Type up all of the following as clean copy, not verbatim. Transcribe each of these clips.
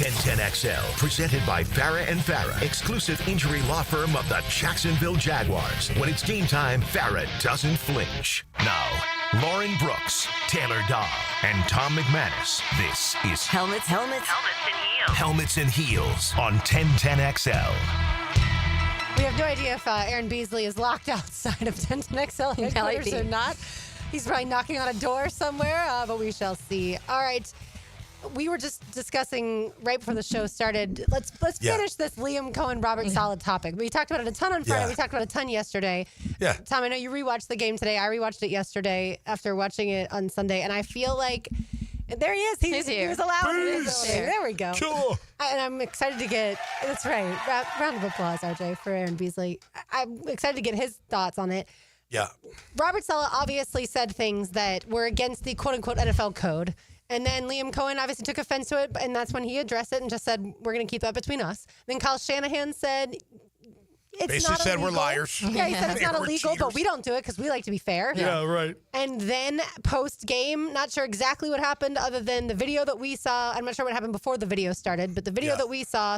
1010XL, presented by Farah and Farah, exclusive injury law firm of the Jacksonville Jaguars. When it's game time, Farah doesn't flinch. Now, Lauren Brooks, Taylor Dahl, and Tom McManus. This is Helmets and Heels. Helmets and Heels on 1010XL. We have no idea if Aaron Beasley is locked outside of 1010XL headquarters or not. He's probably knocking on a door somewhere, but we shall see. All right. We were just discussing right before the show started. Let's finish this Liam Coen, Robert Saleh topic. We talked about it a ton on Friday. We talked about it a ton yesterday. Yeah. Tom, I know you rewatched the game today. I rewatched it yesterday after watching it on Sunday, and I feel like there he is. He's here. He was allowed. There we go. Sure. And I'm excited to get. That's right. Round of applause, RJ, for Aaron Beasley. I'm excited to get his thoughts on it. Yeah. Robert Saleh obviously said things that were against the quote-unquote NFL code. And then Liam Coen obviously took offense to it, and that's when he addressed it and just said, we're going to keep that between us. Then Kyle Shanahan said, it's Basically not said illegal. we're liars. Yeah, he said it's not We're illegal, cheaters. but we don't do it because we like to be fair. Yeah, right. And then post-game, not sure exactly what happened other than the video that we saw. I'm not sure what happened before the video started, but the video that we saw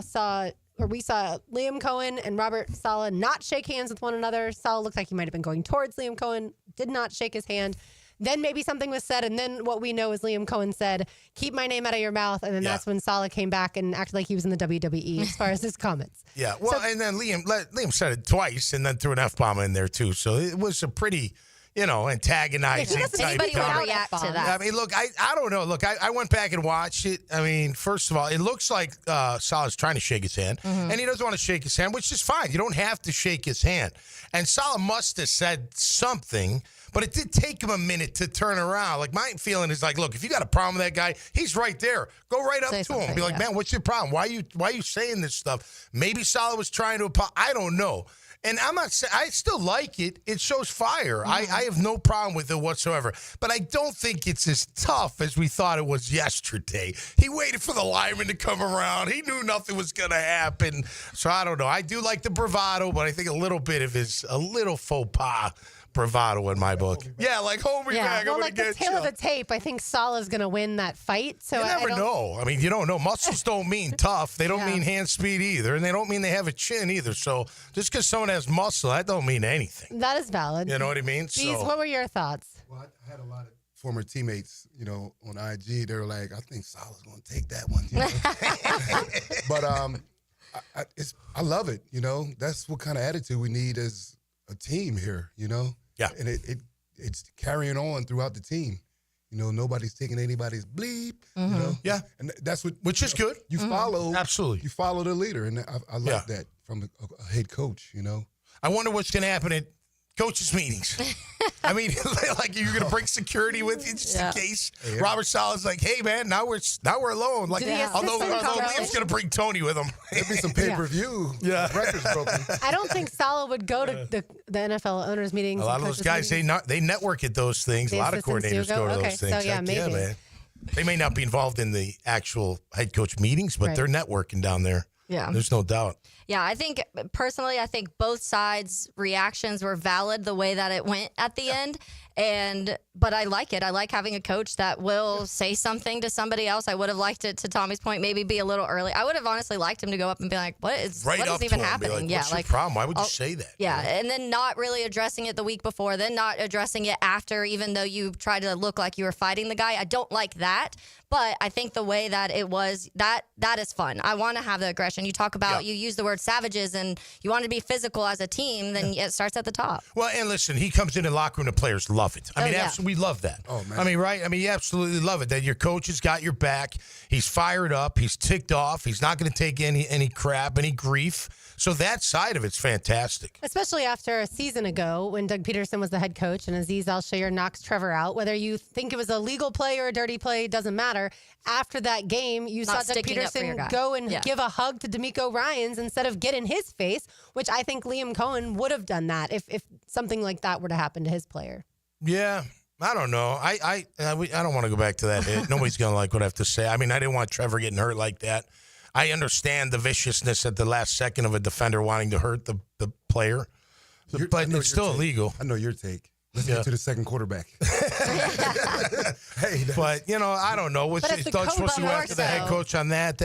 Liam Coen and Robert Saleh not shake hands with one another. Saleh looked like he might have been going towards Liam Coen, did not shake his hand. Then maybe something was said, and then what we know is Liam Coen said, keep my name out of your mouth, and then that's when Saleh came back and acted like he was in the WWE as far as his comments. Yeah, well, and then Liam said it twice and then threw an F-bomb in there, too. So it was a pretty, antagonizing type Anybody would comment. react to that. I mean, look, I don't know. Look, I went back and watched it. I mean, first of all, it looks like Saleh's trying to shake his hand, and he doesn't want to shake his hand, which is fine. You don't have to shake his hand. And Saleh must have said something, but it did take him a minute to turn around. Like, my feeling is like, look, if you got a problem with that guy, he's right there. Go right up to him. Be like, man, what's your problem? Why are you saying this stuff? Maybe Saleh was trying to apologize. I don't know. And I'm not saying, I still like it. It shows fire. I have no problem with it whatsoever. But I don't think it's as tough as we thought it was yesterday. He waited for the lineman to come around. He knew nothing was going to happen. So I don't know. I do like the bravado, but I think a little bit of his, a little faux pas bravado in my book. Yeah, like, hold me back. Well, I'm like going the to get tail you. of the tape, I think Saleh's going to win that fight. So You never I don't know. I mean, you don't know. Muscles don't mean tough. They don't mean hand speed either, and they don't mean they have a chin either. So just because someone has muscle, that don't mean anything. That is valid. You know what I mean? Bees, what were your thoughts? Well, I had a lot of former teammates, on IG. They were like, I think Saleh's going to take that one. But I love it. That's what kind of attitude we need as a team here. Yeah. And it's carrying on throughout the team. Nobody's taking anybody's bleep. Yeah. And that's Which is good. you follow. Absolutely. You follow the leader, and I like that from a head coach. I wonder what's going to happen at coaches' meetings. I mean, like, you're going to bring security with you just in case. Yeah. Robert Saleh's like, hey, man, now we're alone. Like, Do the although assistants come Liam's going to bring Tony with him. There'll be some pay-per-view. Records broken. I don't think Saleh would go to the NFL owners' meetings. A lot of those guys, they network at those things. The a lot of assistants coordinators do go to go? those Okay, things. so, yeah, Heck maybe. man. They may not be involved in the actual head coach meetings, but they're networking down there. Yeah. There's no doubt. Yeah, I think both sides' reactions were valid the way that it went at the end. But I like it. I like having a coach that will say something to somebody else. I would have liked it, to Tommy's point, maybe be a little early. I would have honestly liked him to go up and be like, what is even happening? What's your problem? Why would you say that? Yeah, and then not really addressing it the week before, then not addressing it after, even though you tried to look like you were fighting the guy. I don't like that. But I think the way that it was, that is fun. I want to have the aggression. You talk about, you use the word savages, and you want to be physical as a team, then it starts at the top. Well, and listen, he comes in the locker room, the players love it. I mean, absolutely, we love that. Oh, man. I mean, right? I mean, you absolutely love it, that your coach has got your back. He's fired up. He's ticked off. He's not going to take any crap, any grief. So that side of it's fantastic. Especially after a season ago when Doug Peterson was the head coach and Azeez Al-Shaair knocks Trevor out. Whether you think it was a legal play or a dirty play, doesn't matter. After that game, you saw Doug Peterson go and give a hug to DeMeco Ryans instead of get in his face, which I think Liam Coen would have done that if something like that were to happen to his player. Yeah. I don't know. I don't want to go back to that hit. Nobody's going to like what I have to say. I mean, I didn't want Trevor getting hurt like that. I understand the viciousness at the last second of a defender wanting to hurt the player, but it's still illegal. I know your take. Let's get to the second quarterback. But, I don't know. What's But if the Doug supposed to go Cobra after the head coach on that?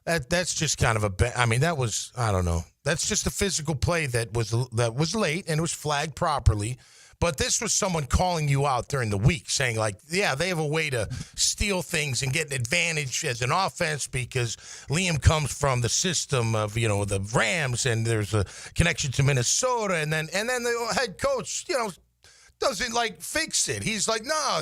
That's just kind of that was, I don't know. That's just a physical play that was late and it was flagged properly. But this was someone calling you out during the week saying, like, yeah, they have a way to steal things and get an advantage as an offense because Liam comes from the system of, the Rams and there's a connection to Minnesota. And then the head coach, doesn't fix it. He's like, no,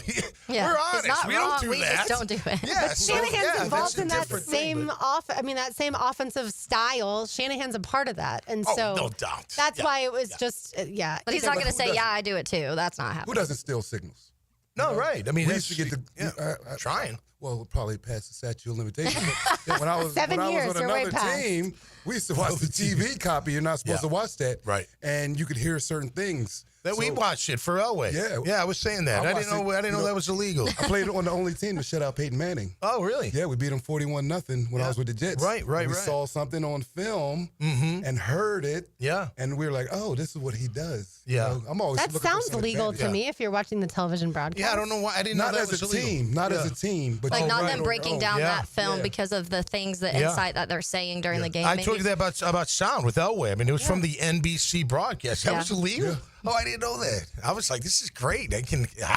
we're honest. We don't do we that. Just don't do it. Yeah, Shanahan's involved in that same that same offensive style. Shanahan's a part of that, and so no doubt. That's why it was just But he's not going to say, "Yeah, I do it too." That's not happening. Who doesn't steal signals? No, right. I mean, we used to get trying. Well, probably past the statute of limitations. But when I was 7 years, on you're way another past. team, we used to watch the TV copy. You're not supposed to watch that, right? And you could hear certain things. That we watched it for Elway. Yeah, I was saying that. I didn't know that was illegal. I played on the only team to shut out Peyton Manning. Oh, really? Yeah, we beat him 41-0 when I was with the Jets. Right. We saw something on film and heard it. Yeah. And we were like, oh, this is what he does. Yeah. I'm always that looking for sounds some legal advantage. to me if you're watching the television broadcast. Yeah, I don't know why. I didn't know Not that as was a illegal. team. Not as a team. But Like not them breaking down Yeah. that film because of the things, the insight that they're saying during the game. I told you that about sound with Elway. I mean, it was from the NBC broadcast. That was illegal. Yeah. Oh, I didn't know that. I was like, this is great. I can, you're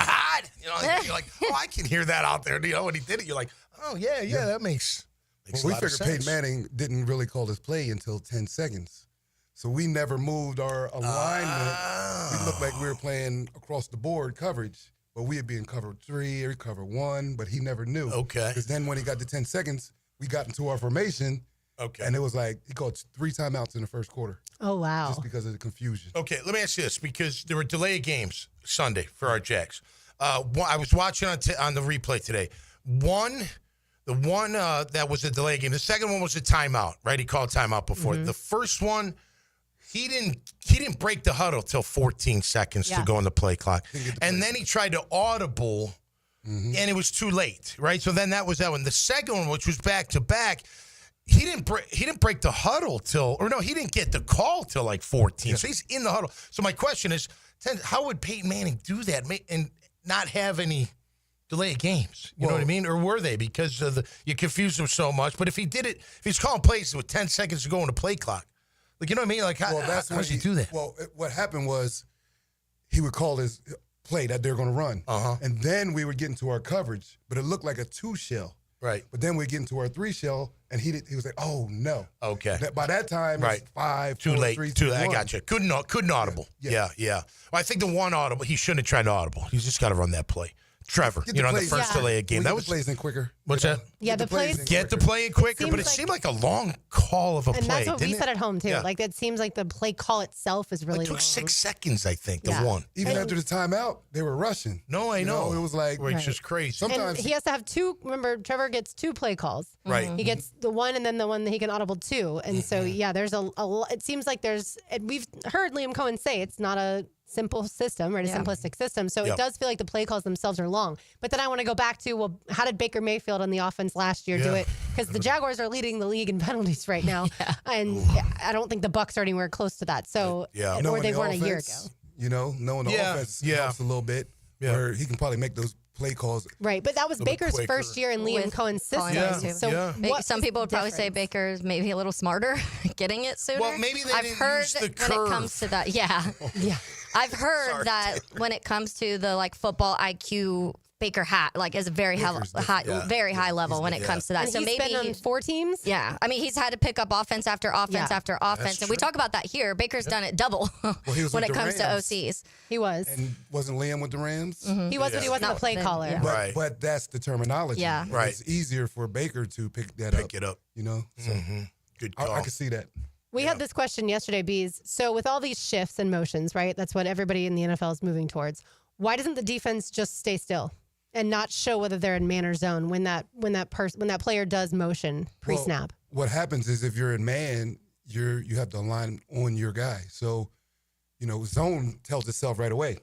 like, oh, I can hear that out there. When he did it, you're like, oh, yeah, that makes Well, a we lot of figured Peyton sense. Manning didn't really call his play until 10 seconds. So we never moved our alignment. It looked like we were playing across the board coverage, but we would be in cover 3 or cover 1, but he never knew. Okay. Because then when he got to 10 seconds, we got into our formation. Okay. And it was like he called 3 timeouts in the first quarter. Oh wow. Just because of the confusion. Okay, let me ask you this, because there were delayed games Sunday for our Jags. I was watching on the replay today. The one that was a delay game. The second one was a timeout, right? He called timeout before. The first one, he didn't break the huddle till 14 seconds to go on the play clock. And then he tried to audible, and it was too late, right? So then that was that one. The second one, which was back-to-back, he didn't break the huddle he didn't get the call till like 14. Yeah. So he's in the huddle. So my question is, how would Peyton Manning do that and not have any delayed games? You know what I mean? Or were they? Because you confused him so much. But if he did it, if he's calling plays with 10 seconds to go on the play clock, you know what I mean? Like, how does he do that? Well, what happened was he would call his play that they're going to run. And then we would get into our coverage. But it looked like a 2-shell. Right. But then we get into our 3-shell, and he was like, "Oh no." Okay. By that time, it's 5, too 4, late. 3, Too 2, late. I 1. got you. Couldn't audible. Yeah. Well, I think the one audible, he shouldn't have tried to audible. He's just got to run that play. Trevor, Get the on the plays. first delay game. That was plays in quicker. What's that? Yeah, the plays. Get the play in quicker, but it seemed like a long call of a And play. that's what we didn't said it? at home too. Yeah. Like it seems like the play call itself is really It took long. 6 seconds, I think. The Yeah. one. Even after the timeout, they were rushing. No, I know. It was like It's just crazy. sometimes And he has to have 2. Remember, Trevor gets 2 play calls. Right. He gets the one and then the one that he can audible 2. And so, there's it seems like we've heard Liam Coen say it's not a simple system, right? A simplistic system. So it does feel like the play calls themselves are long. But then I want to go back to, well, how did Baker Mayfield on the offense last year do it? Because the Jaguars are leading the league in penalties right now. And I don't think the Bucs are anywhere close to that. So, or knowing they the weren't a year offense, ago. Knowing the offense helps a little bit, where he can probably make those play calls. Right, but that was Baker's quicker. first year in Liam With Cohen's system. calling So some people would probably say Baker's maybe a little smarter getting it sooner. Well, maybe they I've didn't heard use the when curve. it comes to that. Yeah. I've heard that when it comes to the football IQ, Baker is a very high level when it comes to that. And so he's maybe been on 4 teams. yeah, I mean he's had to pick up offense after offense after offense, and we talk about that here. Baker's done it double he was when with it the comes Rams. to OCs. He was. And wasn't Liam with the Rams? He was, but he wasn't No, the play then- caller. yeah. But, but that's the terminology. Yeah. And Right. It's easier for Baker to pick that up. Pick it up. So Good call. I can see that. We had this question yesterday, Bees. So with all these shifts and motions, right? That's what everybody in the NFL is moving towards. Why doesn't the defense just stay still and not show whether they're in man or zone when that player does motion pre-snap? Well, what happens is if you're in man, you have to align on your guy. So, zone tells itself right away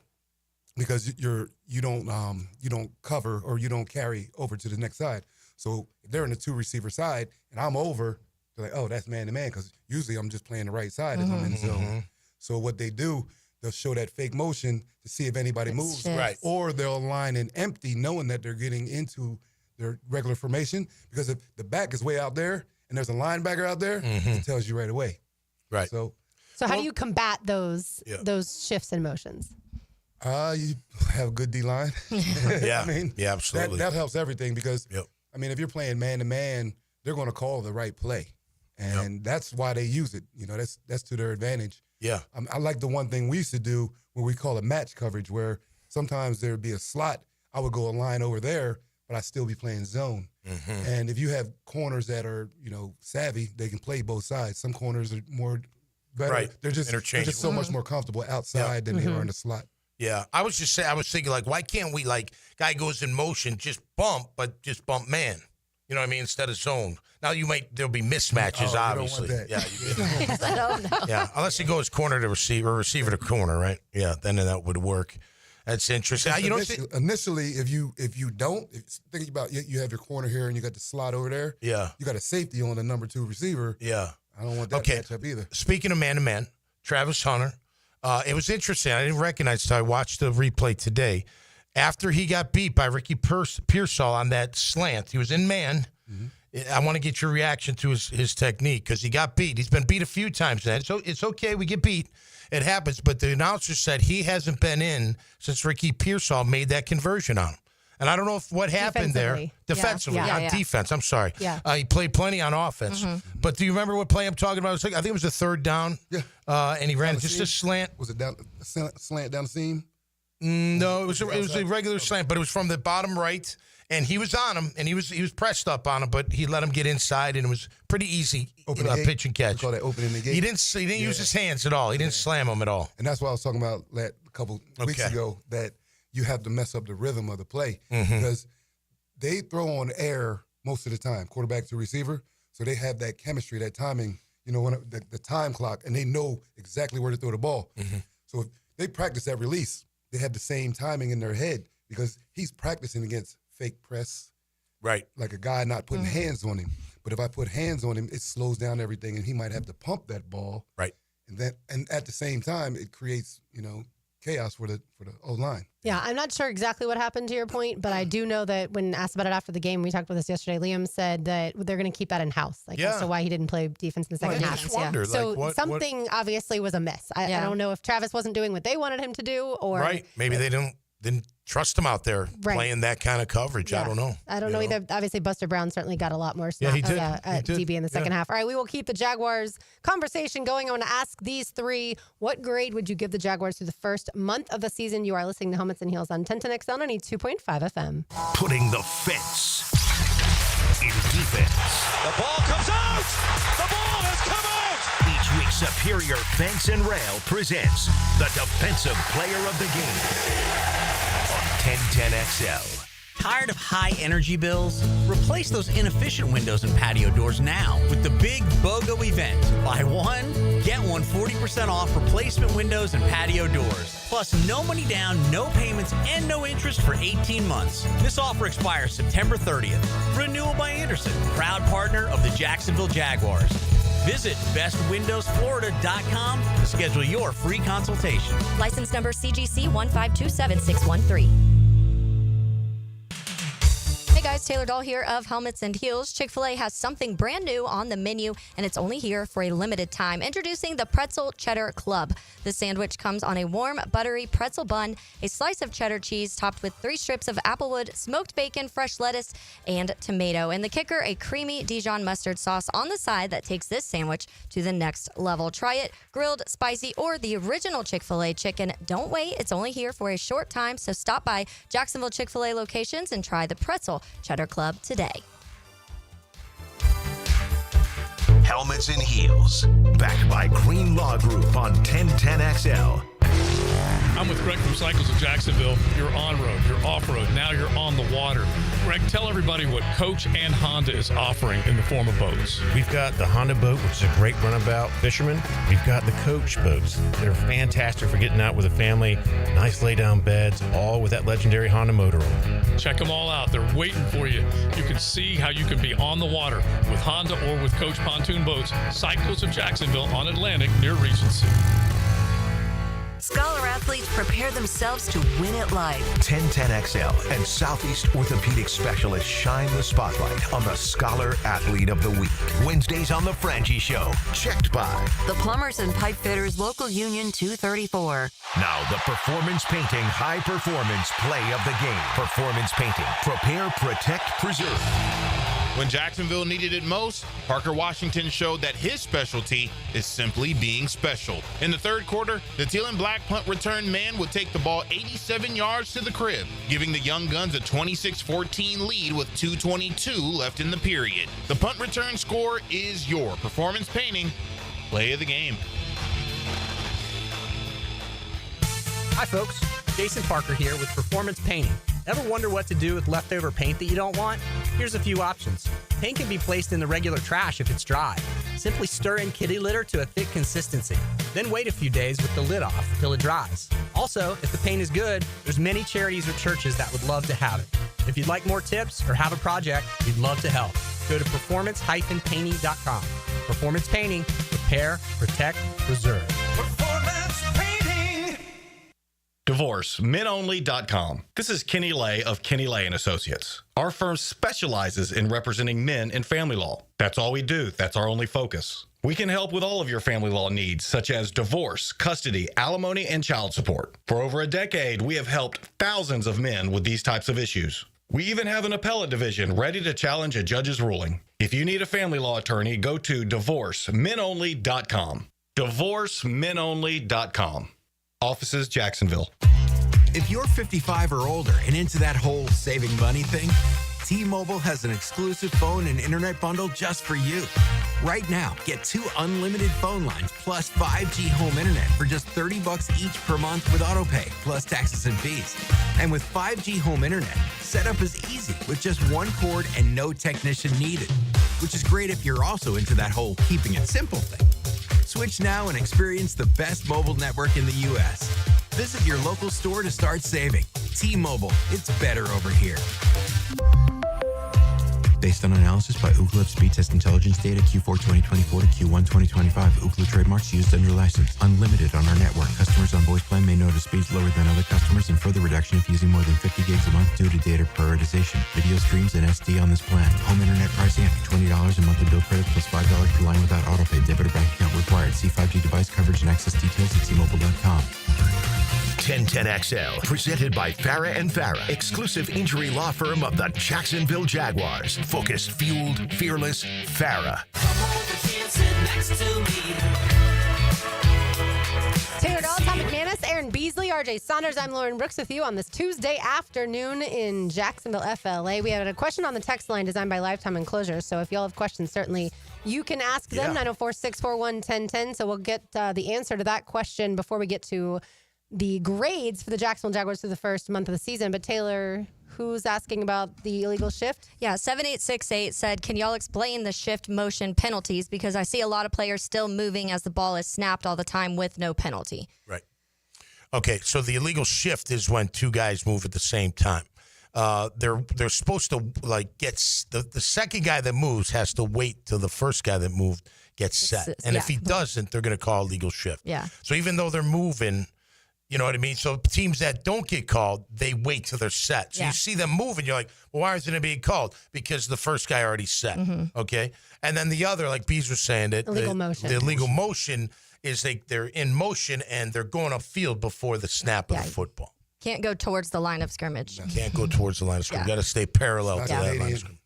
because you don't cover or you don't carry over to the next side. So if they're in the 2 receiver side and I'm over, they're like, oh, that's man to man because usually I'm just playing the right side if I'm in zone. So what they do, they'll show that fake motion to see if anybody moves. shifts. Right. Or they'll line in empty knowing that they're getting into their regular formation because if the back is way out there and there's a linebacker out there, it tells you right away. Right. So how do you combat those shifts and motions? You have a good D-line. Yeah. I mean, yeah, absolutely. That helps everything because, I mean, if you're playing man-to-man, they're going to call the right play. And that's why they use it. You know, that's to their advantage. Yeah. I like the one thing we used to do where we call it match coverage, where sometimes there would be a slot. I would go a line over there, but I'd still be playing zone. And if you have corners that are, you know, savvy, they can play both sides. Some corners are more better. Right. They're just so much more comfortable outside than they are in the slot. Yeah, I was thinking, like, why can't we, like, guy goes in motion, just bump man. You know what I mean? Instead of zone. Now there'll be mismatches, obviously. You don't want that. Yeah, I don't know. yeah, unless it goes corner to receiver, receiver to corner, right? Yeah, then that would work. That's interesting. Initially, if you don't think about you have your corner here and you got the slot over there. Yeah, you got a safety on the number 2 receiver. Yeah, I don't want that matchup either. Speaking of man-to-man, Travis Hunter. It was interesting. I didn't recognize until I watched the replay today. After he got beat by Ricky Pearsall on that slant, he was in man. I want to get your reaction to his technique because he got beat. He's been beat a few times now. So it's okay. We get beat. It happens. But the announcer said he hasn't been in since Ricky Pearsall made that conversion on him. And I don't know what happened there. Defensively. On defense. I'm sorry. Yeah. He played plenty on offense. But do you remember what play I'm talking about? I think it was a third down. Yeah. And he ran just a slant. Was it slant down the seam? No, it was a regular slant, but it was from the bottom right. And he was on him, and he was pressed up on him, but he let him get inside, and it was pretty easy pitch and catch. We call that opening the gate. He didn't use his hands at all. He didn't slam him at all. And that's what I was talking about a couple weeks ago, that you have to mess up the rhythm of the play because they throw on air most of the time, quarterback to receiver. So they have that chemistry, that timing, you know, when the time clock, and they know exactly where to throw the ball. So if they practice that release, they have the same timing in their head because he's practicing against fake press. Right. Like a guy not putting hands on him. But if I put hands on him, it slows down everything, and he might have to pump that ball. Right. And at the same time, it creates, you know, chaos for the O-line. Yeah, I'm not sure exactly what happened to your point, but I do know that when asked about it after the game, we talked about this yesterday, Liam said that they're going to keep that in-house. As to why he didn't play defense in the second half. Wondered, so something obviously was amiss. I don't know if Travis wasn't doing what they wanted him to do or... Right. Maybe they didn't trust him out there playing that kind of coverage. Yeah. I don't know. I don't know either. Obviously, Buster Brown certainly got a lot more snaps at DB in the second half. All right, we will keep the Jaguars conversation going. I want to ask these three, what grade would you give the Jaguars through the first month of the season? You are listening to Helmets and Heels on 1010XL 92.5 FM. Putting the fence in defense. The ball comes out! The ball has come out! Each week, Superior Fence and Rail presents the Defensive Player of the Game on 1010XL. Tired of high energy bills? Replace those inefficient windows and patio doors now with the big BOGO event. Buy one, get one 40% off replacement windows and patio doors. Plus no money down, no payments, and no interest for 18 months. This offer expires September 30th. Renewal by Anderson, proud partner of the Jacksonville Jaguars. Visit bestwindowsflorida.com to schedule your free consultation. License number CGC 1527613. Hey guys, Taylor Dahl here of Helmets and Heels. Chick-fil-A has something brand new on the menu, and it's only here for a limited time. Introducing the Pretzel Cheddar Club. The sandwich comes on a warm, buttery pretzel bun, a slice of cheddar cheese topped with 3 strips of applewood, smoked bacon, fresh lettuce, and tomato. And the kicker, a creamy Dijon mustard sauce on the side that takes this sandwich to the next level. Try it grilled, spicy, or the original Chick-fil-A chicken. Don't wait. It's only here for a short time, so stop by Jacksonville Chick-fil-A locations and try the Pretzel Cheddar Club today. Helmets and Heels, backed by Green Law Group on 1010XL. I'm with Greg from Cycles of Jacksonville. You're on-road, you're off-road, now you're on the water. Greg, tell everybody what Coach and Honda is offering in the form of boats. We've got the Honda boat, which is a great runabout fisherman. We've got the Coach boats. They're fantastic for getting out with a family. Nice lay-down beds, all with that legendary Honda motor on. Check them all out. They're waiting for you. You can see how you can be on the water with Honda or with Coach pontoon boats. Cycles of Jacksonville on Atlantic near Regency. Scholar athletes prepare themselves to win at life. 1010XL and Southeast Orthopedic Specialist shine the spotlight on the Scholar Athlete of the Week. Wednesdays on The Frangie Show. Checked by The Plumbers and Pipe Fitters Local Union 234. Now the Performance Painting High Performance Play of the Game. Performance Painting. Prepare, protect, preserve. When Jacksonville needed it most, Parker Washington showed that his specialty is simply being special. In the third quarter, the teal and black punt return man would take the ball 87 yards to the crib, giving the Young Guns a 26-14 lead with 2:22 left in the period. The punt return score is your Performance Painting Play of the Game. Hi, folks. Jason Parker here with Performance Painting. Ever wonder what to do with leftover paint that you don't want? Here's a few options. Paint can be placed in the regular trash if it's dry. Simply stir in kitty litter to a thick consistency. Then wait a few days with the lid off till it dries. Also, if the paint is good, there's many charities or churches that would love to have it. If you'd like more tips or have a project, we'd love to help. Go to performance-painting.com. Performance Painting. Repair, protect, preserve. Performance painting. DivorceMenOnly.com. This is Kenny Lay of Kenny Lay & Associates. Our firm specializes in representing men in family law. That's all we do. That's our only focus. We can help with all of your family law needs, such as divorce, custody, alimony, and child support. For over a decade, we have helped thousands of men with these types of issues. We even have an appellate division ready to challenge a judge's ruling. If you need a family law attorney, go to DivorceMenOnly.com. DivorceMenOnly.com. Offices, Jacksonville. If you're 55 or older and into that whole saving money thing, T-Mobile has an exclusive phone and internet bundle just for you. Right now, get 2 unlimited phone lines plus 5G home internet for just $30 each per month with autopay, plus taxes and fees. And with 5G home internet, setup is easy with just 1 cord and no technician needed, which is great if you're also into that whole keeping it simple thing. Switch now and experience the best mobile network in the U.S. Visit your local store to start saving. T-Mobile, it's better over here. Based on analysis by Ookla speed test intelligence data Q4 2024 to Q1 2025. Ookla trademarks used under license. Unlimited on our network. Customers on voice plan may notice speeds lower than other customers and further reduction if using more than 50 gigs a month due to data prioritization. Video streams and SD on this plan. Home internet pricing after $20 a monthly bill credit plus $5 per line without autopay. Debit or bank account required. See 5G device coverage and access details at T-Mobile.com. 1010XL, presented by Farah and Farah, exclusive injury law firm of the Jacksonville Jaguars. Focused, fueled, fearless, Farah. Taylor Dahl, Tom McManus, Aaron Beasley, RJ Saunders. I'm Lauren Brooks with you on this Tuesday afternoon in Jacksonville, FLA. We had a question on the text line designed by Lifetime Enclosures. So if y'all have questions, certainly you can ask them. 904-641-1010. So we'll get the answer to that question before we get to the grades for the Jacksonville Jaguars through the first month of the season. But Taylor, who's asking about the illegal shift? Yeah, 7868 said, can y'all explain the shift motion penalties? Because I see a lot of players still moving as the ball is snapped all the time with no penalty. Right. Okay, so the illegal shift is when 2 guys move at the same time. They're supposed to get the second guy that moves has to wait till the first guy that moved gets set. And if he doesn't, they're going to call illegal shift. Yeah. So even though they're moving, you know what I mean? So teams that don't get called, they wait till they're set. So you see them moving, you're like, well, why isn't it being called? Because the first guy already set, okay? And then the other, like Bees was saying, that illegal motion. The illegal motion is they're in motion and they're going upfield before the snap of the football. Can't go towards the line of scrimmage. Can't go towards the line of scrimmage. You got to stay parallel to that line of scrimmage.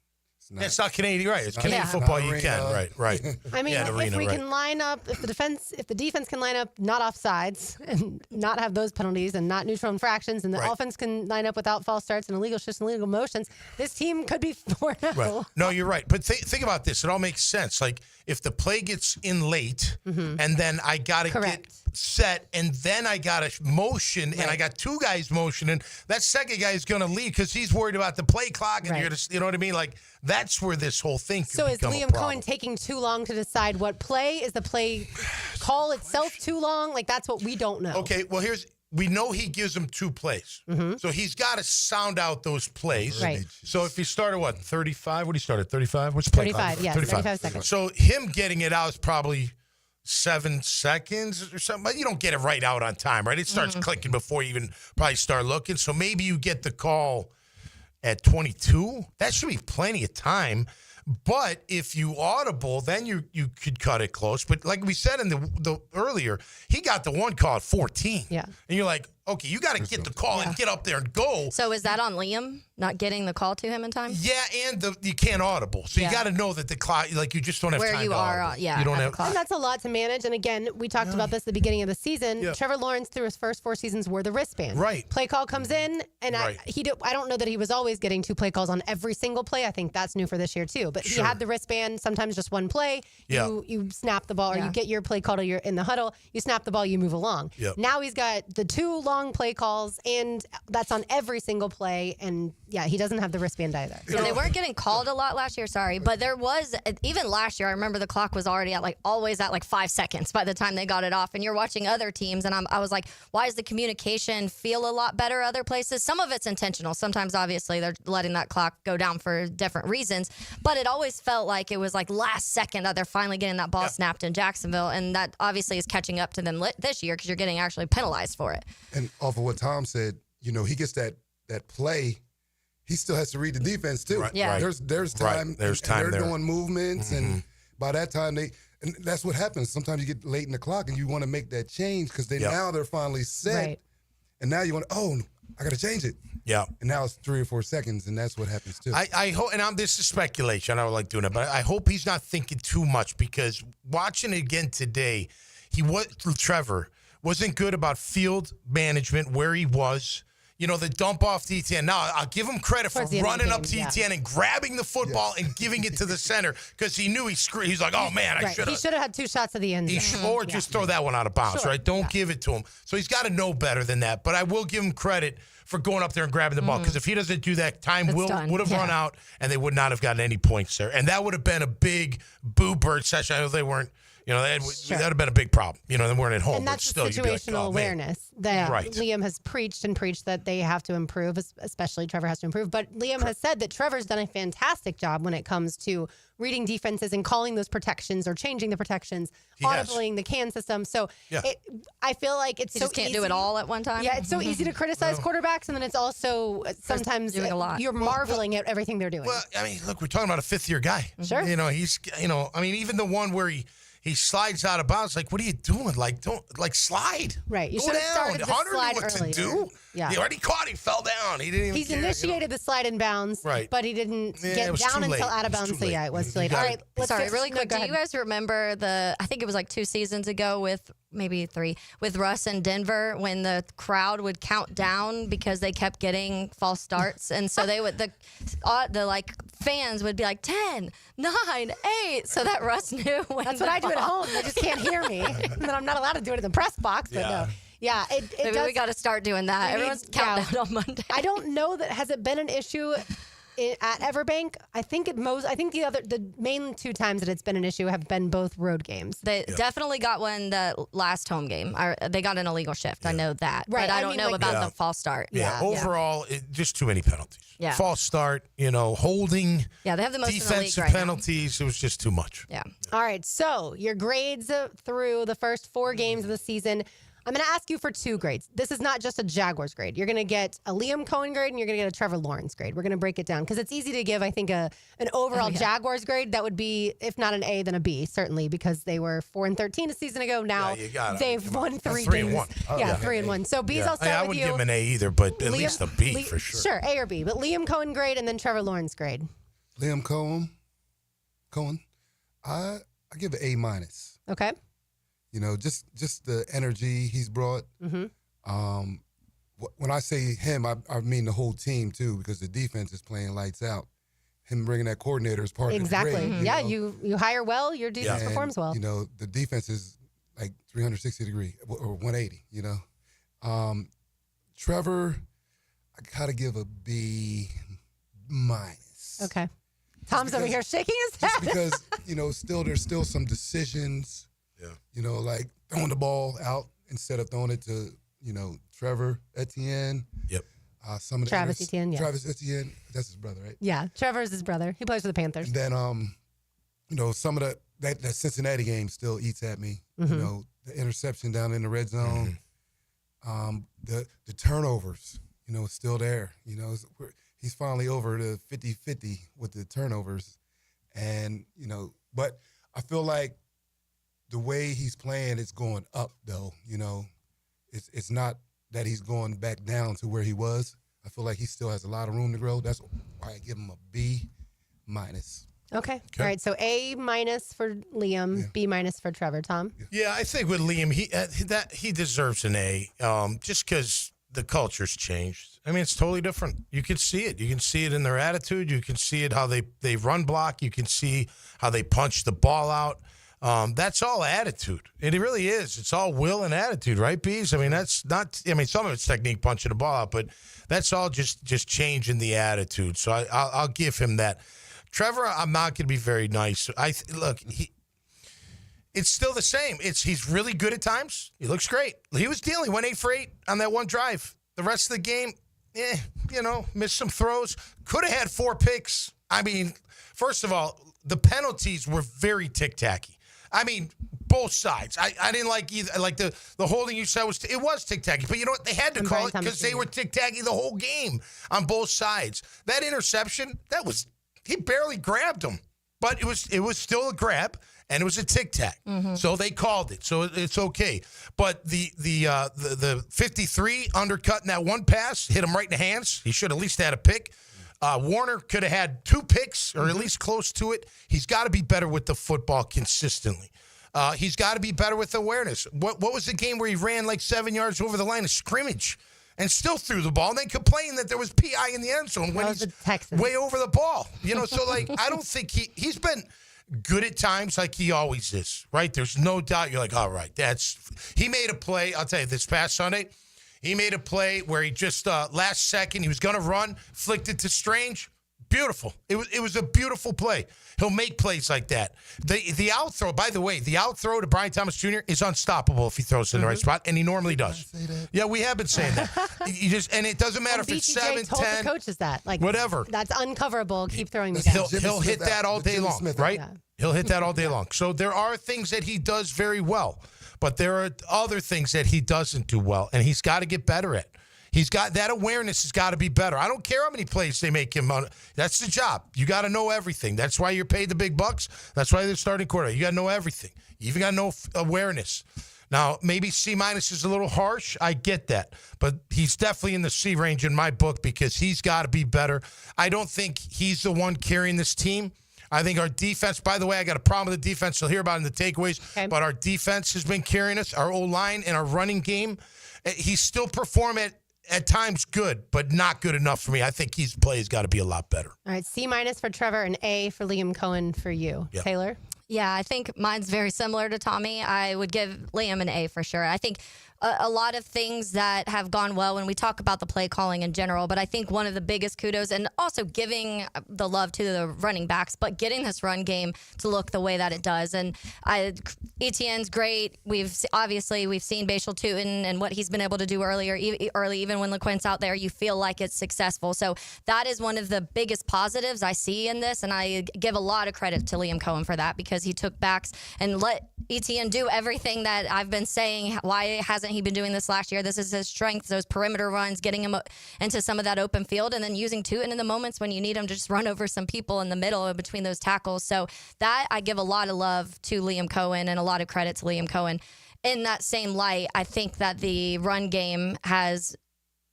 It's not Canadian, right? It's Canadian football. You can, right. I mean, if we can line up, if the defense can line up not offsides and not have those penalties and not neutral infractions, and the offense can line up without false starts and illegal shifts and illegal motions, this team could be 4-0. Right. No, you're right. But think about this. It all makes sense. Like if the play gets in late, and then I got to get set, and then I got a motion, and I got 2 guys motioning, that second guy is going to leave because he's worried about the play clock, and you're just, you know what I mean? Like that's where this whole thing could become is Liam a problem. Coen taking too long to decide what play? Is the play call itself too long? Like that's what we don't know. Okay, well we know he gives them 2 plays. So he's got to sound out those plays. Right. So if he started, 35? What did he start at, 35? What's play 35, clock? yes, 35 seconds. So him getting it out is probably 7 seconds or something. But you don't get it right out on time, right? It starts clicking before you even probably start looking. So maybe you get the call at 22. That should be plenty of time. But if you audible, then you could cut it close. But like we said in the earlier, he got the one call at 14. Yeah. And you're like, okay, you got to get the call and get up there and go. So is that on Liam not getting the call to him in time? Yeah, and you can't audible. So you got to know that the clock, like you just don't have Where time you to are, audible. yeah, You don't at the have. clock. And that's a lot to manage. And again, we talked about this at the beginning of the season. Yeah. Trevor Lawrence, through his first 4 seasons, wore the wristband. Right. Play call comes in, and Right. I don't know that he was always getting 2 play calls on every single play. I think that's new for this year too. But he had the wristband. Sometimes just one play. Yeah. You snap the ball, or you get your play call. You're in the huddle. You snap the ball. You move along. Yep. Now he's got the 2 long play calls, and that's on every single play. And yeah, he doesn't have the wristband either. Yeah, they weren't getting called a lot last year, sorry. But there was, even last year, I remember the clock was already at always at 5 seconds by the time they got it off. And you're watching other teams, and I was like, why does the communication feel a lot better other places? Some of it's intentional. Sometimes, obviously, they're letting that clock go down for different reasons. But it always felt like it was last second that they're finally getting that ball snapped in Jacksonville. And that obviously is catching up to them this year because you're getting actually penalized for it. And off of what Tom said, he gets that play. He still has to read the defense too. Right, Yeah. right. There's time. Right. There's and time they're there. doing movements, and by that time and that's what happens. Sometimes you get late in the clock, and you want to make that change because now they're finally set, Right. and now you want I got to change it. Yeah. And now it's 3 or 4 seconds, and that's what happens too. I hope, and this is speculation. I don't like doing it, but I hope he's not thinking too much because watching it again today, Trevor wasn't good about field management where he was. The dump off the ETN. Now, I'll give him credit for Towards the end of the running up to game, ETN and grabbing the football and giving it to the center because he knew he's like, oh, man, I Right. should He have. should have had 2 shots at the end zone. Or just throw that one out of bounds, Sure. right? Don't give it to him. So he's got to know better than that. But I will give him credit for going up there and grabbing the ball because if he doesn't do that, time would have run out and they would not have gotten any points there. And that would have been a big boo bird session. I know they weren't. That would have been a big problem. They weren't at home. And that's but still, the you'd be like, situational oh, man. awareness that Right. Liam has preached that they have to improve, especially Trevor has to improve. But Liam has said that Trevor's done a fantastic job when it comes to reading defenses and calling those protections or changing the protections, audibling the can system. So I feel like it's You so just can't easy. do it all at one time? Yeah, it's so easy to criticize quarterbacks, and then it's also sometimes doing a lot. you're marveling at everything they're doing. Well, I mean, look, we're talking about a fifth-year guy. Sure. He's, I mean, even the one where he slides out of bounds. Like, what are you doing? Don't slide. Right. You Go should have down. started the Hunter slide knew what earlier. to do. Yeah. He already caught. He fell down. He didn't even He's care, initiated the slide in bounds, Right. but he didn't Yeah, get it was down too late. until out of It was bounds. too So late. yeah, it was too You late. got All it. right, let's Sorry, fix- really no, quick. go Do ahead. you guys remember I think it was 2 seasons ago with maybe 3 with Russ in Denver when the crowd would count down because they kept getting false starts, and so they would the fans would be like 10, 9, 8, so that Russ knew when. That's what I do at home. They just can't hear me. And then I'm not allowed to do it in the press box. But no. Yeah, it Maybe does. we got to start doing that. Everyone's counting down on Monday. I don't know that has it been an issue at Everbank. I think the main 2 times that it's been an issue have been both road games. They definitely got one the last home game. They got an illegal shift. I know that. Right, But I I don't mean, know like- about the false start. Yeah. Overall, just too many penalties. Yeah. False start. Holding. Yeah, they have the most in the league defensive right now. penalties. It was just too much. Yeah. All right, so your grades through the first 4 games of the season. I'm going to ask you for 2 grades. This is not just a Jaguars grade. You're going to get a Liam Coen grade and you're going to get a Trevor Lawrence grade. We're going to break it down because it's easy to give, I think, an overall Jaguars grade that would be, if not an A, then a B, certainly, because they were 4-13 a season ago. Now they've won 3 games. 3-1. Yeah, 3-1. So B's, I'll start I with wouldn't you. give him an A either, but at least a B for sure. Sure, A or B. But Liam Coen grade and then Trevor Lawrence grade. Liam Coen, I give it A-. Okay. Just the energy he's brought. Mm-hmm. When I say him, I mean the whole team too, because the defense is playing lights out. Him bringing that coordinator is part of the grade. Exactly. You hire well, your defense performs well. The defense is like 360 degree or 180. Trevor, I gotta give a B-. Okay. Tom's over here shaking his head. Just because there's still some decisions. Yeah. Like throwing the ball out instead of throwing it to Trevor Etienne. Yep. Some of the Travis Etienne. Yeah. Travis Etienne. That's his brother, right? Yeah. Trevor's his brother. He plays for the Panthers. And then some of that Cincinnati game still eats at me. You know, the interception down in the red zone, the turnovers, you know, it's still there. You know, he's finally over the 50-50 with the turnovers. And, you know, but I feel like the way he's playing, it's going up, though. You know, it's not that he's going back down to where he was. I feel like he still has a lot of room to grow. That's why I give him a B-. Okay. All right. So A- for Liam, B- for Trevor. Tom? Yeah, I think with Liam, he deserves an A, just because the culture's changed. I mean, it's totally different. You can see it. You can see it in their attitude. You can see it how they run block. You can see how they punch the ball out. That's all attitude. And it really is. It's all will and attitude, right, Bees? I mean, that's not – I mean, some of it's technique, punching the ball out, but that's all just change in the attitude. So I'll give him that. Trevor, I'm not going to be very nice. It's still the same. He's really good at times. He looks great. He went 8 for 8 on that one drive. The rest of the game, missed some throws. Could have had 4 picks. I mean, first of all, the penalties were very tic-tacky. I mean, both sides. I didn't like either. Like the holding you said was tic-tacky. But you know what? They had to call it because they were tic-tacky the whole game on both sides. That interception, he barely grabbed him. But it was still a grab, and it was a tic-tac. Mm-hmm. So they called it. So it's okay. But the 53 undercutting that one pass, hit him right in the hands. He should at least had a pick. Warner could have had 2 picks, or at least close to it. He's got to be better with the football consistently. He's got to be better with awareness. What was the game where he ran like 7 yards over the line of scrimmage and still threw the ball and then complained that there was PI in the end zone when he's way over the ball? So like I don't think he's been good at times like he always is, right? There's no doubt. You're like, all right, he made a play. I'll tell you, this past Sunday, he made a play where he just last second he was going to run, flicked it to Strange. Beautiful. It was a beautiful play. He'll make plays like that. The out throw, by the way, to Brian Thomas Jr. is unstoppable if he throws it in the right spot, and he normally does. Yeah, we have been saying that. And it doesn't matter if it's 7, 10. The coaches that whatever. That's uncoverable. Keep throwing me down. He'll hit that all day long, right? Yeah. He'll hit that all day long. So there are things that he does very well, but there are other things that he doesn't do well, and he's got to get better at. He's got that awareness has got to be better. I don't care how many plays they make him on. That's the job. You got to know everything. That's why you're paid the big bucks. That's why they're starting quarterback. You got to know everything. You even got to know awareness. Now, maybe C- is a little harsh. I get that. But he's definitely in the C range in my book because he's got to be better. I don't think he's the one carrying this team. I think our defense, by the way, I got a problem with the defense. You'll hear about it in the takeaways. Okay. But our defense has been carrying us, our O-line and our running game. He's still performing at times good, but not good enough for me. I think his play has got to be a lot better. All right, C- for Trevor and A for Liam Coen for you. Yep. Taylor? Yeah, I think mine's very similar to Tommy. I would give Liam an A for sure. I think a lot of things that have gone well when we talk about the play calling in general, but I think one of the biggest kudos and also giving the love to the running backs, but getting this run game to look the way that it does. And Etienne's great. We've seen Bashal Tootin and what he's been able to do early, even when LeQuint's out there, you feel like it's successful. So that is one of the biggest positives I see in this, and I give a lot of credit to Liam Coen for that because he took backs and let Etienne do everything that I've been saying. Why hasn't he been doing this last year? This is his strength, those perimeter runs, getting him into some of that open field, and then using Tootin in the moments when you need him to just run over some people in the middle in between those tackles. So that I give a lot of love to Liam Coen and a lot of credit to Liam Coen. In that same light, I think that the run game has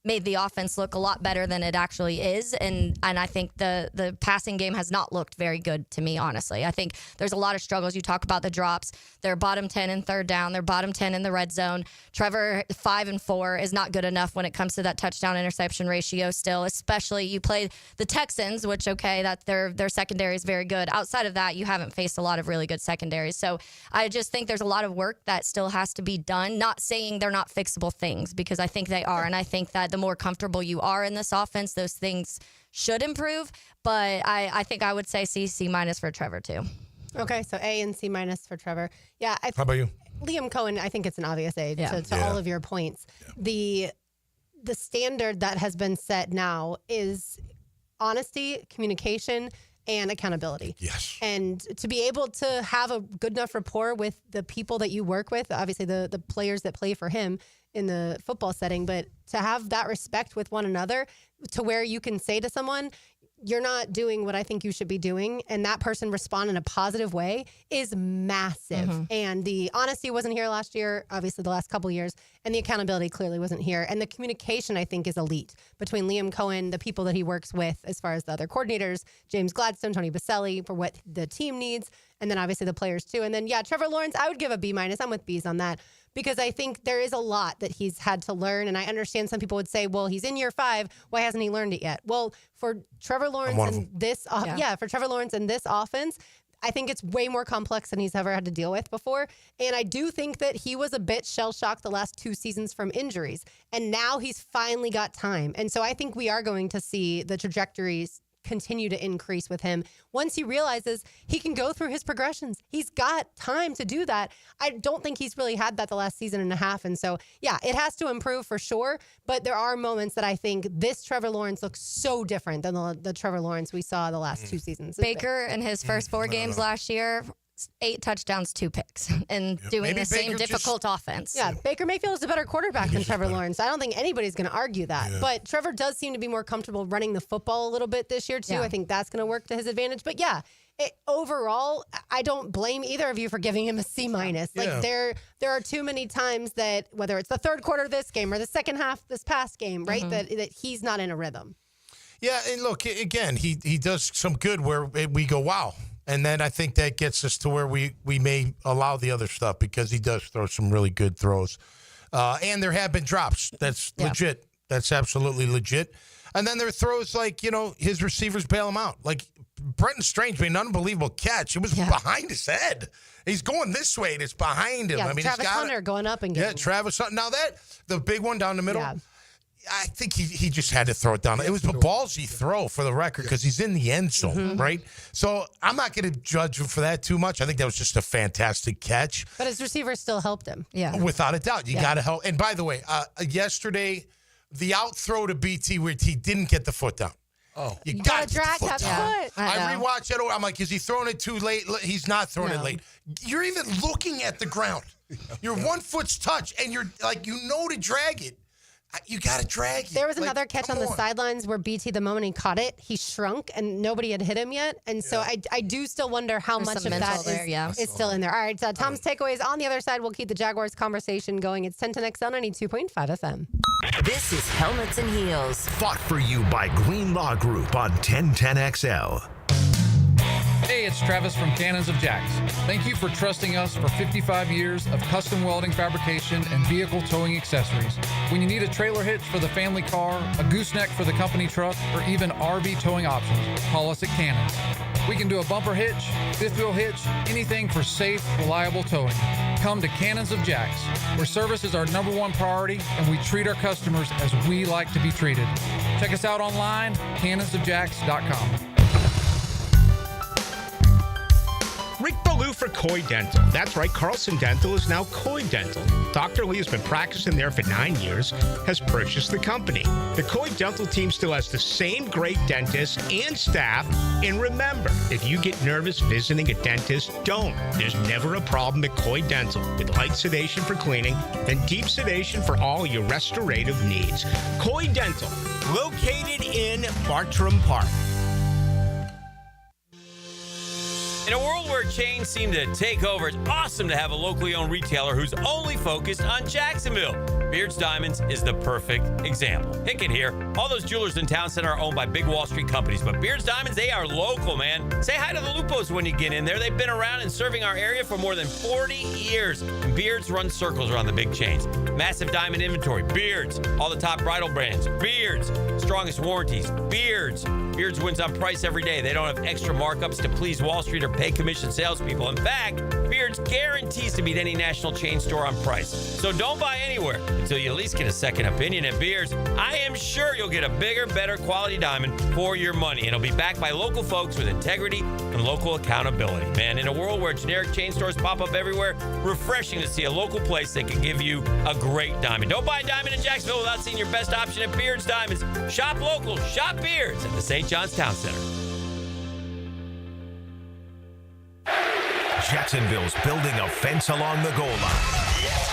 made the offense look a lot better than it actually is. And I think the passing game has not looked very good to me, honestly. I think there's a lot of struggles. You talk about the drops. They're bottom 10 in third down. They're bottom 10 in the red zone. Trevor, 5 and 4 is not good enough when it comes to that touchdown interception ratio still, especially you play the Texans, which, okay, that their secondary is very good. Outside of that, you haven't faced a lot of really good secondaries. So I just think there's a lot of work that still has to be done. Not saying they're not fixable things, because I think they are. And I think that the more comfortable you are in this offense, those things should improve. But I think I would say C- for Trevor too. Okay, so A and C- for Trevor. Yeah. How about you? Liam Coen, I think it's an obvious A to all of your points. Yeah. The standard that has been set now is honesty, communication, and accountability. Yes. And to be able to have a good enough rapport with the people that you work with, obviously the players that play for him in the football setting, but to have that respect with one another to where you can say to someone, you're not doing what I think you should be doing, and that person respond in a positive way is massive. And the honesty wasn't here last year, obviously the last couple years, and the accountability clearly wasn't here. And the communication, I think, is elite between Liam Coen, the people that he works with, as far as the other coordinators, James Gladstone, Tony Baselli, for what the team needs, and then obviously the players too. And then, Trevor Lawrence, I would give a B-. I'm with B's on that, because I think there is a lot that he's had to learn. And I understand some people would say, well, he's in year 5. Why hasn't he learned it yet? Well, for Trevor Lawrence and this, for Trevor Lawrence and this offense, I think it's way more complex than he's ever had to deal with before. And I do think that he was a bit shell-shocked the last 2 seasons from injuries. And now he's finally got time. And so I think we are going to see the trajectories continue to increase with him once he realizes he can go through his progressions. He's got time to do that. I don't think he's really had that the last season and a half. And so, it has to improve for sure. But there are moments that I think this Trevor Lawrence looks so different than the Trevor Lawrence we saw the last 2 seasons. Baker in his first 4 games last year, 8 touchdowns, 2 picks, and doing the same difficult offense. Yeah, Baker Mayfield is a better quarterback than Trevor Lawrence. I don't think anybody's going to argue that. Yeah. But Trevor does seem to be more comfortable running the football a little bit this year, too. I think that's going to work to his advantage. But overall, I don't blame either of you for giving him a C-. Like there are too many times that, whether it's the third quarter of this game or the second half this past game, right, that he's not in a rhythm. Yeah, and look, again, he does some good where we go, wow. And then I think that gets us to where we may allow the other stuff, because he does throw some really good throws. And there have been drops. That's legit. That's absolutely legit. And then there are throws like, his receivers bail him out. Like Brenton Strange made an unbelievable catch. It was behind his head. He's going this way, and it's behind him. Yeah, Travis Hunter going up and getting him. Travis Hunter. Now the big one down the middle. Yeah. I think he just had to throw it down. It was a ballsy throw, for the record, because he's in the end zone, right? So I'm not going to judge him for that too much. I think that was just a fantastic catch. But his receivers still helped him. Yeah. Without a doubt. You got to help. And by the way, yesterday, the out throw to BT where he didn't get the foot down. Oh, you got to drag that foot. I rewatched it. I'm like, is he throwing it too late? He's not throwing it late. You're even looking at the ground. Your 1 foot's touch, and you're like, to drag it. You got to drag it. There was another catch on the sidelines where BT, the moment he caught it, he shrunk and nobody had hit him yet. And so I do still wonder how much of that is still in there. All right, Tom's takeaways on the other side. We'll keep the Jaguars conversation going. It's 1010XL 92.5 FM. This is Helmets and Heels. Fought for you by Green Law Group on 1010XL. Hey, it's Travis from Cannons of Jacks. Thank you for trusting us for 55 years of custom welding fabrication and vehicle towing accessories. When you need a trailer hitch for the family car, a gooseneck for the company truck, or even RV towing options, call us at Cannons. We can do a bumper hitch, fifth wheel hitch, anything for safe, reliable towing. Come to Cannons of Jacks, where service is our #1 priority, and we treat our customers as we like to be treated. Check us out online, cannonsofjacks.com. Rick Ballou for Coy Dental. That's right, Carlson Dental is now Coy Dental. Dr. Lee has been practicing there for 9 years, has purchased the company. The Coy Dental team still has the same great dentists and staff. And remember, if you get nervous visiting a dentist, don't. There's never a problem at Coy Dental, with light sedation for cleaning and deep sedation for all your restorative needs. Coy Dental, located in Bartram Park. In a world where chains seem to take over, it's awesome to have a locally owned retailer who's only focused on Jacksonville. Beards Diamonds is the perfect example. Hickett here. All those jewelers in Town Center are owned by big Wall Street companies, but Beards Diamonds, they are local, man. Say hi to the Lupos when you get in there. They've been around and serving our area for more than 40 years. And Beards run circles around the big chains. Massive diamond inventory. Beards. All the top bridal brands. Beards. Strongest warranties. Beards. Beards wins on price every day. They don't have extra markups to please Wall Street or pay commission salespeople. In fact, Beards guarantees to beat any national chain store on price. So don't buy anywhere until you at least get a second opinion at Beards. I am sure you'll get a bigger, better quality diamond for your money. And it'll be backed by local folks with integrity and local accountability. Man, in a world where generic chain stores pop up everywhere, refreshing to see a local place that can give you a great diamond. Don't buy a diamond in Jacksonville without seeing your best option at Beards Diamonds. Shop local, shop Beards at the St. John's Town Center. Jacksonville's building a fence along the goal line.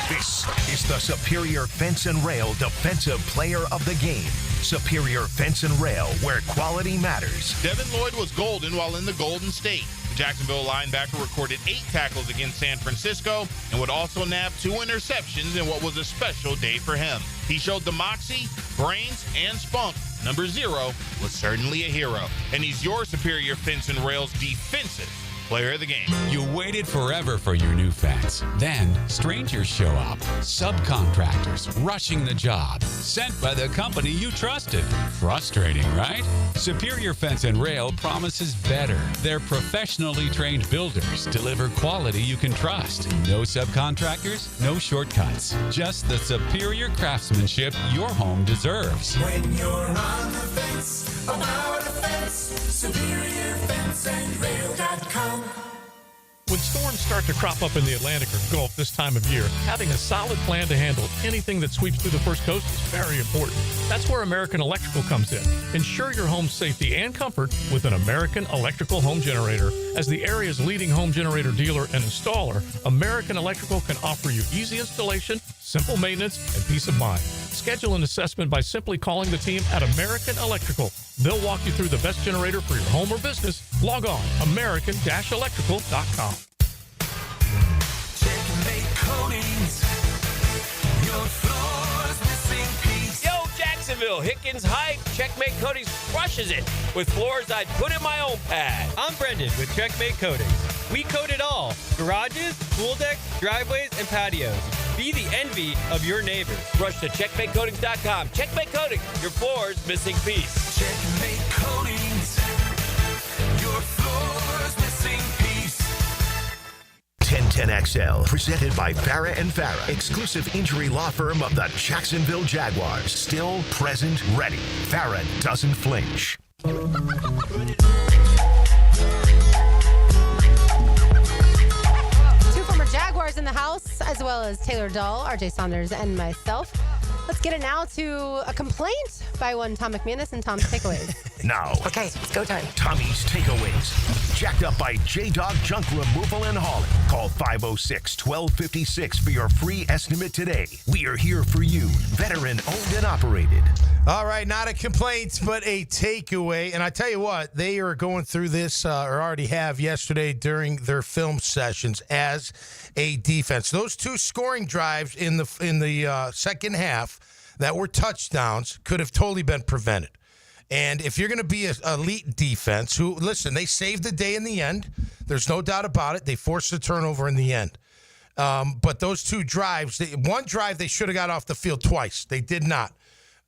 This is the Superior Fence and Rail Defensive Player of the Game. Superior Fence and Rail, where quality matters. Devin Lloyd was golden while in the Golden State. The Jacksonville linebacker recorded 8 tackles against San Francisco and would also nab 2 interceptions in what was a special day for him. He showed the moxie, brains, and spunk. Number 0 was certainly a hero. And he's your Superior Fence and Rail's defensive player of the game. You waited forever for your new fence. Then strangers show up. Subcontractors rushing the job. Sent by the company you trusted. Frustrating, right? Superior Fence and Rail promises better. Their professionally trained builders deliver quality you can trust. No subcontractors, no shortcuts. Just the superior craftsmanship your home deserves. When you're on the fence, about a fence, SuperiorFenceandRail.com. When storms start to crop up in the Atlantic or Gulf this time of year, having a solid plan to handle anything that sweeps through the First Coast is very important. That's where American Electrical comes in. Ensure your home's safety and comfort with an American Electrical home generator. As the area's leading home generator dealer and installer, American Electrical can offer you easy installation, simple maintenance, and peace of mind. Schedule an assessment by simply calling the team at American Electrical. They'll walk you through the best generator for your home or business. Log on, american-electrical.com. Checkmate Coatings. Your floor's missing piece. Yo, Jacksonville, Hickens Hype. Checkmate Coatings crushes it with floors I'd put in my own pad. I'm Brendan with Checkmate Coatings. We coat it all. Garages, pool decks, driveways, and patios. Be the envy of your neighbors. Rush to checkmatecoatings.com. Checkmate Coatings, your floor's missing piece. Checkmate Coatings. Your floor's missing piece. 1010XL, presented by Farah and Farah, exclusive injury law firm of the Jacksonville Jaguars. Still, present, ready. Farah doesn't flinch. Jaguars in the house, as well as Taylor Dahl, RJ Saunders, and myself. Let's get it now to a complaint by one Tom McManus and Tom's Takeaways. Now. Okay, it's go time. Tommy's Takeaways. Jacked up by J-Dog Junk Removal and Hauling. Call 506-1256 for your free estimate today. We are here for you. Veteran owned and operated. All right, not a complaint, but a takeaway. And I tell you what, they are going through this, or already have yesterday during their film sessions as a defense. Those 2 scoring drives in the second half that were touchdowns could have totally been prevented. And if you're going to be an elite defense, who, listen, they saved the day in the end. There's no doubt about it. They forced the turnover in the end. But those 2 drives, one drive they should have got off the field twice. They did not.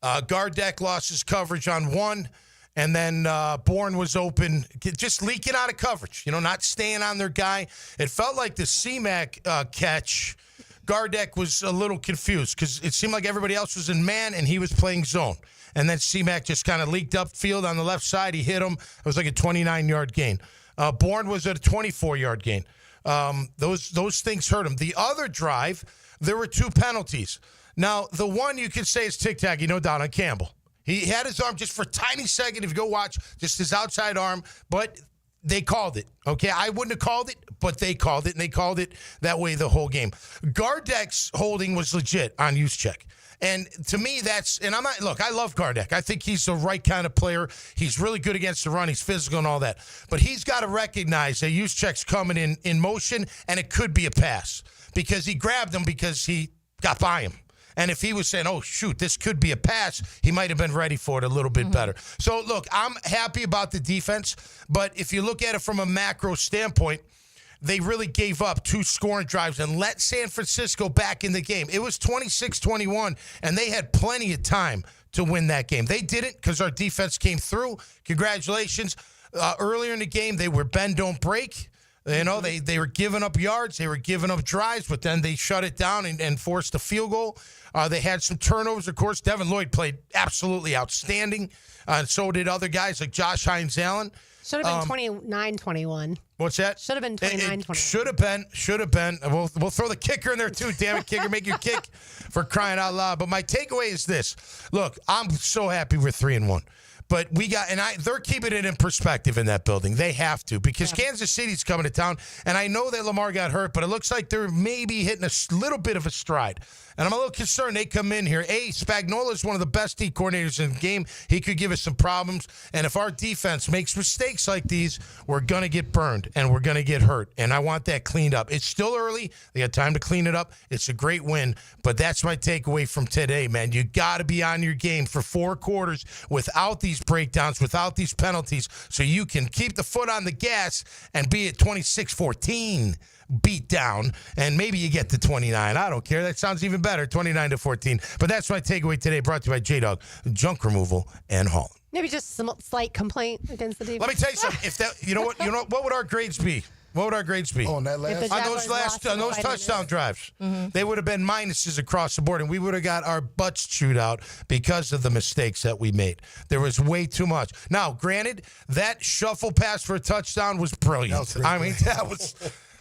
Gardeck lost his coverage on one, and then Bourne was open, just leaking out of coverage, not staying on their guy. It felt like the C-Mac catch, Gardeck was a little confused because it seemed like everybody else was in man and he was playing zone. And then C-Mac just kind of leaked upfield on the left side. He hit him. It was like a 29-yard gain. Bourne was at a 24-yard gain. Those things hurt him. The other drive, there were 2 penalties. Now, the one you could say is tic-tac, no doubt, on Campbell. He had his arm just for a tiny second, if you go watch, just his outside arm, but they called it, okay? I wouldn't have called it, but they called it, and they called it that way the whole game. Gardeck's holding was legit on Juszczyk. And to me, I love Gardeck. I think he's the right kind of player. He's really good against the run. He's physical and all that. But he's got to recognize that Juszczyk's coming in motion, and it could be a pass because he grabbed him because he got by him. And if he was saying, oh, shoot, this could be a pass, he might have been ready for it a little bit better. So, look, I'm happy about the defense. But if you look at it from a macro standpoint, they really gave up 2 scoring drives and let San Francisco back in the game. It was 26-21, and they had plenty of time to win that game. They didn't because our defense came through. Congratulations. Earlier in the game, they were bend, don't break. They were giving up yards. They were giving up drives, but then they shut it down and forced a field goal. They had some turnovers, of course. Devin Lloyd played absolutely outstanding. And so did other guys like Josh Hines-Allen. Should have been 29-21. What's that? Should have been 29-21. Should have been. We'll throw the kicker in there, too. Damn it, kicker. Make you kick for crying out loud. But my takeaway is this. Look, I'm so happy we're 3-1. But they're keeping it in perspective in that building. They have to, because Kansas City's coming to town, and I know that Lamar got hurt, but it looks like they're maybe hitting a little bit of a stride. And I'm a little concerned they come in here. Spagnuolo is one of the best D coordinators in the game. He could give us some problems. And if our defense makes mistakes like these, we're going to get burned and we're going to get hurt. And I want that cleaned up. It's still early. They got time to clean it up. It's a great win. But that's my takeaway from today, man. You got to be on your game for 4 quarters without these breakdowns, without these penalties, so you can keep the foot on the gas and be at 26-14. Beat down, and maybe you get to 29. I don't care. That sounds even better, 29-14. But that's my takeaway today, brought to you by J-Dog, Junk Removal and Hauling. Maybe just some slight complaint against the defense. Let me tell you something. If that, you know what would our grades be? What would our grades be? On that last, on those touchdown drives, they would have been minuses across the board, and we would have got our butts chewed out because of the mistakes that we made. There was way too much. Now, granted, that shuffle pass for a touchdown was brilliant.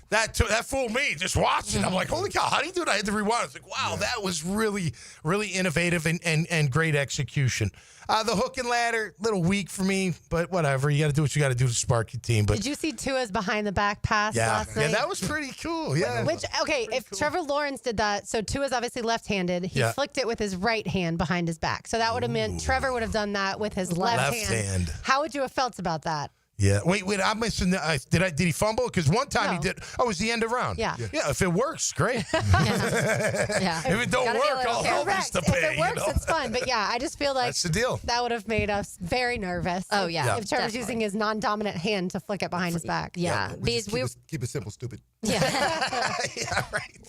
That fooled me just watching. I'm like, holy cow, how do you do that? I had to rewind. I was like, wow, that was really, really innovative and great execution. The hook and ladder, a little weak for me, but whatever. You got to do what you got to do to spark your team. But did you see Tua's behind the back pass last night? Yeah, that was pretty cool. Yeah. If Trevor Lawrence did that, so Tua's obviously left-handed. He flicked it with his right hand behind his back. So that would have meant Trevor would have done that with his left hand. How would you have felt about that? Yeah. Wait. I'm missing. Did he fumble? Because one time he did. Oh, it was the end of round. Yeah. Yeah. If it works, great. If it don't work, I'll help us to pay. If it works, it's fun. But yeah, I just feel like that's the deal. That would have made us very nervous. Oh yeah. If Trevor's using his non-dominant hand to flick it behind his back. Yeah. Keep it simple, stupid. Yeah.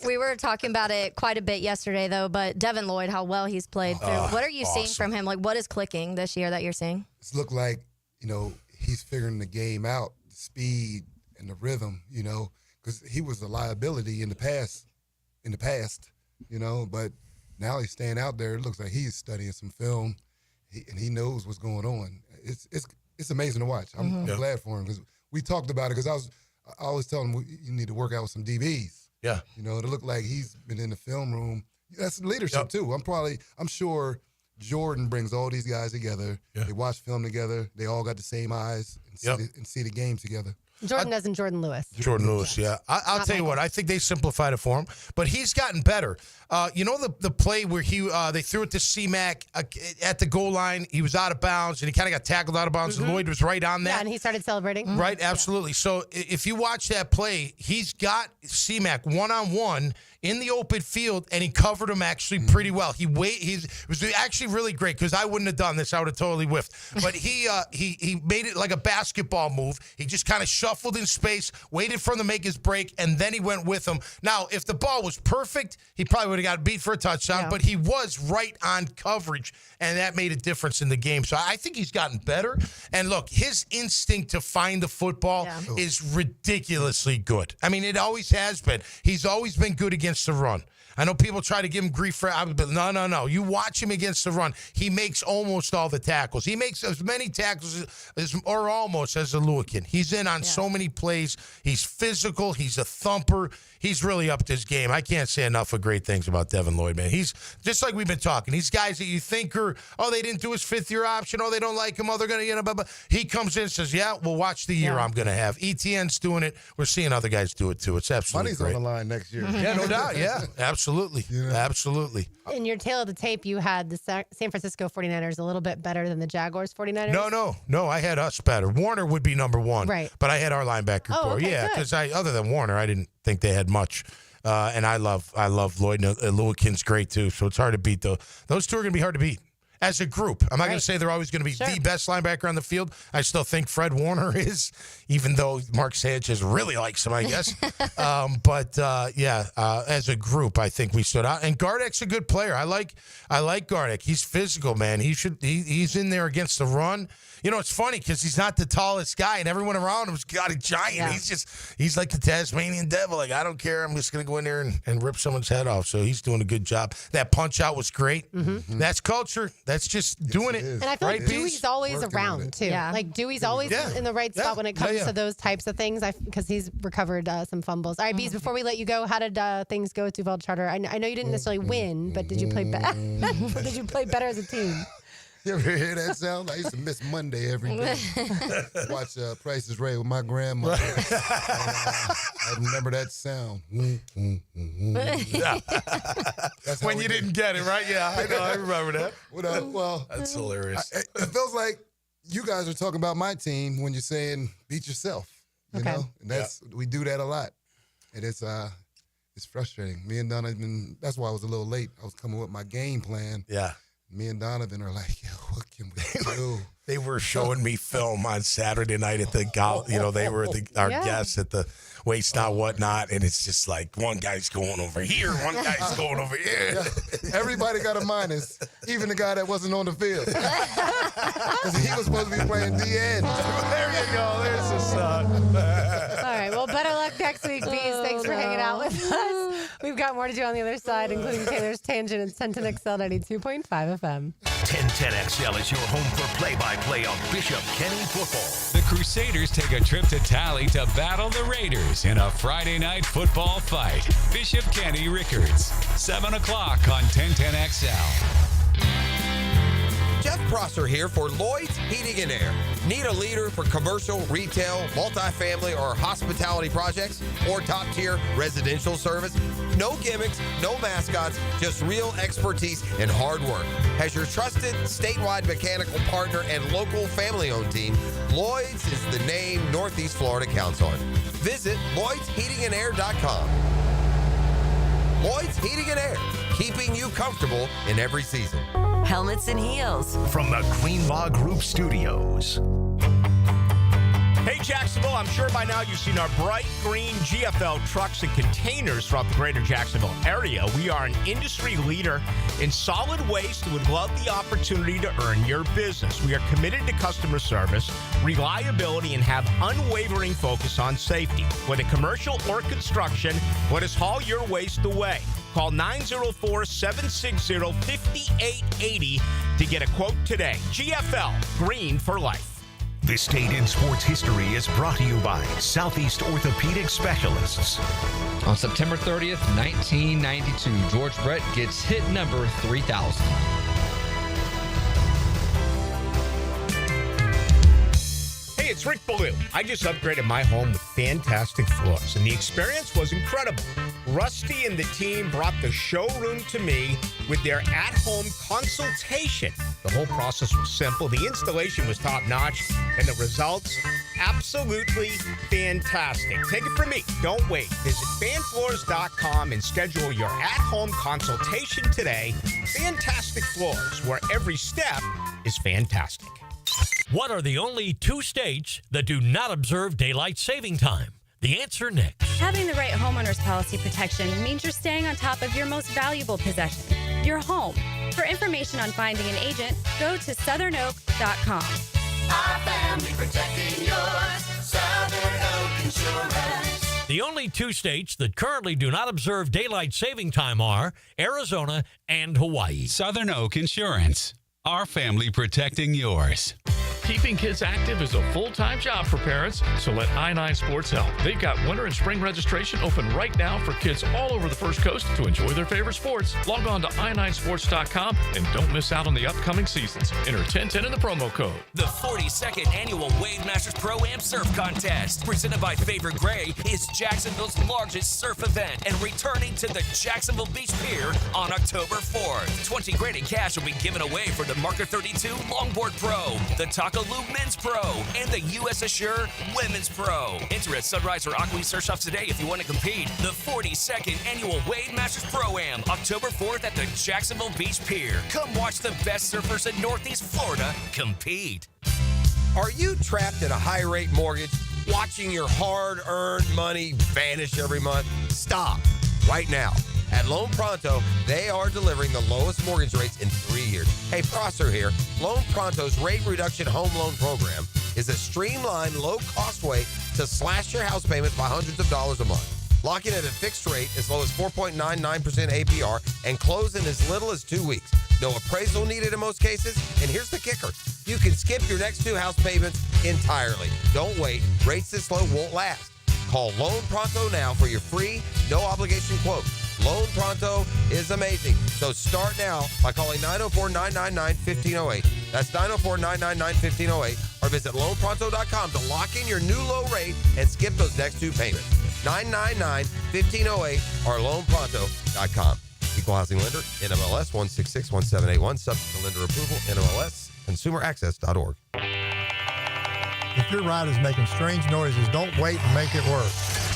We were talking about it quite a bit yesterday, though. But Devin Lloyd, how well he's played through. What are you seeing from him? Like, what is clicking this year that you're seeing? It's looked like, he's figuring the game out, the speed and the rhythm, because he was a liability in the past, but now he's staying out there. It looks like he's studying some film, and he knows what's going on. It's amazing to watch. I'm glad for him, because we talked about it, because I always tell him you need to work out with some DBs. Yeah. It looked like he's been in the film room. That's leadership, too. I'm sure Jordan brings all these guys together. Yeah. They watch film together. They all got the same eyes and see the game together. Jordan doesn't Jordan Lewis. Jordan Lewis, yeah. I'll tell you what, I think they simplified it for him, but he's gotten better. The play where they threw it to C-Mac at the goal line, he was out of bounds, and he kind of got tackled out of bounds, and Lloyd was right on that. Yeah, and he started celebrating. Right, absolutely. Yeah. So if you watch that play, he's got C-Mac one-on-one in the open field, and he covered him actually pretty well. It was actually really great, because I wouldn't have done this. I would have totally whiffed. But he made it like a basketball move. He just kind of shuffled in space, waited for him to make his break, and then he went with him. Now, if the ball was perfect, he probably would have got beat for a touchdown, but he was right on coverage, and that made a difference in the game. So I think he's gotten better. And look, his instinct to find the football is ridiculously good. I mean, it always has been. He's always been good against the run. I know people try to give him grief for it, but no. You watch him against the run. He makes almost all the tackles. He makes as many tackles or almost as a Lewican. He's in on so many plays. He's physical. He's a thumper. He's really upped his game. I can't say enough of great things about Devin Lloyd, man. He's just like we've been talking. These guys that you think are, they didn't do his fifth-year option. They don't like him. They're going to get him. Blah. He comes in and says, well, watch the year I'm going to have. ETN's doing it. We're seeing other guys do it, too. It's absolutely Money's great. On the line next year. Yeah, no doubt. Yeah, absolutely. Absolutely. In your tail of the tape, you had the San Francisco 49ers a little bit better than the Jaguars 49ers? No. I had us better. Warner would be number one. Right. But I had our linebacker core. Okay, yeah, because other than Warner, I didn't think they had much. And I love Lloyd. And Lewican's great, too. So it's hard to beat, though. Those two are going to be hard to beat. As a group. I'm not going to say they're always going to be the best linebacker on the field. I still think Fred Warner is, even though Mark Sanchez really likes him, I guess. As a group, I think we stood out. And Gardeck's a good player. I like Gardeck. He's physical, man. He's in there against the run. It's funny because he's not the tallest guy, and everyone around him's got a giant. Yeah. He's like the Tasmanian devil. Like, I don't care. I'm just going to go in there and rip someone's head off. So he's doing a good job. That punch out was great. Mm-hmm. That's culture. That's just doing it. And I feel like Dewey's always around, too. Yeah. Like, Dewey's always in the right spot when it comes to those types of things, because he's recovered some fumbles. All right, Bees, before we let you go, how did things go at Duval Charter? I know you didn't necessarily win, but did you play better? Did you play better as a team? You ever hear that sound? I used to miss Monday every day. Watch Price is Right with my grandmother. I remember that sound. When you didn't get it, right? Yeah, I know. I remember that. Well, that's hilarious. It feels like you guys are talking about my team when you're saying beat yourself. You know, and we do that a lot, and it's frustrating. Me and Donovan. That's why I was a little late. I was coming with my game plan. Yeah. Me and Donovan are like, yo, what can we do? They were showing me film on Saturday night at the golf. You know, they were our guests at the Waste Not Whatnot, and it's just like one guy's going over here, one guy's going over here. Yeah. Everybody got a minus, even the guy that wasn't on the field. Because he was supposed to be playing DN. There you go. There's the sun. All right. Well, better luck next week, Bees. Thanks for hanging out with us. We've got more to do on the other side, including Taylor's Tangent and 1010XL 92.5 FM. 1010XL is your home for play-by-play of Bishop Kenny football. The Crusaders take a trip to Tally to battle the Raiders in a Friday night football fight. Bishop Kenny Rickards, 7 o'clock on 1010XL. Jeff Prosser here for Lloyd's Heating and Air. Need a leader for commercial, retail, multifamily, or hospitality projects? Or top-tier residential service? No gimmicks, no mascots, just real expertise and hard work. As your trusted statewide mechanical partner and local family-owned team, Lloyd's is the name Northeast Florida counts on. Visit LloydsHeatingandAir.com. Lloyd's Heating and Air, keeping you comfortable in every season. Helmets and heels. From the Greenlaw Group Studios. Hey, Jacksonville, I'm sure by now you've seen our bright green GFL trucks and containers throughout the greater Jacksonville area. We are an industry leader in solid waste and would love the opportunity to earn your business. We are committed to customer service, reliability, and have unwavering focus on safety. Whether commercial or construction, let us haul your waste away. Call 904-760-5880 to get a quote today. GFL, Green for Life. This Date in Sports History is brought to you by Southeast Orthopedic Specialists. On September 30th, 1992, George Brett gets hit number 3000. Hey, it's Rick Ballou. I just upgraded my home with fantastic floors, and the experience was incredible. Rusty and the team brought the showroom to me with their at-home consultation. The whole process was simple. The installation was top-notch, and the results, absolutely fantastic. Take it from me. Don't wait. Visit fanfloors.com and schedule your at-home consultation today. Fantastic Floors, where every step is fantastic. What are the only two states that do not observe daylight saving time? The answer next. Having the right homeowner's policy protection means you're staying on top of your most valuable possession, your home. For information on finding an agent, go to southernoak.com. Our family protecting yours, Southern Oak Insurance. The only two states that currently do not observe daylight saving time are Arizona and Hawaii. Southern Oak Insurance. Our family protecting yours. Keeping kids active is a full-time job for parents, so let I-9 Sports help. They've got winter and spring registration open right now for kids all over the First Coast to enjoy their favorite sports. Log on to i9sports.com and don't miss out on the upcoming seasons. Enter 1010 in the promo code. The 42nd Annual Wave Masters Pro-Am Surf Contest, presented by Favorite Gray, is Jacksonville's largest surf event and returning to the Jacksonville Beach Pier on October 4th. 20 grand in cash will be given away for the Marker 32 Longboard Pro, the Takaloo Men's Pro, and the US Assure Women's Pro. Enter at Sunrise or Aqua Surf Shops today if you want to compete. The 42nd Annual Wave Masters Pro-Am, October 4th at the Jacksonville Beach Pier. Come watch the best surfers in Northeast Florida compete. Are you trapped in a high-rate mortgage, watching your hard-earned money vanish every month? Stop right now. At Loan Pronto, they are delivering the lowest mortgage rates in 3 years. Hey, Prosser here. Loan Pronto's rate reduction home loan program is a streamlined, low-cost way to slash your house payments by hundreds of dollars a month. Lock in at a fixed rate as low as 4.99% APR and close in as little as 2 weeks. No appraisal needed in most cases. And here's the kicker. You can skip your next two house payments entirely. Don't wait. Rates this low won't last. Call Loan Pronto now for your free, no-obligation quote. Loan Pronto is amazing. So start now by calling 904-999-1508. That's 904-999-1508. Or visit loanpronto.com to lock in your new low rate and skip those next 2 payments. 999-1508 or loanpronto.com. Equal housing lender, NMLS 1661781. Subject to lender approval, NMLS, consumeraccess.org. If your ride is making strange noises, don't wait and make it worse.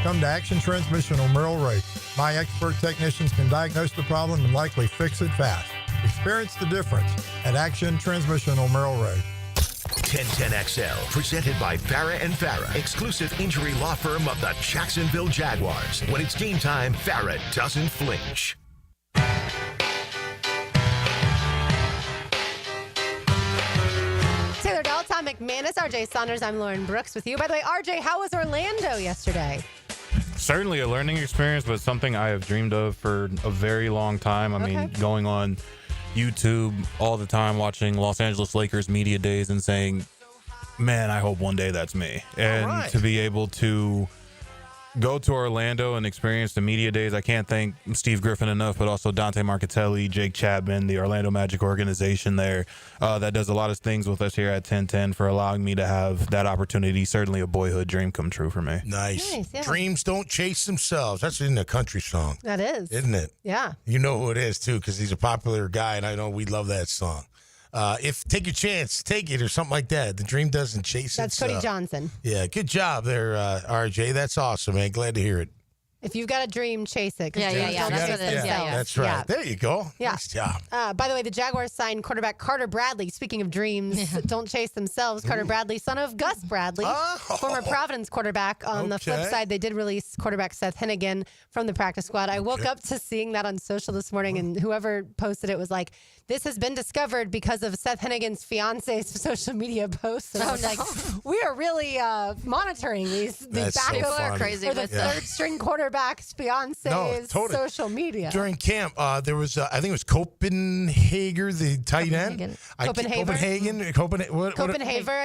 Come to Action Transmission on Merrill Road. My expert technicians can diagnose the problem and likely fix it fast. Experience the difference at Action Transmission on Merrill Road. 1010XL, presented by Farah and Farah, exclusive injury law firm of the Jacksonville Jaguars. When it's game time, Farah doesn't flinch. Taylor Dahl, Tom McManus, RJ Saunders. I'm Lauren Brooks with you. By the way, RJ, how was Orlando yesterday? Certainly a learning experience, but something I have dreamed of for a very long time. I mean, going on YouTube all the time, watching Los Angeles Lakers media days and saying, man, I hope one day that's me. And to be able to go to Orlando and experience the media days, I can't thank Steve Griffin enough, but also Dante Marcatelli, Jake Chapman, the Orlando Magic organization there that does a lot of things with us here at 1010 for allowing me to have that opportunity. Certainly a boyhood dream come true for me. Nice. Yeah. Dreams don't chase themselves. That's in the country song. That is. Isn't it? Yeah. You know who it is, too, because he's a popular guy, and I know we love that song. If take your chance, take it, or something like that. The dream doesn't chase That's itself. Cody Johnson. Yeah, good job there, RJ. That's awesome, man. Glad to hear it. If you've got a dream, chase it. Yeah. That's what it is. Yeah. That's right. Yeah. There you go. Yeah. Nice job. By the way, the Jaguars signed quarterback Carter Bradley. Speaking of dreams, don't chase themselves. Carter Bradley, son of Gus Bradley, former Providence quarterback. On the flip side, they did release quarterback Seth Hennigan from the practice squad. I woke up to seeing that on social this morning, and whoever posted it was like, this has been discovered because of Seth Hennigan's fiance's social media posts. And I was like, we are really monitoring these backup People are crazy or the with third string quarterback's fiance's social media. During camp, there was, I think it was Copenhagen, the tight end. Copenhagen, I think.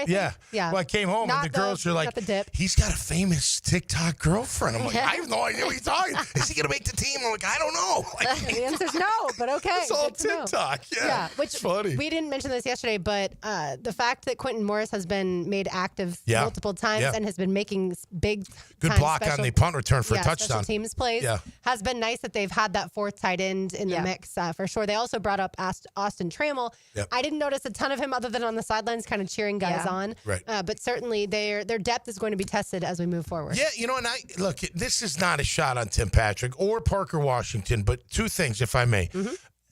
Yeah. Well, I came home Not and the girls are like, the dip. he's got a famous TikTok girlfriend. I'm like, I have no idea what he's talking. Is he going to make the team? I'm like, I don't know. The answer's no, but okay. It's all good to know. TikTok. Yeah. Which it's funny. We didn't mention this yesterday, but the fact that Quentin Morris has been made active multiple times and has been making big good block on the punt return for a touchdown. Special teams plays has been nice that they've had that fourth tight end in the mix for sure. They also brought up Austin Trammell. I didn't notice a ton of him other than on the sidelines kind of cheering guys on. Right. But certainly their depth is going to be tested as we move forward. Yeah, you know, and look, this is not a shot on Tim Patrick or Parker Washington, but two things, if I may.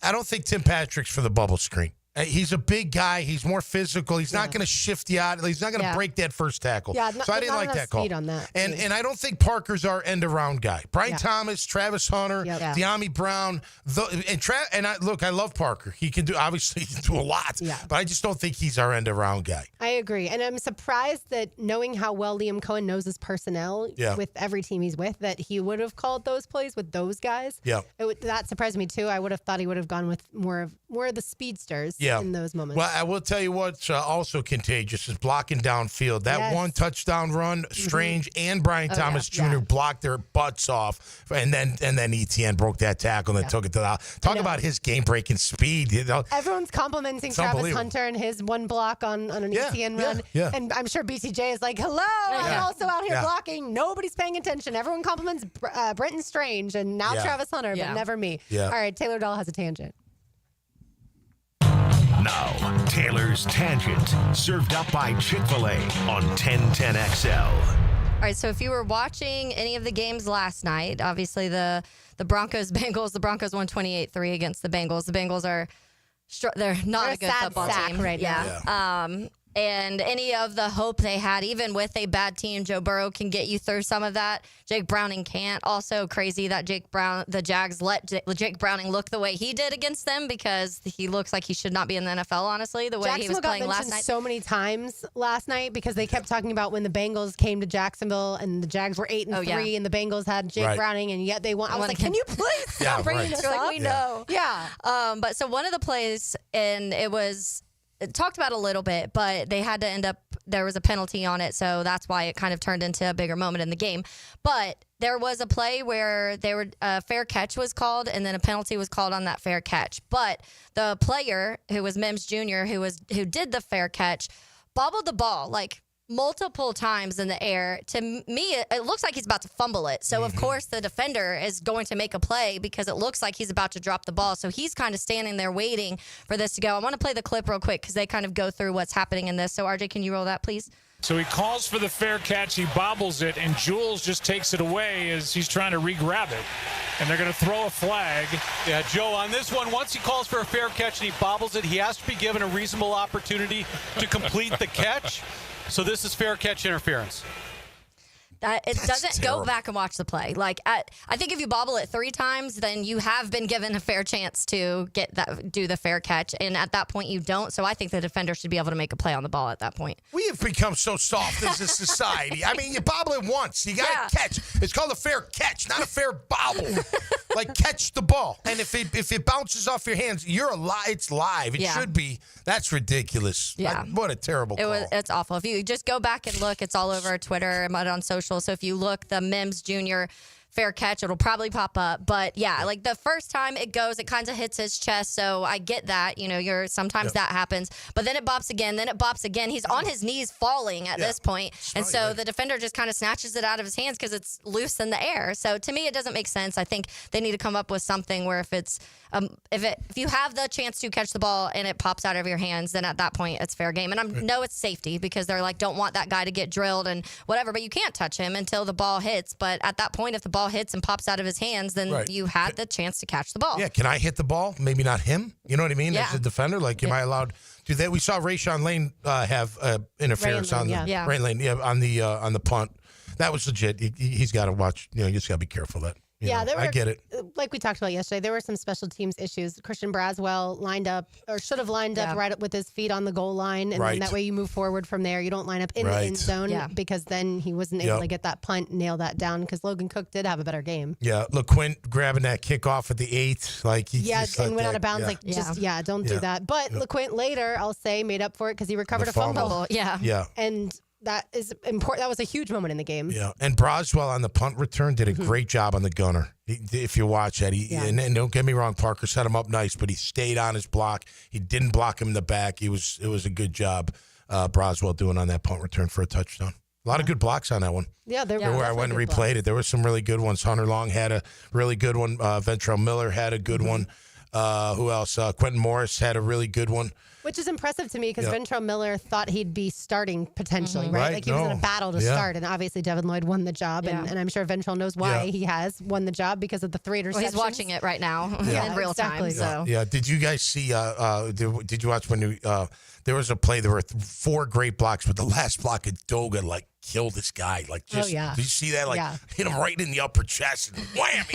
I don't think Tim Patrick's for the bubble screen. He's a big guy. He's more physical. He's not going to shift you out. He's not going to break that first tackle. Yeah, so I didn't like that call. On that, and I don't think Parker's our end around guy. Brian Thomas, Travis Hunter, De'Ami Brown, I love Parker. He can do a lot. But I just don't think he's our end around guy. I agree, and I'm surprised that knowing how well Liam Coen knows his personnel with every team he's with, that he would have called those plays with those guys. Yeah, that surprised me too. I would have thought he would have gone with more of the speedsters. In those moments. Well, I will tell you what's also contagious is blocking downfield. That one touchdown run, Strange and Brian Thomas Jr. blocked their butts off, and then ETN broke that tackle and then took it to the talk about his game-breaking speed. You know, everyone's complimenting Travis Hunter and his one block on an ETN run, and I'm sure BTJ is like, "Hello, I'm also out here blocking. Nobody's paying attention. Everyone compliments Brenton Strange and now Travis Hunter, but never me." All right, Taylor Dahl has a tangent. Now, Taylor's Tangent, served up by Chick-fil-A on 1010XL. All right, so if you were watching any of the games last night, obviously the Broncos-Bengals, the Broncos won 28-3 against the Bengals. The Bengals they're not a good football team right now. And any of the hope they had, even with a bad team, Joe Burrow can get you through some of that. Jake Browning can't. Also crazy that the Jags let Jake Browning look the way he did against them because he looks like he should not be in the NFL, honestly, the way he was playing last night. So many times last night because they kept talking about when the Bengals came to Jacksonville and the Jags were 8-3 and the Bengals had Jake Browning and yet they won. I was like, can you please stop bringing this up? Like, we know. Yeah. But so one of the plays, and it talked about a little bit, but they had to end up there was a penalty on it, so that's why it kind of turned into a bigger moment in the game. But there was a play where a fair catch was called, and then a penalty was called on that fair catch. But the player who was Mims Jr., who did the fair catch, bobbled the ball like multiple times in the air. To me, it looks like he's about to fumble it. So, of course, the defender is going to make a play because it looks like he's about to drop the ball. So he's kind of standing there waiting for this to go. I want to play the clip real quick because they kind of go through what's happening in this. So, RJ, can you roll that, please? So he calls for the fair catch. He bobbles it, and Jules just takes it away as he's trying to re-grab it. And they're going to throw a flag. Yeah, Joe, on this one, once he calls for a fair catch and he bobbles it, he has to be given a reasonable opportunity to complete the catch. So this is fair catch interference. It doesn't go back and watch the play. Like I think if you bobble it 3 times, then you have been given a fair chance to do the fair catch, and at that point you don't. So I think the defender should be able to make a play on the ball at that point. We have become so soft as a society. I mean, you bobble it once, you got to catch. It's called a fair catch, not a fair bobble. Like catch the ball, and if it bounces off your hands, you're alive. It's live. It should be. That's ridiculous. Yeah, what a terrible call. It's awful. If you just go back and look, it's all over Twitter and on social. So if you look, the Mims Jr. fair catch, it'll probably pop up. But yeah, like the first time it goes, it kind of hits his chest. So I get that, sometimes that happens. But then it bops again, then it bops again. He's on his knees falling at this point. And so the defender just kind of snatches it out of his hands because it's loose in the air. So to me, it doesn't make sense. I think they need to come up with something where if you have the chance to catch the ball and it pops out of your hands, then at that point it's fair game. And I know it's safety because they're like, don't want that guy to get drilled and whatever, but you can't touch him until the ball hits. But at that point, if the ball hits and pops out of his hands, then you had the chance to catch the ball. Yeah, can I hit the ball? Maybe not him. You know what I mean? Yeah. As a defender, like, am I allowed to do that? We saw Rayshawn Lane have interference on Rain Lane, on the punt. That was legit. He's got to watch. You just got to be careful that. I get it. Like we talked about yesterday, there were some special teams issues. Christian Braswell should have lined up right up with his feet on the goal line, and then that way you move forward from there. You don't line up in the end zone because then he wasn't able to get that punt, nail that down because Logan Cook did have a better game. Yeah, look, Quinn grabbing that kickoff at the 8th, like he and went out of bounds. Don't do that. But LeQuint later, I'll say, made up for it because he recovered a fumble. Yeah. And that is important. That was a huge moment in the game. Yeah, and Braswell on the punt return did a great job on the gunner. If you watch that, and don't get me wrong, Parker set him up nice, but he stayed on his block. He didn't block him in the back. It was a good job, Braswell doing on that punt return for a touchdown. A lot of good blocks on that one. Yeah, there were. Where I went and replayed it, there were some really good ones. Hunter Long had a really good one. Ventrell Miller had a good one. Who else? Quentin Morris had a really good one. Which is impressive to me because Ventrell Miller thought he'd be starting potentially, right? Like he was in a battle to start, and obviously Devin Lloyd won the job, and I'm sure Ventrell knows why he has won the job because of the 3 interceptions. Well, he's watching it right now in real time. So. Yeah. Did you guys see? Did you watch when there was a play? There were 4 great blocks, but the last block of Doga killed this guy. Did you see that? Hit him right in the upper chest and wham!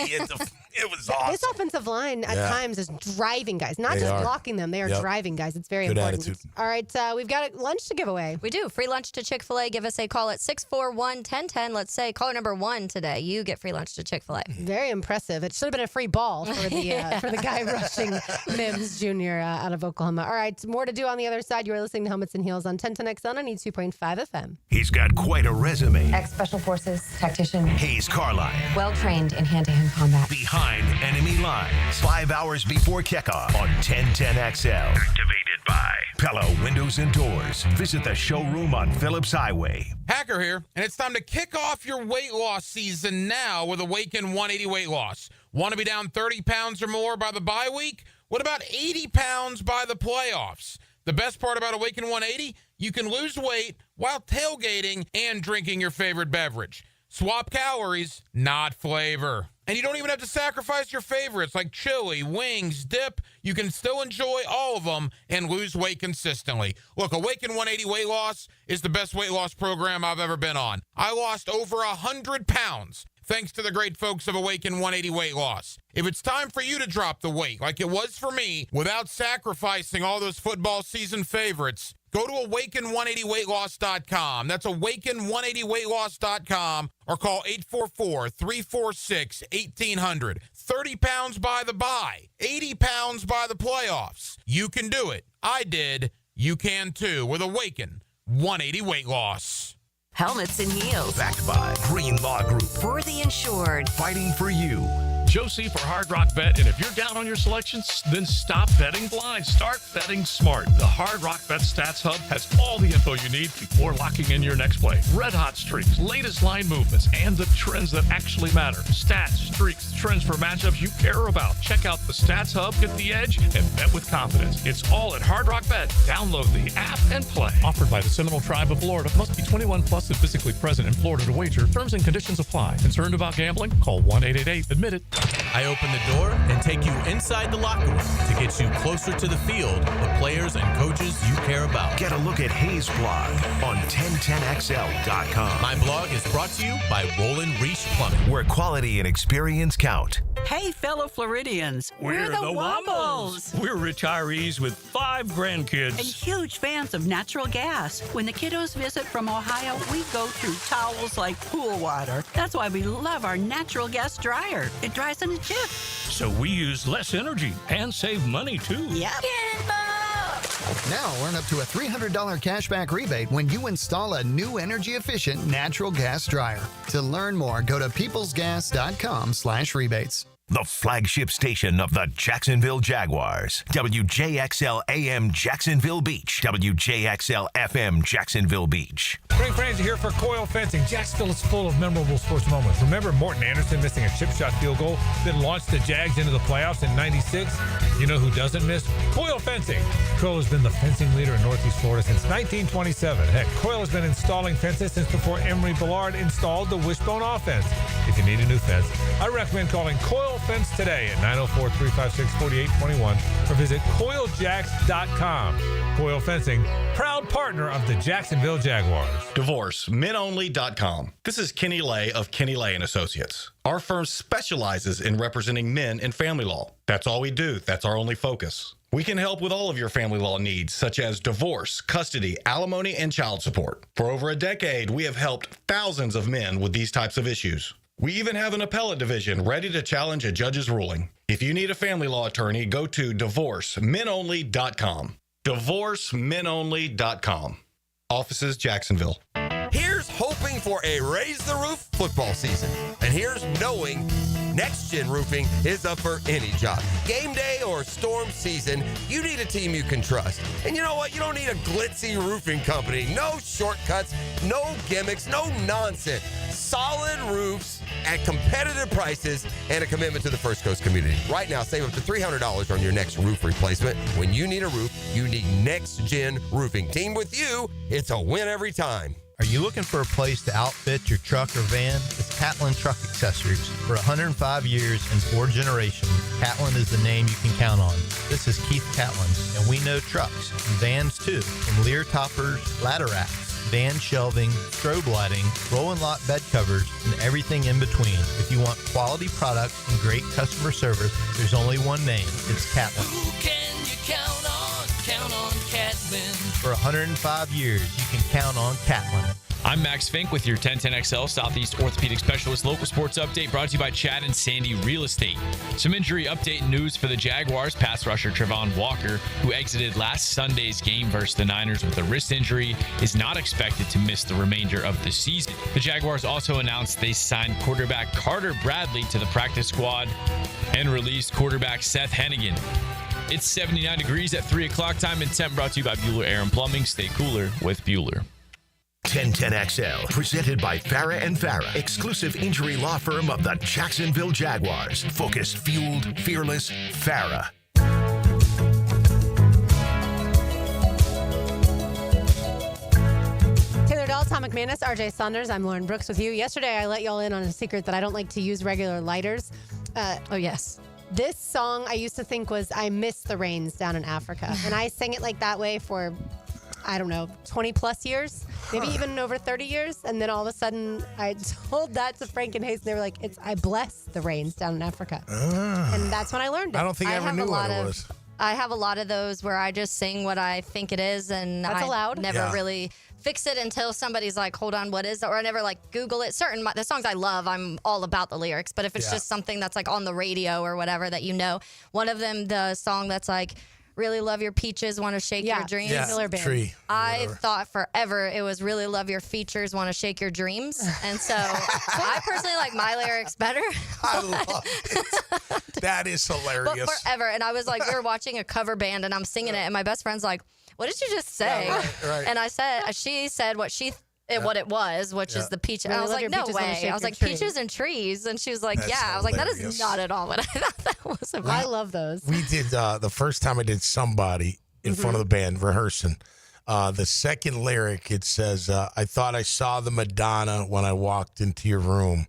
It was awesome. This offensive line at times is driving guys, not just blocking them. They are driving guys. It's very important. Attitude. All right, we've got a lunch to give away. We do. Free lunch to Chick-fil-A. Give us a call at 641-1010. Let's say caller number 1 today. You get free lunch to Chick-fil-A. Very impressive. It should have been a free ball for the for the guy rushing Mims Jr. Out of Oklahoma. All right, more to do on the other side. You are listening to Helmets and Heels on 1010XL 92.5 FM. He's got quite a resume. Ex-Special Forces tactician. Hayes Carline. Well-trained in hand-to-hand combat. Behind enemy lines. 5 hours before kickoff on 1010XL. Activated by Pella Windows and Doors. Visit the showroom on Phillips Highway. Hacker here, and it's time to kick off your weight loss season now with Awaken 180 Weight Loss. Want to be down 30 pounds or more by the bye week? What about 80 pounds by the playoffs? The best part about Awaken 180, you can lose weight while tailgating and drinking your favorite beverage. Swap calories, not flavor. And you don't even have to sacrifice your favorites like chili, wings, dip. You can still enjoy all of them and lose weight consistently. Look, Awaken 180 Weight Loss is the best weight loss program I've ever been on. I lost over 100 pounds thanks to the great folks of Awaken 180 Weight Loss. If it's time for you to drop the weight like it was for me without sacrificing all those football season favorites, go to awaken180weightloss.com. That's awaken180weightloss.com or call 844-346-1800. 30 pounds by the bye, 80 pounds by the playoffs. You can do it. I did. You can too with Awaken 180 weight loss. Helmets and heels. Backed by Green Law Group. For the insured. Fighting for you. Josie for Hard Rock Bet, and if you're down on your selections, then stop betting blind. Start betting smart. The Hard Rock Bet Stats Hub has all the info you need before locking in your next play. Red hot streaks, latest line movements, and the trends that actually matter. Stats, streaks, trends for matchups you care about. Check out the Stats Hub, get the edge, and bet with confidence. It's all at Hard Rock Bet. Download the app and play. Offered by the Seminole Tribe of Florida. Must be 21 plus and physically present in Florida to wager. Terms and conditions apply. Concerned about gambling? Call 1-888-ADMIT-IT. I open the door and take you inside the locker room to get you closer to the field, the players and coaches you care about. Get a look at Hayes' blog on 1010XL.com. My blog is brought to you by Roland Reese Plumbing, where quality and experience count. Hey, fellow Floridians. We're the Wombles. We're retirees with 5 grandkids. And huge fans of natural gas. When the kiddos visit from Ohio, we go through towels like pool water. That's why we love our natural gas dryer. It dries in a jiff. So we use less energy and save money, too. Yep. Now earn up to a $300 cashback rebate when you install a new energy-efficient natural gas dryer. To learn more, go to peoplesgas.com/rebates. The flagship station of the Jacksonville Jaguars. WJXL AM Jacksonville Beach. WJXL FM Jacksonville Beach. Frank Franzi here for Coyle Fencing. Jacksonville is full of memorable sports moments. Remember Morton Anderson missing a chip shot field goal that launched the Jags into the playoffs in '96? You know who doesn't miss? Coyle Fencing. Coyle has been the fencing leader in Northeast Florida since 1927. Heck, Coyle has been installing fences since before Emery Bellard installed the wishbone offense. If you need a new fence, I recommend calling Coyle Fence today at 904-356-4821 or visit CoyleJacks.com. Coyle Fencing, proud partner of the Jacksonville Jaguars. DivorceMenOnly.com. This is Kenny Lay of Kenny Lay & Associates. Our firm specializes in representing men in family law. That's all we do. That's our only focus. We can help with all of your family law needs, such as divorce, custody, alimony, and child support. For over a decade, we have helped thousands of men with these types of issues. We even have an appellate division ready to challenge a judge's ruling. If you need a family law attorney, go to DivorceMenOnly.com. DivorceMenOnly.com. Offices, Jacksonville. Here's hoping for a Raise the Roof football season. And here's knowing Next Gen Roofing is up for any job. Game day or storm season, you need a team you can trust. And you know what? You don't need a glitzy roofing company. No shortcuts, no gimmicks, no nonsense. Solid roofs at competitive prices and a commitment to the First Coast community. Right now, save up to $300 on your next roof replacement. When you need a roof, you need Next Gen Roofing. Team with you, it's a win every time. Are you looking for a place to outfit your truck or van? It's Catlin Truck Accessories. For 105 years and 4 generations, Catlin is the name you can count on. This is Keith Catlin, and we know trucks and vans too. From Lear toppers, ladder racks, van shelving, strobe lighting, rolling lot bed covers, and everything in between. If you want quality products and great customer service, there's only one name. It's Catlin. Who can you count on? Count on Catlin. For 105 years, you can count on Catlin. I'm Max Fink with your 1010XL Southeast Orthopedic Specialist local sports update brought to you by Chad and Sandy Real Estate. Some injury update news for the Jaguars. Pass rusher Trevon Walker, who exited last Sunday's game versus the Niners with a wrist injury, is not expected to miss the remainder of the season. The Jaguars also announced they signed quarterback Carter Bradley to the practice squad and released quarterback Seth Hennigan. It's 79 degrees at 3 o'clock time and temp brought to you by Bueller Air and Plumbing. Stay cooler with Bueller. 1010XL, presented by Farah and Farah, exclusive injury law firm of the Jacksonville Jaguars. Focused, fueled, fearless, Farah. Taylor Dahl, Tom McManus, RJ Saunders. I'm Lauren Brooks with you. Yesterday, I let y'all in on a secret that I don't like to use regular lighters. Oh, yes. This song I used to think was I Miss the Rains Down in Africa. And I sang it like that way for, I don't know, 20 plus years, maybe even over 30 years. And then all of a sudden I told that to Frank and Hayes and they were like, I bless the rains down in Africa. And that's when I learned it. I don't think I ever knew what it was. I have a lot of those where I just sing what I think it is and That's I allowed. never really fix it until somebody's like, hold on, what is it? Or I never like Google it. The songs I love, I'm all about the lyrics. But if it's just something that's like on the radio or whatever that you know, one of them, the song that's like, really love your peaches, want to shake your dreams. Yeah, tree. I thought forever it was really love your features, want to shake your dreams. And so I personally like my lyrics better. I love it. That is hilarious. But forever. And I was like, we were watching a cover band and I'm singing it. And my best friend's like, what did you just say? Yeah, right. And she said what it was, which is the peach. And I was like, no way. I was like, peaches and trees. And she was like, That's yeah. I was like, that is hilarious. not at all what I thought that was about. I love those. We did the first time I did Somebody in front of the band rehearsing. The second lyric, it says, I thought I saw the Madonna when I walked into your room.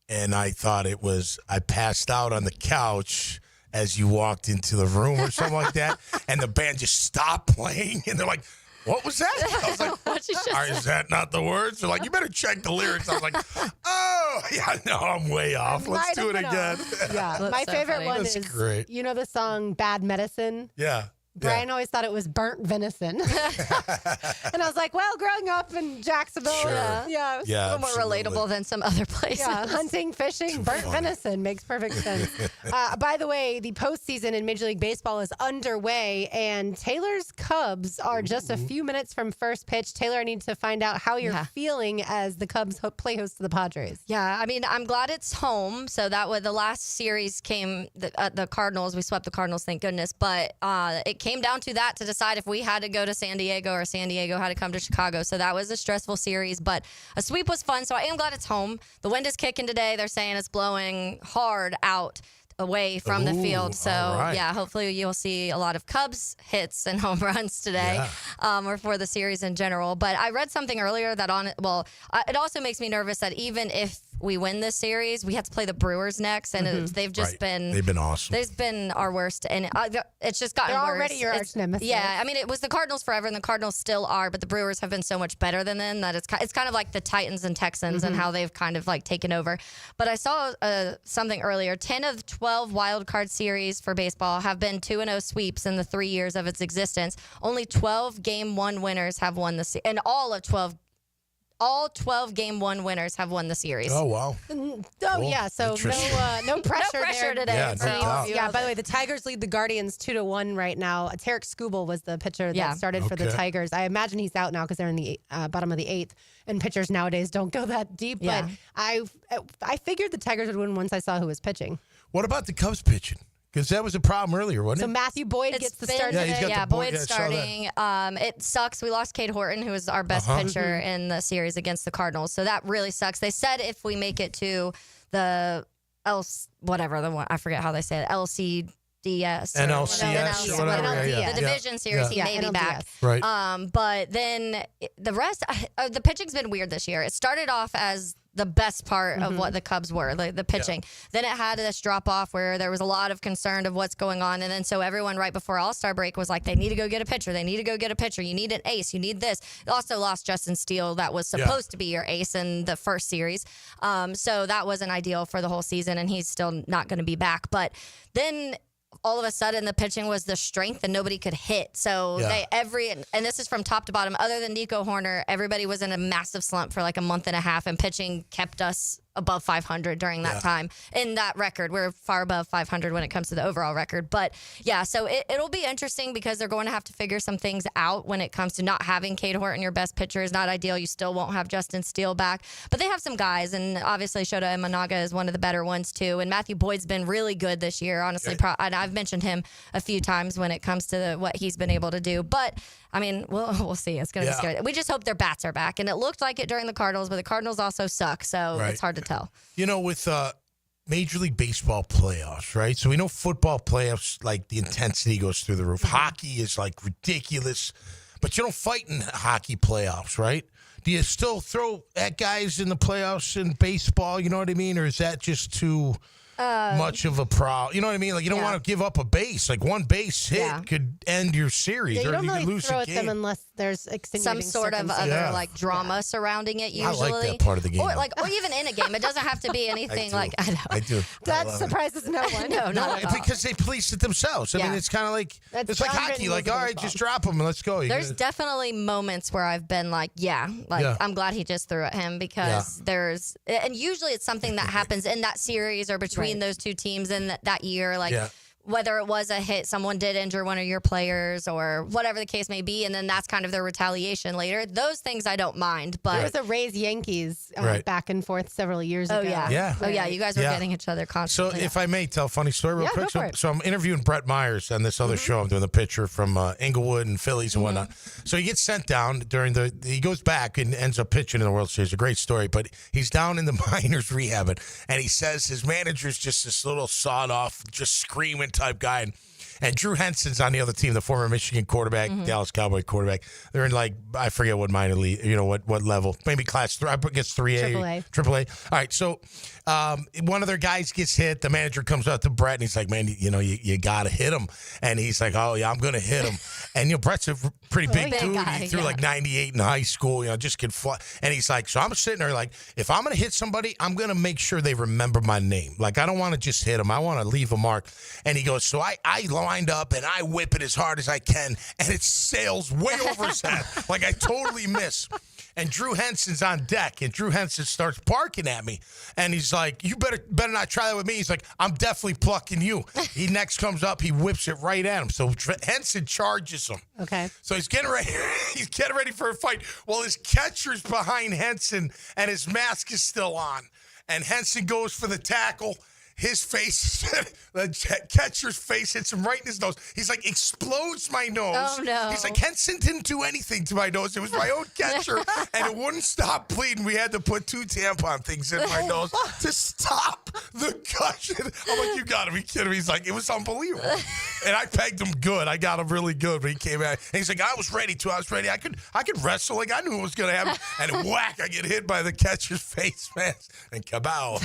And I thought it was, I passed out on the couch as you walked into the room or something like that. And the band just stopped playing. And they're like, what was that? I was like, is that not the words? They're like, you better check the lyrics. I was like, oh, yeah, no, I'm way off. Let's do it again. Yeah, my favorite funny. one That's is, great. you know the song Bad Medicine? Yeah. Brian always thought it was burnt venison. And I was like, well, growing up in Jacksonville, Sure. yeah, it was a little more relatable than some other places. Yeah, hunting, fishing, burnt venison makes perfect sense. By the way, the postseason in Major League Baseball is underway, and Taylor's Cubs are just a few minutes from first pitch. Taylor, I need to find out how you're feeling as the Cubs play host to the Padres. Yeah, I mean, I'm glad it's home. So that was the last series came the Cardinals. We swept the Cardinals, thank goodness. But it came down to that to decide if we had to go to San Diego or San Diego had to come to Chicago. So that was a stressful series, but a sweep was fun. So I am glad it's home. The wind is kicking today. They're saying it's blowing hard out away from the field. So, yeah, hopefully you'll see a lot of Cubs hits and home runs today or for the series in general. But I read something earlier that it also makes me nervous that even if we win this series, we have to play the Brewers next, and they've just been... They've been awesome. They've been our worst, and it's just gotten They're worse. already your arch nemesis. Yeah, I mean, it was the Cardinals forever, and the Cardinals still are, but the Brewers have been so much better than them that it's kind of like the Titans and Texans and how they've kind of like taken over. But I saw something earlier. 10 of 12 wild card series for baseball have been 2-0 sweeps in the 3 years of its existence. Only 12 game one winners have won the and all 12 game one winners have won the series. Oh, wow. Oh, yeah. So no pressure No pressure there. today. Yeah, no doubt. Yeah, by the way, the Tigers lead the Guardians 2-1 right now. Tarek Skubal was the pitcher that started for the Tigers. I imagine he's out now because they're in the bottom of the 8th, and pitchers nowadays don't go that deep. Yeah. But I figured the Tigers would win once I saw who was pitching. What about the Cubs pitching? Because that was a problem earlier, wasn't So it? Matthew Boyd gets the start Yeah, he's today. got the Boyd. Boyd's Yeah, I saw starting. It sucks. We lost Cade Horton, who was our best pitcher in the series against the Cardinals. So that really sucks. They said if we make it to the I forget how they say it, LCDS. NLCS or whatever. NLDS. The division series, he may be back. Right. But then the rest, the pitching's been weird this year. It started off as the best part of what the Cubs were, like the pitching. Then it had this drop off where there was a lot of concern of what's going on. And then so everyone right before All-Star break was like, they need to go get a pitcher. They need to go get a pitcher. You need an ace. You need this. They also lost Justin Steele. That was supposed to be your ace in the first series. So that wasn't ideal for the whole season, and he's still not going to be back. But then all of a sudden the pitching was the strength and nobody could hit. So and this is from top to bottom, other than Nico Horner, everybody was in a massive slump for like a month and a half, and pitching kept us above 500 during that time. In that record, we're far above 500 when it comes to the overall record. But yeah, so it'll be interesting because they're going to have to figure some things out when it comes to not having Cade Horton, your best pitcher, is not ideal. You still won't have Justin Steele back, but they have some guys, and obviously Shota Imanaga is one of the better ones too. And Matthew Boyd's been really good this year, honestly. And I've mentioned him a few times when it comes to what he's been able to do. But I mean, we'll see. It's going to be scary. We just hope their bats are back, and it looked like it during the Cardinals, but the Cardinals also suck, so it's hard to tell. You know, with Major League Baseball playoffs, right? So we know football playoffs, like the intensity goes through the roof. Hockey is like ridiculous, but you don't fight in hockey playoffs, right? Do you still throw at guys in the playoffs in baseball? You know what I mean? Or is that just too much of a problem? You know what I mean? Like, you don't want to give up a base. Like, one base hit could end your series, you or don't you really could lose throw a at game. them unless there's extenuating some sort of other like drama surrounding it. Usually, I like that part of the game. Or even in a game, it doesn't have to be anything like. I do. That surprises no one. No, not at all. Because they police it themselves. I mean, it's kind of like it's like hockey. Like, all right, just drop them and let's go. There's definitely moments where I've been like, I'm glad he just threw at him, because and usually it's something that happens in that series or between those two teams in that year. Like whether it was a hit, someone did injure one of your players or whatever the case may be, and then that's kind of their retaliation later. Those things I don't mind, but there was a Rays Yankees back and forth several years ago. Yeah. Oh yeah, you guys were getting each other constantly. So if I may tell a funny story real quick. Go for it. So I'm interviewing Brett Myers on this other show. I'm doing the pitcher from Inglewood and Phillies and whatnot. So he gets sent down he goes back and ends up pitching in the World Series. A great story, but he's down in the minors rehabbing, and he says his manager's just this little sawed off, just screaming type guy. And Drew Henson's on the other team, the former Michigan quarterback, Dallas Cowboy quarterback. They're in I forget what minor league, what level, maybe class 3, I guess 3A. AAA. All right, so one of their guys gets hit. The manager comes up to Brett and he's like, man, you got to hit him. And he's like, oh, yeah, I'm going to hit him. And, Brett's a pretty big dude. Guy, he threw 98 in high school, just could fly. And he's like, so I'm sitting there like, if I'm going to hit somebody, I'm going to make sure they remember my name. Like, I don't want to just hit them. I want to leave a mark. And he goes, so I lined up and I whip it as hard as I can, and it sails way over his head. Like, I totally miss. And Drew Henson's on deck, and Drew Henson starts barking at me. And he's like, you better not try that with me. He's like, I'm definitely plucking you. He next comes up, he whips it right at him. So Henson charges him. Okay. So he's getting ready. He's getting ready for a fight. Well, his catcher's behind Henson, and his mask is still on. And Henson goes for the tackle. His face, the catcher's face hits him right in his nose. He's like, explodes my nose. Oh, no. He's like, Henson didn't do anything to my nose. It was my own catcher, and it wouldn't stop bleeding. We had to put 2 tampon things in my nose to stop the gushing. I'm like, you got to be kidding me. He's like, it was unbelievable. And I pegged him good. I got him really good, but he came out. And he's like, I was ready. I could wrestle. Like, I knew what was going to happen. And whack, I get hit by the catcher's face mask. And kabow.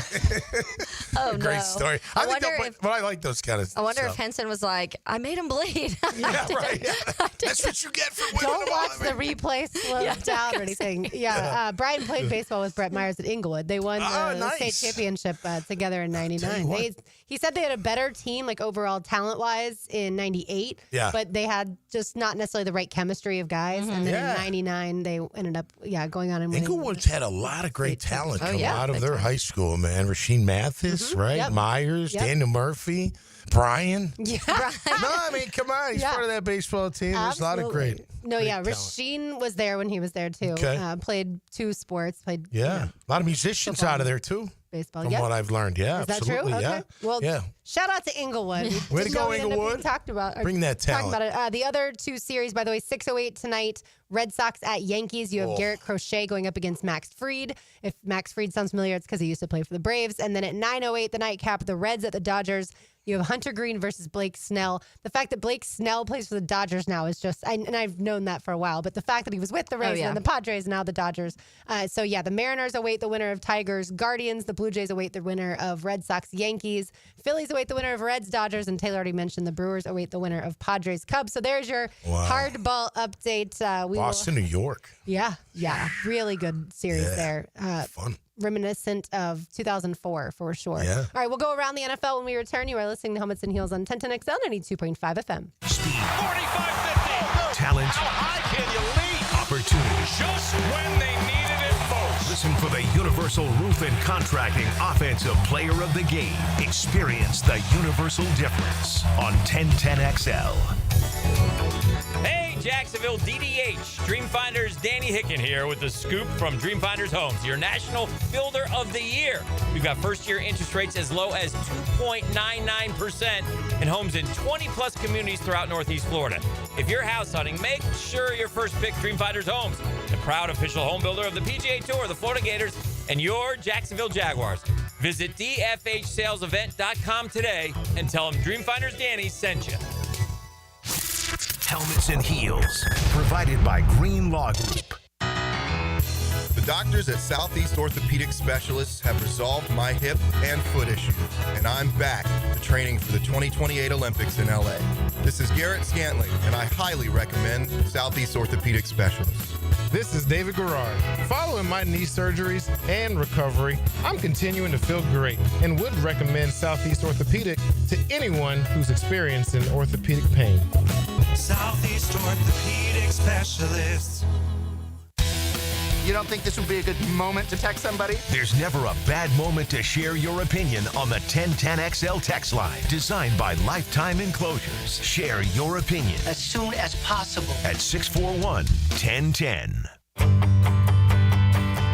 Oh, Great no. story. I like those kind of I wonder stuff. if Henson was like, I made him bleed. Yeah, right. Yeah. That's what you get for winning. Don't watch the replay slowed down or anything. Yeah, Brian played baseball with Brett Myers at Inglewood. They won the state championship together in '99. He said they had a better team, like overall talent-wise, in '98. Yeah. But they had just not necessarily the right chemistry of guys. And then in '99, they ended up, going on and winning. Inglewood's had a lot of great talent come out of their high school, man. Rasheen Mathis, right? Yep. Myers, Daniel Murphy, Brian. Yeah. No, I mean, come on. He's part of that baseball team. There's a lot of great. No, Rasheen was there when he was there, too. Okay. Played 2 sports. A lot of musicians out of there, too. Baseball, from what I've learned. Yeah, is that absolutely. true? Okay. Yeah. Well, shout out to Inglewood. Way to go, Inglewood. Talked about Bring that talent. Talking about it. The other 2 series, by the way, 6:08 tonight. Red Sox at Yankees. You have Garrett Crochet going up against Max Fried. If Max Fried sounds familiar, it's because he used to play for the Braves. And then at 9:08, the nightcap, the Reds at the Dodgers. You have Hunter Green versus Blake Snell. The fact that Blake Snell plays for the Dodgers now is just, and I've known that for a while, but the fact that he was with the Rays and the Padres and now the Dodgers. The Mariners await the winner of Tigers Guardians. The Blue Jays await the winner of Red Sox Yankees. Phillies await the winner of Reds Dodgers. And Taylor already mentioned the Brewers await the winner of Padres Cubs. So there's your hardball update. Boston, New York. Yeah. Really good series there. Fun. Reminiscent of 2004 for sure. Yeah. All right, we'll go around the NFL when we return. You are listening to Helmets and Heels on 1010XL 92.5 FM. Speed. 45-50. Talent. How high can you leap? Opportunity. Just when they needed it most. Listen for the Universal Roof and Contracting Offensive Player of the Game. Experience the universal difference on 1010XL. Hey, Jacksonville DDH. Dreamfinders Danny Hicken here with the scoop from Dreamfinders Homes, your national builder of the year. We've got first-year interest rates as low as 2.99% and homes in 20-plus communities throughout Northeast Florida. If you're house hunting, make sure your first pick Dreamfinders Homes, the proud official home builder of the PGA Tour, the Florida Gators, and your Jacksonville Jaguars. Visit dfhsalesevent.com today and tell them Dreamfinders Danny sent you. Helmets and Heels, provided by Green Law Group. The doctors at Southeast Orthopedic Specialists have resolved my hip and foot issues, and I'm back to training for the 2028 Olympics in LA. This is Garrett Scantling, and I highly recommend Southeast Orthopedic Specialists. This is David Garrard. Following my knee surgeries and recovery, I'm continuing to feel great and would recommend Southeast Orthopedic to anyone who's experiencing orthopedic pain. Southeast Orthopedic Specialists. You don't think this would be a good moment to text somebody? There's never a bad moment to share your opinion on the 1010XL text line. Designed by Lifetime Enclosures. Share your opinion as soon as possible at 641-1010.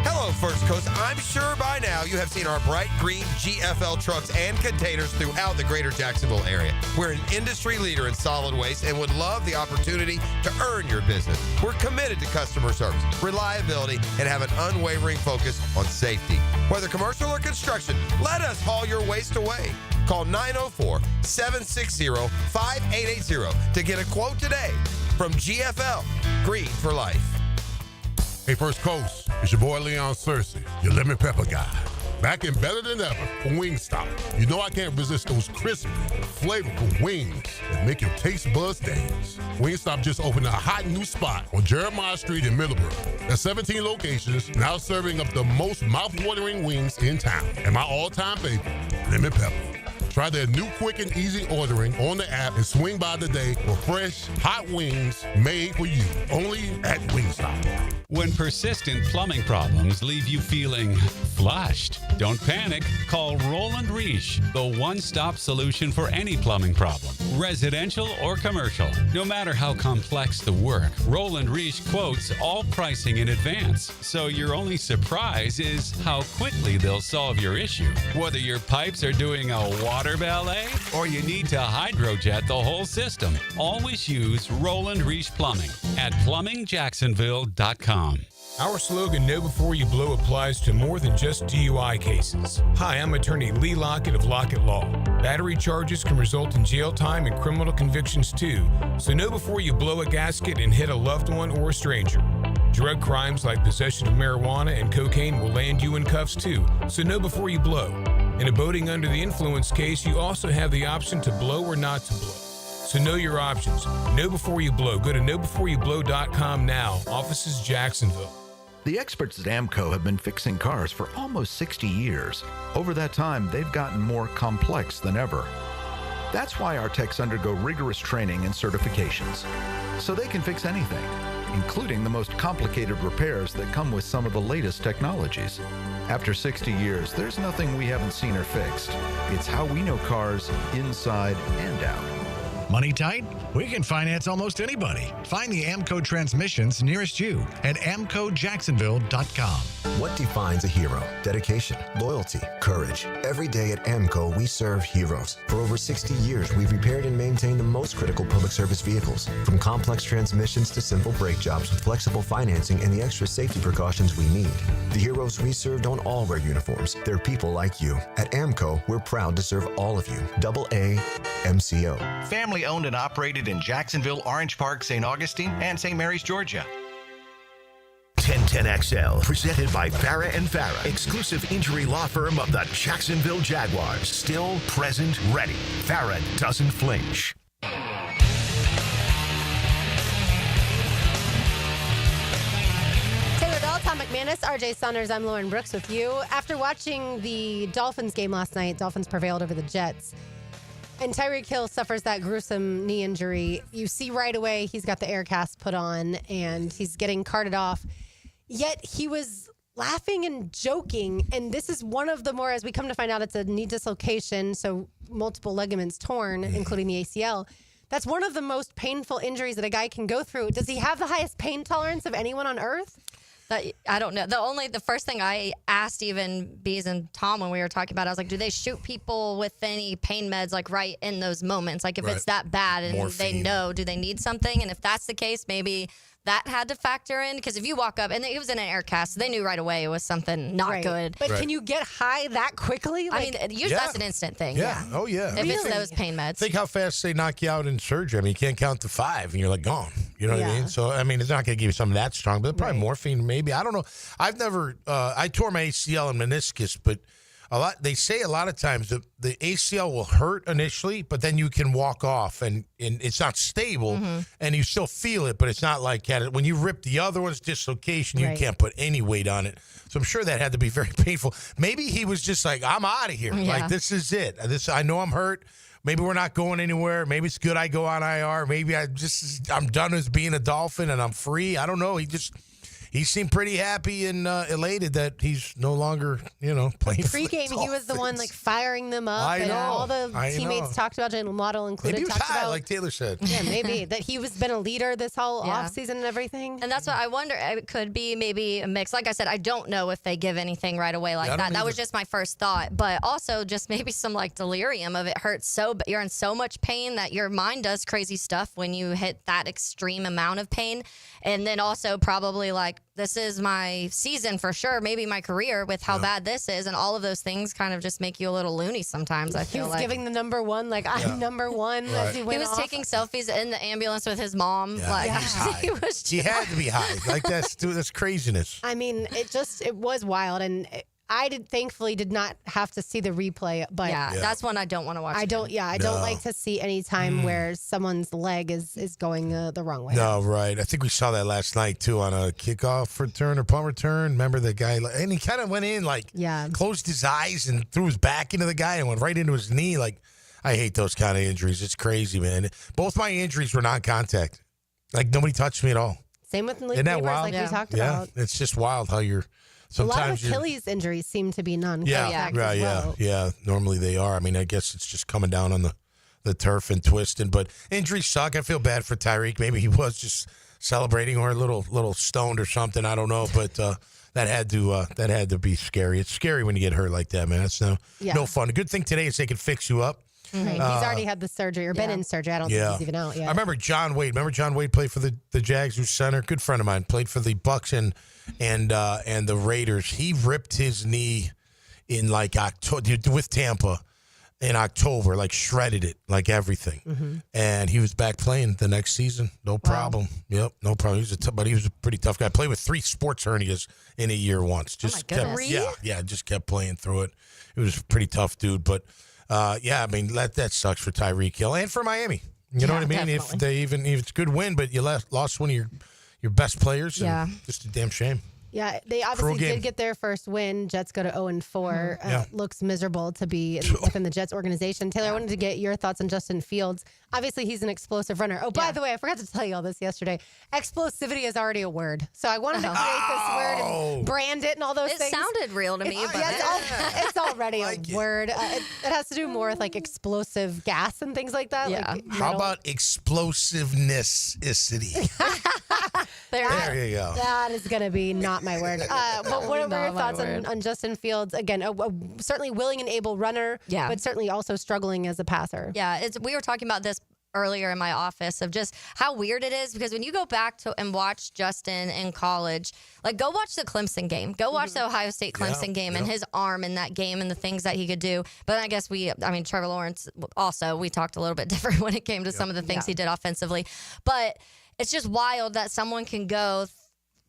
Hello, First Coast. I'm sure by now you have seen our bright green GFL trucks and containers throughout the greater Jacksonville area. We're an industry leader in solid waste and would love the opportunity to earn your business. We're committed to customer service, reliability, and have an unwavering focus on safety. Whether commercial or construction, let us haul your waste away. Call 904-760-5880 to get a quote today from GFL, Green for Life. Hey, First Coast, it's your boy Leon Searcy, your lemon pepper guy. Back and better than ever for Wingstop. You know I can't resist those crispy, flavorful wings that make your taste buds dance. Wingstop just opened a hot new spot on Jeremiah Street in Middleborough. There's 17 locations now serving up the most mouth-watering wings in town. And my all-time favorite, lemon pepper. Try their new quick and easy ordering on the app and swing by today for fresh, hot wings made for you. Only at Wingstop. When persistent plumbing problems leave you feeling flushed, don't panic. Call Roland Reich, the one-stop solution for any plumbing problem, residential or commercial. No matter how complex the work, Roland Reich quotes all pricing in advance, so your only surprise is how quickly they'll solve your issue. Whether your pipes are doing a water ballet or you need to hydrojet the whole system, always use Roland Reich Plumbing at plumbingjacksonville.com. Our slogan, Know Before You Blow, applies to more than just DUI cases. Hi, I'm attorney Lee Lockett of Lockett Law. Battery charges can result in jail time and criminal convictions too, so know before you blow a gasket and hit a loved one or a stranger. Drug crimes like possession of marijuana and cocaine will land you in cuffs too, so know before you blow. In a boating under the influence case, you also have the option to blow or not to blow. So know your options. Know before you blow. Go to knowbeforeyoublow.com now. Offices Jacksonville. The experts at AMCO have been fixing cars for almost 60 years. Over that time, they've gotten more complex than ever. That's why our techs undergo rigorous training and certifications, so they can fix anything, including the most complicated repairs that come with some of the latest technologies. After 60 years, there's nothing we haven't seen or fixed. It's how we know cars inside and out. Money tight? We can finance almost anybody. Find the AMCO transmissions nearest you at amcojacksonville.com. What defines a hero? Dedication, loyalty, courage. Every day at AMCO, we serve heroes. For over 60 years, we've repaired and maintained the most critical public service vehicles. From complex transmissions to simple brake jobs with flexible financing and the extra safety precautions we need. The heroes we serve don't all wear uniforms. They're people like you. At AMCO, we're proud to serve all of you. AA MCO. Family owned and operated in Jacksonville, Orange Park, St. Augustine, and St. Mary's, Georgia. 1010XL, presented by Farah and Farah, exclusive injury law firm of the Jacksonville Jaguars. Still, present, ready. Farah doesn't flinch. Taylor Bell, Tom McManus, RJ Saunders, I'm Lauren Brooks with you. After watching the Dolphins game last night, Dolphins prevailed over the Jets. And Tyreek Hill suffers that gruesome knee injury. You see right away he's got the air cast put on and he's getting carted off. Yet he was laughing and joking. And this is one of the more, as we come to find out, it's a knee dislocation, so multiple ligaments torn, including the ACL. That's one of the most painful injuries that a guy can go through. Does he have the highest pain tolerance of anyone on earth? I don't know. The first thing I asked even Bees and Tom when we were talking about it, I was like, do they shoot people with any pain meds like right in those moments? Like if it's that bad and they know, do they need something? And if that's the case, maybe that had to factor in, because if you walk up, and it was in an air cast, so they knew right away it was something not good. But can you get high that quickly? Like, I mean, usually that's an instant thing. Yeah. Oh, yeah. If it's those pain meds. Think how fast they knock you out in surgery. I mean, you can't count to 5, and you're like gone. You know what I mean? So, I mean, it's not going to give you something that strong, but probably morphine, maybe. I don't know. I've never, I tore my ACL and meniscus, but they say a lot of times the ACL will hurt initially, but then you can walk off and it's not stable and you still feel it, but it's not like when you rip the other one's dislocation, you can't put any weight on it. So I'm sure that had to be very painful. Maybe he was just like, I'm out of here. Like, this is it. I know I'm hurt. Maybe we're not going anywhere. Maybe it's good I go on IR. Maybe I'm done as being a Dolphin and I'm free. I don't know. he seemed pretty happy and elated that he's no longer, playing. Pre-game, he was the one firing them up. I know. All the teammates talked about Jalen Waddle included. Maybe he was talked high, about, like Taylor said. Yeah, maybe that he was been a leader this whole offseason and everything. And that's what I wonder. It could be maybe a mix. Like I said, I don't know if they give anything right away like that. That was just my first thought. But also just maybe some delirium of it hurts so, but you're in so much pain that your mind does crazy stuff when you hit that extreme amount of pain. And then also probably this is my season for sure, maybe my career with how bad this is. And all of those things kind of just make you a little loony sometimes, I feel He was giving the number one, I'm number one. Right. As he went was off. taking selfies in the ambulance with his mom. Yeah, he had to be high. That's craziness. I mean, it was wild. And I thankfully did not have to see the replay, but that's one I don't want to watch. I don't like to see any time where someone's leg is going the wrong way. No, right. I think we saw that last night too on a kickoff return or punt return. Remember the guy, and he kind of went in closed his eyes and threw his back into the guy and went right into his knee. I hate those kind of injuries. It's crazy, man. Both my injuries were non-contact. Nobody touched me at all. Same with Liam Isn't that Coen, wild? we talked about. It's just wild how you're. Sometimes a lot of Achilles injuries seem to be non-contact as well. Yeah. Normally they are. I mean, I guess it's just coming down on the turf and twisting. But injuries suck. I feel bad for Tyreek. Maybe he was just celebrating or a little stoned or something. I don't know. But that had to be scary. It's scary when you get hurt like that, man. It's no fun. The good thing today is they can fix you up. Right. He's already had the surgery or been in surgery. I don't think he's even out yet. I remember John Wade. John Wade played for the Jags, who's center. Good friend of mine. Played for the Bucks and the Raiders. He ripped his knee in October with Tampa in October, shredded it, everything. Mm-hmm. And he was back playing the next season. No problem. Yep, no problem. But he was a pretty tough guy. Played with 3 sports hernias in a year once. Just just kept playing through it. It was a pretty tough dude, but. I mean, that sucks for Tyreek Hill and for Miami. You know what I mean? Definitely. If it's a good win, but you lost one of your best players. Just a damn shame. Yeah, they obviously did get their first win. Jets go to 0-4. Looks miserable to be in the Jets organization. Taylor, I wanted to get your thoughts on Justin Fields. Obviously, he's an explosive runner. Oh, by the way, I forgot to tell you all this yesterday. Explosivity is already a word. So I wanted to create this word and brand it and all those things. It sounded real to me. It's already a word. It has to do more with explosive gas and things like that. Yeah. How about explosiveness? There you go. That is going to be not my word. But what are your thoughts on Justin Fields? Again, certainly willing and able runner, but certainly also struggling as a passer. Yeah, we were talking about this earlier in my office of just how weird it is because when you go back to and watch Justin in college, go watch the Clemson game. Go watch the Ohio State Clemson game and his arm in that game and the things that he could do. But I guess Trevor Lawrence also, we talked a little bit different when it came to some of the things he did offensively. But it's just wild that someone can go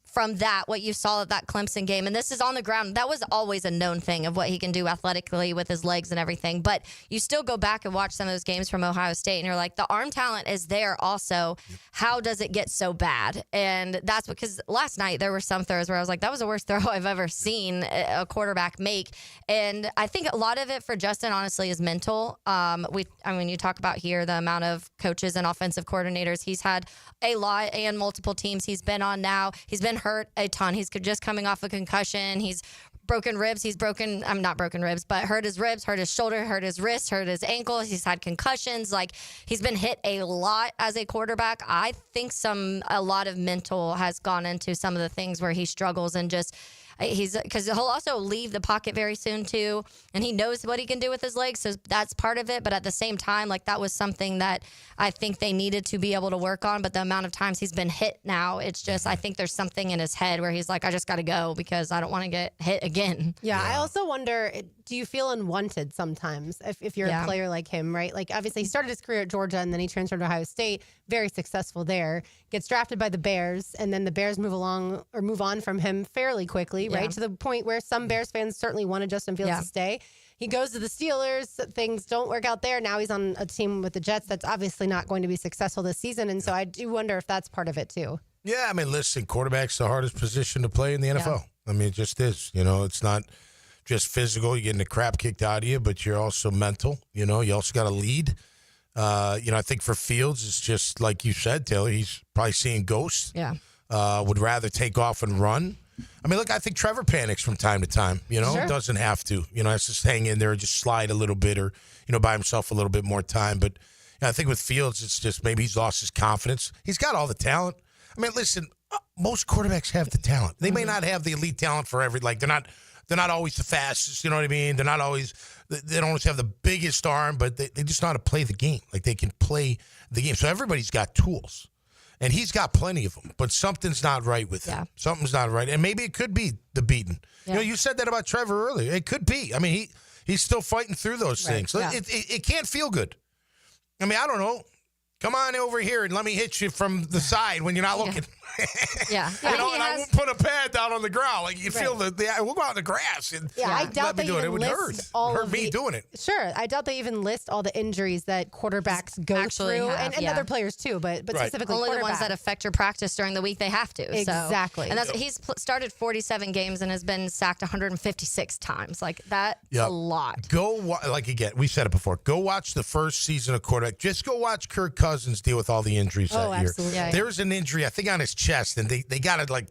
from what you saw at that Clemson game. And this is on the ground. That was always a known thing of what he can do athletically with his legs and everything. But you still go back and watch some of those games from Ohio State, and you're like, the arm talent is there also. How does it get so bad? And that's because last night there were some throws where I was like, that was the worst throw I've ever seen a quarterback make. And I think a lot of it for Justin, honestly, is mental. You talk about here the amount of coaches and offensive coordinators he's had a lot and multiple teams he's been on now. He's been hurt a ton. He's just coming off a concussion. He's broken ribs. Not broken ribs, but hurt his ribs, hurt his shoulder, hurt his wrist, hurt his ankle. He's had concussions. He's been hit a lot as a quarterback. I think a lot of mental has gone into some of the things where he struggles and just because he'll also leave the pocket very soon too, and he knows what he can do with his legs, so that's part of it. But at the same time, that was something that I think they needed to be able to work on. But the amount of times he's been hit now, it's just I think there's something in his head where he's like, I just got to go because I don't want to get hit again. Yeah, I also wonder, do you feel unwanted sometimes if you're a player like him, right? Obviously he started his career at Georgia and then he transferred to Ohio State, very successful there, gets drafted by the Bears, and then the Bears move on from him fairly quickly, right? To the point where some Bears fans certainly wanted Justin Fields to stay. He goes to the Steelers. Things don't work out there. Now he's on a team with the Jets that's obviously not going to be successful this season. And so I do wonder if that's part of it too. Yeah, listen, quarterback's the hardest position to play in the NFL. It just is. It's not just physical. You're getting the crap kicked out of you, but you're also mental. You also got to lead. I think for Fields, it's just like you said, Taylor, he's probably seeing ghosts. Yeah. would rather take off and run. I mean, look, I think Trevor panics from time to time. Sure. Doesn't have to. Has to just hang in there and just slide a little bit, or buy himself a little bit more time. But I think with Fields, it's just maybe he's lost his confidence. He's got all the talent. I mean, listen, most quarterbacks have the talent. They may not have the elite talent for every. Like they're not always the fastest. You know what I mean? They're not always. They don't always have the biggest arm, but they just know how to play the game. Like they can play the game. So everybody's got tools. And he's got plenty of them, but something's not right with him. Something's not right. And maybe it could be the beating. Yeah. You said that about Trevor earlier. It could be. I mean, he's still fighting through those things. So it can't feel good. I mean, I don't know. Come on over here and let me hit you from the side when you're not looking. Yeah. And I won't put a pad down on the ground. Like you feel we'll go out in the grass and I doubt they even it would list hurt. Hurt me doing it. Sure, I doubt they even list all the injuries that quarterbacks go through, and other players too, but specifically only the ones quarterbacks. that affect your practice during the week. They have to. Exactly. So. And he's started 47 games and has been sacked 156 times. Like that's a lot. Again, we said it before. Go watch the first season of quarterback. Just go watch Kirk Cousins deal with all the injuries that year. Absolutely. Yeah, There was an injury, I think, on his chest, and they got to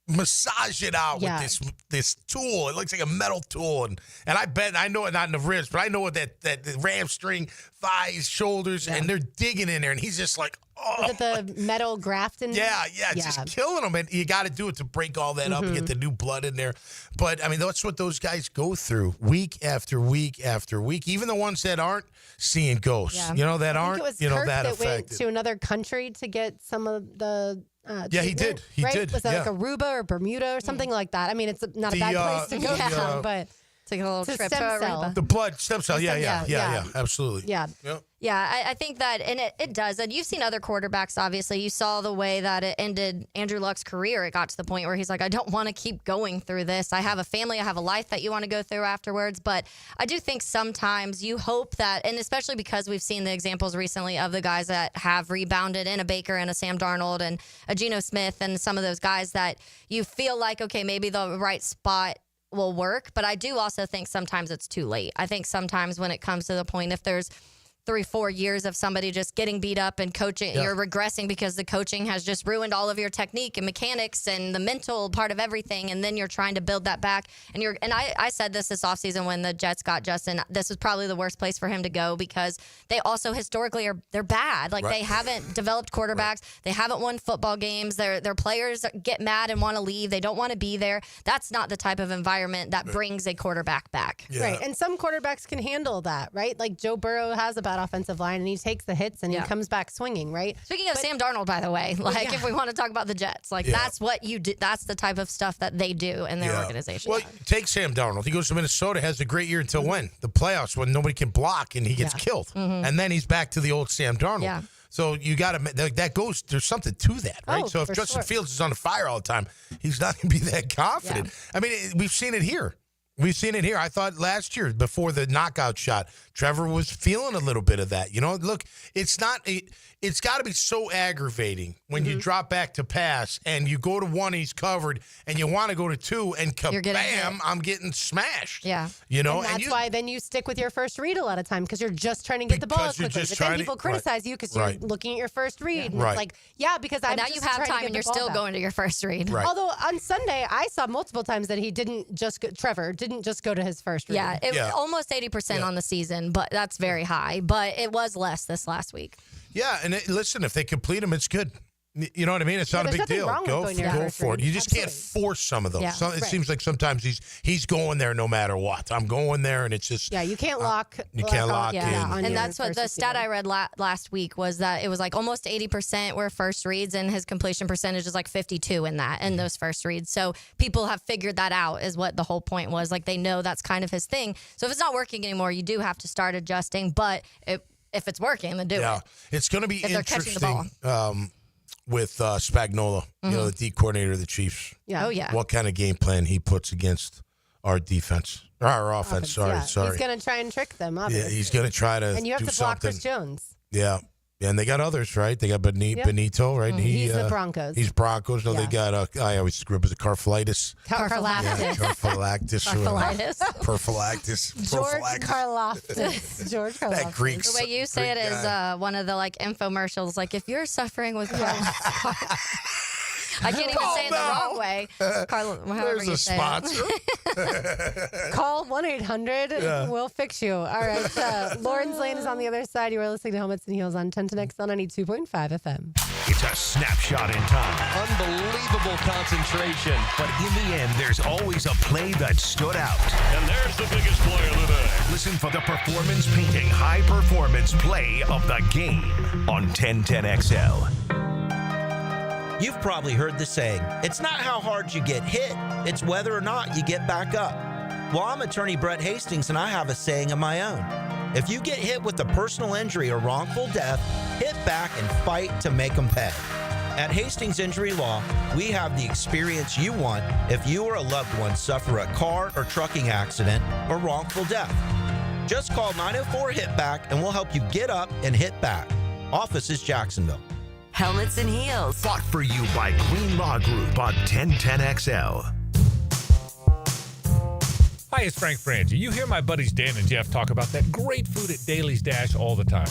massage it out with this tool. It looks like a metal tool, and I know it not in the ribs, but I know what that hamstring, thighs, shoulders, and they're digging in there, and he's just like, oh. Is it the metal graft in Yeah, it's just killing them, and you got to do it to break all that up and get the new blood in there. But I mean, that's what those guys go through week after week after week. Even the ones that aren't seeing ghosts, that aren't, I think it was Kirk that went affected. to another country to get some of the. He did. He right? did. Was that like Aruba or Bermuda or something like that? I mean, it's not a bad place to go to, but take a little to trip stem to cell. Aruba. The blood stem cell. Yeah, absolutely. Yeah. Yep. Yeah, I think that, and it does. And you've seen other quarterbacks, obviously. You saw the way that it ended Andrew Luck's career. It got to the point where he's like, I don't want to keep going through this. I have a family. I have a life that you want to go through afterwards. But I do think sometimes you hope that, and especially because we've seen the examples recently of the guys that have rebounded in a Baker and a Sam Darnold and a Geno Smith and some of those guys that you feel like, okay, maybe the right spot will work. But I do also think sometimes it's too late. I think sometimes when it comes to the point, if there's 3-4 years of somebody just getting beat up and coaching, you're regressing because the coaching has just ruined all of your technique and mechanics and the mental part of everything, and then you're trying to build that back. And I said this offseason when the Jets got Justin, this was probably the worst place for him to go because they also historically they're bad. Like they haven't developed quarterbacks, they haven't won football games. Their players get mad and want to leave. They don't want to be there. That's not the type of environment that brings a quarterback back. Right, and some quarterbacks can handle that, right? Like Joe Burrow has a bad offensive line, and he takes the hits, and he comes back swinging, right? Speaking of Sam Darnold, by the way, if we want to talk about the Jets, that's what you do. That's the type of stuff that they do in their organization. Well, take Sam Darnold. He goes to Minnesota, has a great year until when? The playoffs, when nobody can block, and he gets killed. And then he's back to the old Sam Darnold. Yeah. So you got to, that goes, there's something to that, right? So if Justin Fields is on the fire all the time, he's not going to be that confident. Yeah. I mean, we've seen it here. I thought last year before the knockout shot, Trevor was feeling a little bit of that. Look, it's got to be so aggravating when you drop back to pass and you go to one, he's covered, and you want to go to two, and kabam, I'm getting smashed. Yeah. And that's why then you stick with your first read a lot of time because you're just trying to get the ball quickly. But then people criticize you because you're looking at your first read. And it's like, because I'm now just you have trying to time get and the you're ball still back. going to your first read. Right. Although on Sunday, I saw multiple times that he didn't just go, Trevor didn't just go to his first read. Yeah, it was almost 80% on the season, but that's very high. But it was less this last week. Yeah, and listen, if they complete them, it's good. You know what I mean? It's not a big deal. Go for it. You just can't force some of those. Yeah. It seems like sometimes he's going there no matter what. I'm going there, and it's just you can't lock. You can't lock in. And that's what the stat I read last week was that it was like almost 80% were first reads, and his completion percentage is like 52 in those first reads. So people have figured that out is what the whole point was. Like they know that's kind of his thing. So if it's not working anymore, you do have to start adjusting. But if it's working, then do it. Yeah, it's going to be if they're catching the interesting. With Spagnuolo, the D coordinator of the Chiefs. Yeah. Oh, yeah. What kind of game plan he puts against our defense. Our offense, sorry. He's going to try and trick them, obviously. Yeah, he's going to try to And you have do to block something. Chris Jones. Yeah. And they got others, right? They got Benito, right? And he's the Broncos. He's Broncos. No, they got, I always screw up, is it Carflitis? Carfalactis. Perfilactis. George Karlaftis. That Greek. The way you say it is one of the infomercials. Like if you're suffering with I can't even say it the wrong way. Carla, however There's you a say sponsor. Call 1-800. Yeah. We'll fix you. All right. Lawrence Lane is on the other side. You are listening to Helmets and Heels on 1010XL 92.5 FM. It's a snapshot in time. Unbelievable concentration. But in the end, there's always a play that stood out. And there's the biggest play of the day. Listen for the Performance Painting High Performance Play of the Game on 1010XL. You've probably heard the saying, it's not how hard you get hit, it's whether or not you get back up. Well, I'm attorney Brett Hastings, and I have a saying of my own. If you get hit with a personal injury or wrongful death, hit back and fight to make them pay. At Hastings Injury Law, we have the experience you want if you or a loved one suffer a car or trucking accident or wrongful death. Just call 904-HIT-BACK and we'll help you get up and hit back. Office is Jacksonville. Helmets and Heels. Fought for you by Green Law Group on 1010XL. Hi, it's Frank Frangie. You hear my buddies Dan and Jeff talk about that great food at Daly's Dash all the time.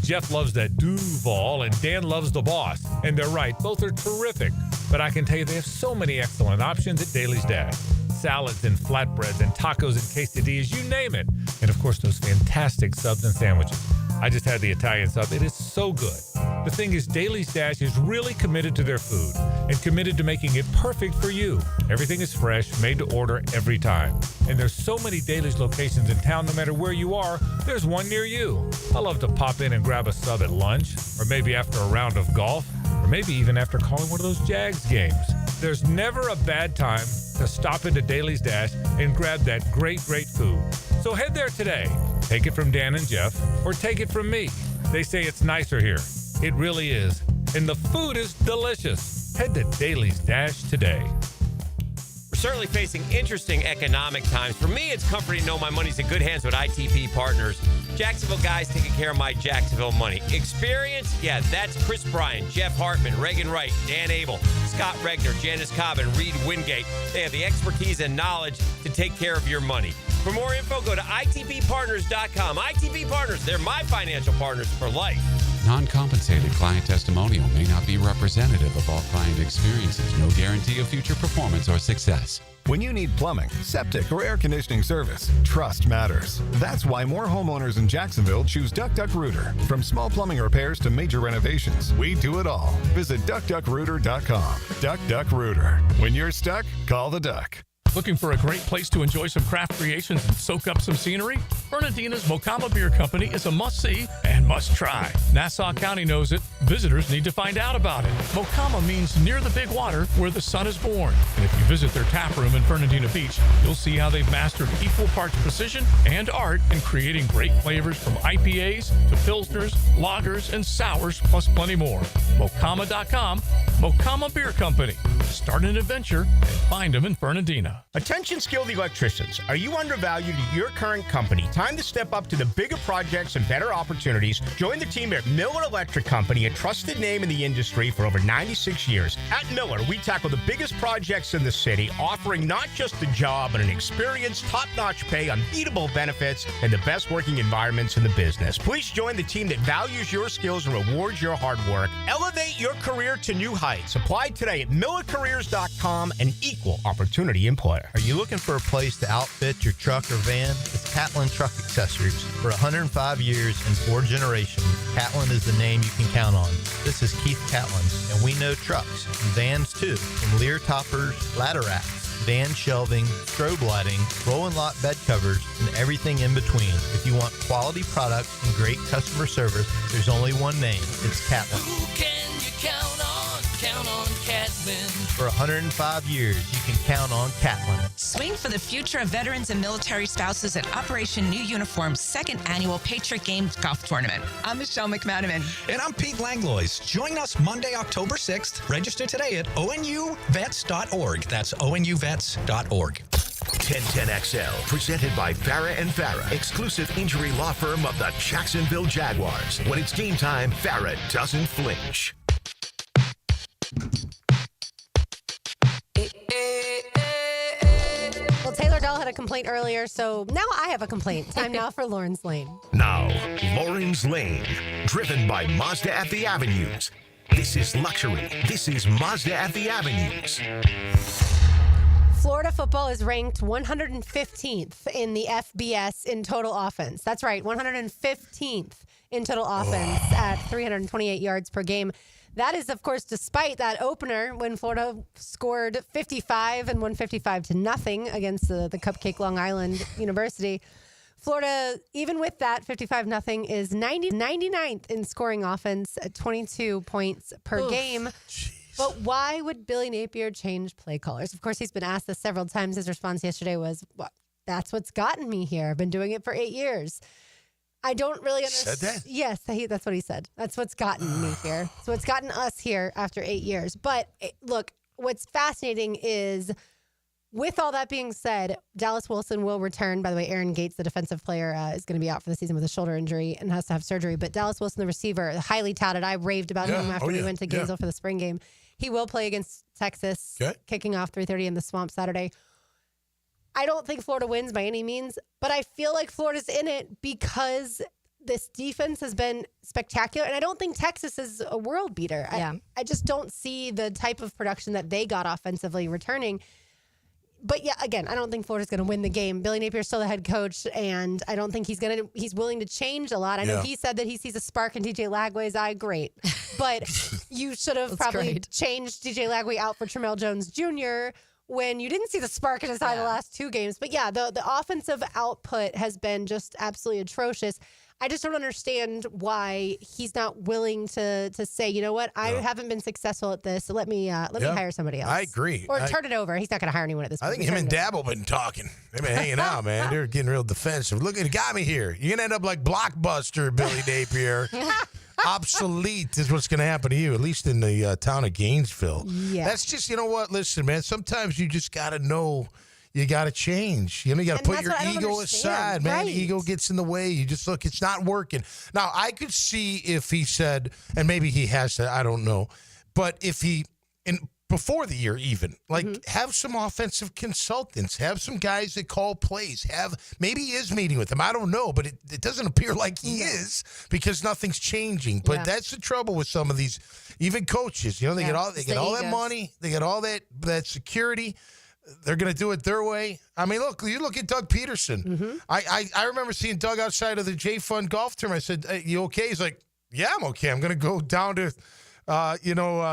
Jeff loves that Duval and Dan loves the Boss. And they're right, both are terrific. But I can tell you they have so many excellent options at Daly's Dash. Salads and flatbreads and tacos and quesadillas, you name it. And of course, those fantastic subs and sandwiches. I just had the Italian sub. It is so good. The thing is, Daly's Dash is really committed to their food and committed to making it perfect for you. Everything is fresh, made to order every time. And there's so many Daly's locations in town, no matter where you are, there's one near you. I love to pop in and grab a sub at lunch, or maybe after a round of golf, or maybe even after calling one of those Jags games. There's never a bad time to stop into Daly's Dash and grab that great, great food. So head there today. Take it from Dan and Jeff, or take it from me. They say it's nicer here. It really is. And the food is delicious. Head to Daly's Dash today. We're certainly facing interesting economic times. For me, it's comforting to know my money's in good hands with ITP Partners. Jacksonville guys taking care of my Jacksonville money. Experience? Yeah, that's Chris Bryan, Jeff Hartman, Reagan Wright, Dan Abel, Scott Regner, Janice Cobb, and Reed Wingate. They have the expertise and knowledge to take care of your money. For more info, go to itppartners.com. ITP Partners, they're my financial partners for life. Non-compensated client testimonial may not be representative of all client experiences. No guarantee of future performance or success. When you need plumbing, septic, or air conditioning service, trust matters. That's why more homeowners in Jacksonville choose Duck Duck Rooter. From small plumbing repairs to major renovations, we do it all. Visit duckduckrooter.com. Duck Duck Rooter. When you're stuck, call the Duck. Looking for a great place to enjoy some craft creations and soak up some scenery? Fernandina's Mocama Beer Company is a must-see and must-try. Nassau County knows it. Visitors need to find out about it. Mocama means near the big water where the sun is born. And if you visit their tap room in Fernandina Beach, you'll see how they've mastered equal parts precision and art in creating great flavors from IPAs to Pilsners, lagers, and sours, plus plenty more. Mocama.com, Mocama Beer Company. Start an adventure and find them in Fernandina. Attention skilled electricians. Are you undervalued at your current company? Time to step up to the bigger projects and better opportunities. Join the team at Miller Electric Company, a trusted name in the industry for over 96 years. At Miller, we tackle the biggest projects in the city, offering not just the job, but an experienced, top-notch pay, unbeatable benefits, and the best working environments in the business. Please join the team that values your skills and rewards your hard work. Elevate your career to new heights. Apply today at millercareers.com, an equal opportunity employer. Are you looking for a place to outfit your truck or van? It's Catlin Truck Accessories. For 105 years and 4 generations, Catlin is the name you can count on. This is Keith Catlin, and we know trucks and vans too, from Lear toppers, ladder racks, van shelving, strobe lighting, rolling lot bed covers, and everything in between. If you want quality products and great customer service, there's only one name. It's Catlin. Who can you count on? Count on Catlin. For 105 years, you can count on Catlin. Swing for the future of veterans and military spouses at Operation New Uniform's second annual Patriot Games Golf Tournament. I'm Michelle McManaman. And I'm Pete Langlois. Join us Monday, October 6th. Register today at onuvets.org. That's onuvets.org. 1010XL, presented by Farah and Farah, exclusive injury law firm of the Jacksonville Jaguars. When it's game time, Farah doesn't flinch. Well, Taylor Dell had a complaint earlier, so now I have a complaint. Time now for Lawrence Lane. Now, Lawrence Lane, driven by Mazda at the Avenues. This is luxury. This is Mazda at the Avenues. Florida football is ranked 115th in the FBS in total offense. That's right, 115th in total offense at 328 yards per game. That is, of course, despite that opener when Florida scored 55 and won 55-0 against the Cupcake Long Island University. Florida, even with that 55-0, is 99th in scoring offense at 22 points per game. But why would Billy Napier change play callers? Of course, he's been asked this several times. His response yesterday was, well, that's what's gotten me here. I've been doing it for 8 years. I don't really understand. Said that? Yes, that's what he said. That's what's gotten me here. So it's gotten us here after 8 years. But look, what's fascinating is, with all that being said, Dallas Wilson will return. By the way, Aaron Gates, the defensive player, is going to be out for the season with a shoulder injury and has to have surgery. But Dallas Wilson, the receiver, highly touted. I raved about him after we went to Gainesville for the spring game. He will play against Texas, kicking off 3:30 in the Swamp Saturday. I don't think Florida wins by any means, but I feel like Florida's in it because this defense has been spectacular. And I don't think Texas is a world beater. I just don't see the type of production that they got offensively returning. But yeah, again, I don't think Florida's going to win the game. Billy Napier's still the head coach, and I don't think he's willing to change a lot. I know he said that he sees a spark in DJ Lagway's eye. Great. But you should have probably changed DJ Lagway out for Tramel Jones Jr. when you didn't see the spark in his eye the last 2 games. But yeah, the offensive output has been just absolutely atrocious. I just don't understand why he's not willing to say, you know what, I haven't been successful at this, so let me hire somebody else. I agree. Or turn it over. He's not going to hire anyone at this point. I think him and Dabble been talking. They've been hanging out, man. They're getting real defensive. Look, it got me here. You're going to end up like Blockbuster, Billy Napier. Obsolete is what's going to happen to you, at least in the town of Gainesville. Yeah. That's just, you know what? Listen, man, sometimes you just got to know you got to change. You know, you got to put your ego aside, man. Right. Ego gets in the way. You just look, it's not working. Now, I could see if he said, and maybe he has said, I don't know, but if he, before the year even, like have some offensive consultants, have some guys that call plays, maybe he is meeting with them. I don't know, but it doesn't appear like he is because nothing's changing. But that's the trouble with some of these, even coaches, you know, they get all that money, they get all that security. They're going to do it their way. I mean, look, you look at Doug Peterson. I remember seeing Doug outside of the J Fund golf tournament. I said, hey, you okay? He's like, yeah, I'm okay. I'm going to go down to,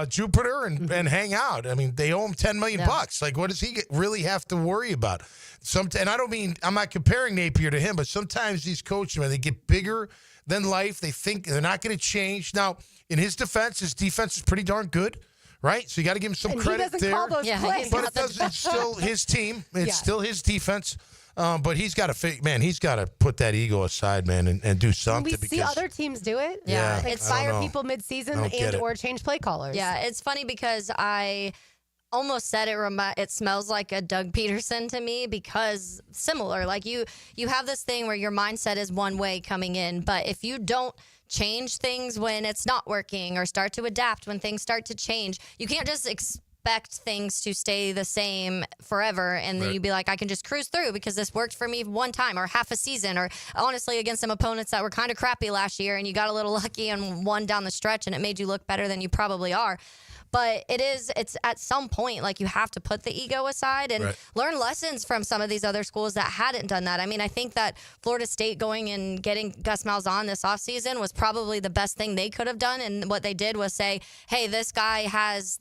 Jupiter and hang out. I mean, they owe him $10 million bucks. Like, what does he really have to worry about? And I don't mean, I'm not comparing Napier to him, but sometimes these coaches, man, they get bigger than life. They think they're not going to change. Now, in his defense is pretty darn good. Right? So you got to give him some credit he doesn't there. Call those plays. But it's still his team. It's still his defense. But he's got to put that ego aside, man, and do something. We see other teams do it. Yeah. Like fire people mid-season or change play callers. Yeah, it's funny because I almost said it smells like a Doug Peterson to me because similar. Like you have this thing where your mindset is one way coming in, but if you don't change things when it's not working or start to adapt when things start to change, you can't just expect things to stay the same forever and then you'd be like, I can just cruise through because this worked for me one time or half a season, or honestly against some opponents that were kind of crappy last year and you got a little lucky and won down the stretch and it made you look better than you probably are. But it's at some point, like, you have to put the ego aside and learn lessons from some of these other schools that hadn't done that. I mean, I think that Florida State going and getting Gus Malzahn this offseason was probably the best thing they could have done. And what they did was say, hey, this guy has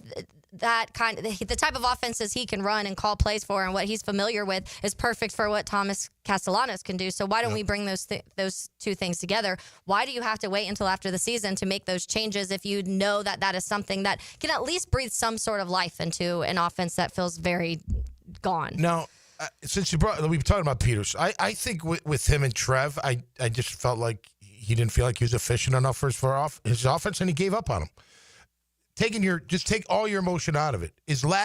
that kind of the type of offenses he can run and call plays for and what he's familiar with is perfect for what Thomas Castellanos can do. So why don't we bring those two things together? Why do you have to wait until after the season to make those changes if you know that is something that can at least breathe some sort of life into an offense that feels very gone? Now, since we've been talking about Peters, I think with him and Trev, I just felt like he didn't feel like he was efficient enough for his offense, and he gave up on him. Take all your emotion out of it.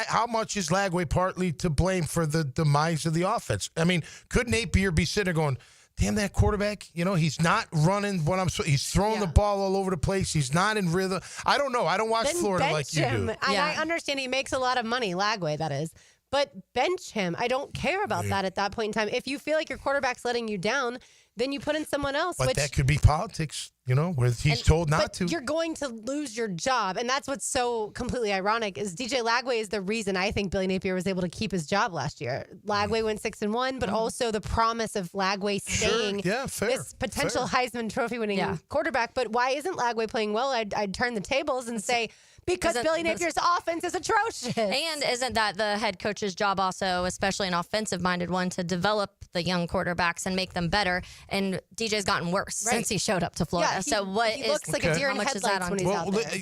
How much is Lagway partly to blame for the demise of the offense? I mean, could Napier be sitting there going, damn, that quarterback, he's not running he's throwing the ball all over the place. He's not in rhythm. I don't know. I don't watch Florida like you do. I understand he makes a lot of money, Lagway, that is. But bench him. I don't care about that at that point in time. If you feel like your quarterback's letting you down, then you put in someone else. But which, that could be politics, where he's told not to. You're going to lose your job. And that's what's so completely ironic is DJ Lagway is the reason I think Billy Napier was able to keep his job last year. Lagway went 6-1, but also the promise of Lagway staying this potential Heisman Trophy winning quarterback. But why isn't Lagway playing well? I'd turn the tables and say, because Billy Napier's offense is atrocious. And isn't that the head coach's job also, especially an offensive-minded one, to develop the young quarterbacks and make them better? And DJ's gotten worse since he showed up to Florida. He looks like a deer in headlights when he's out there.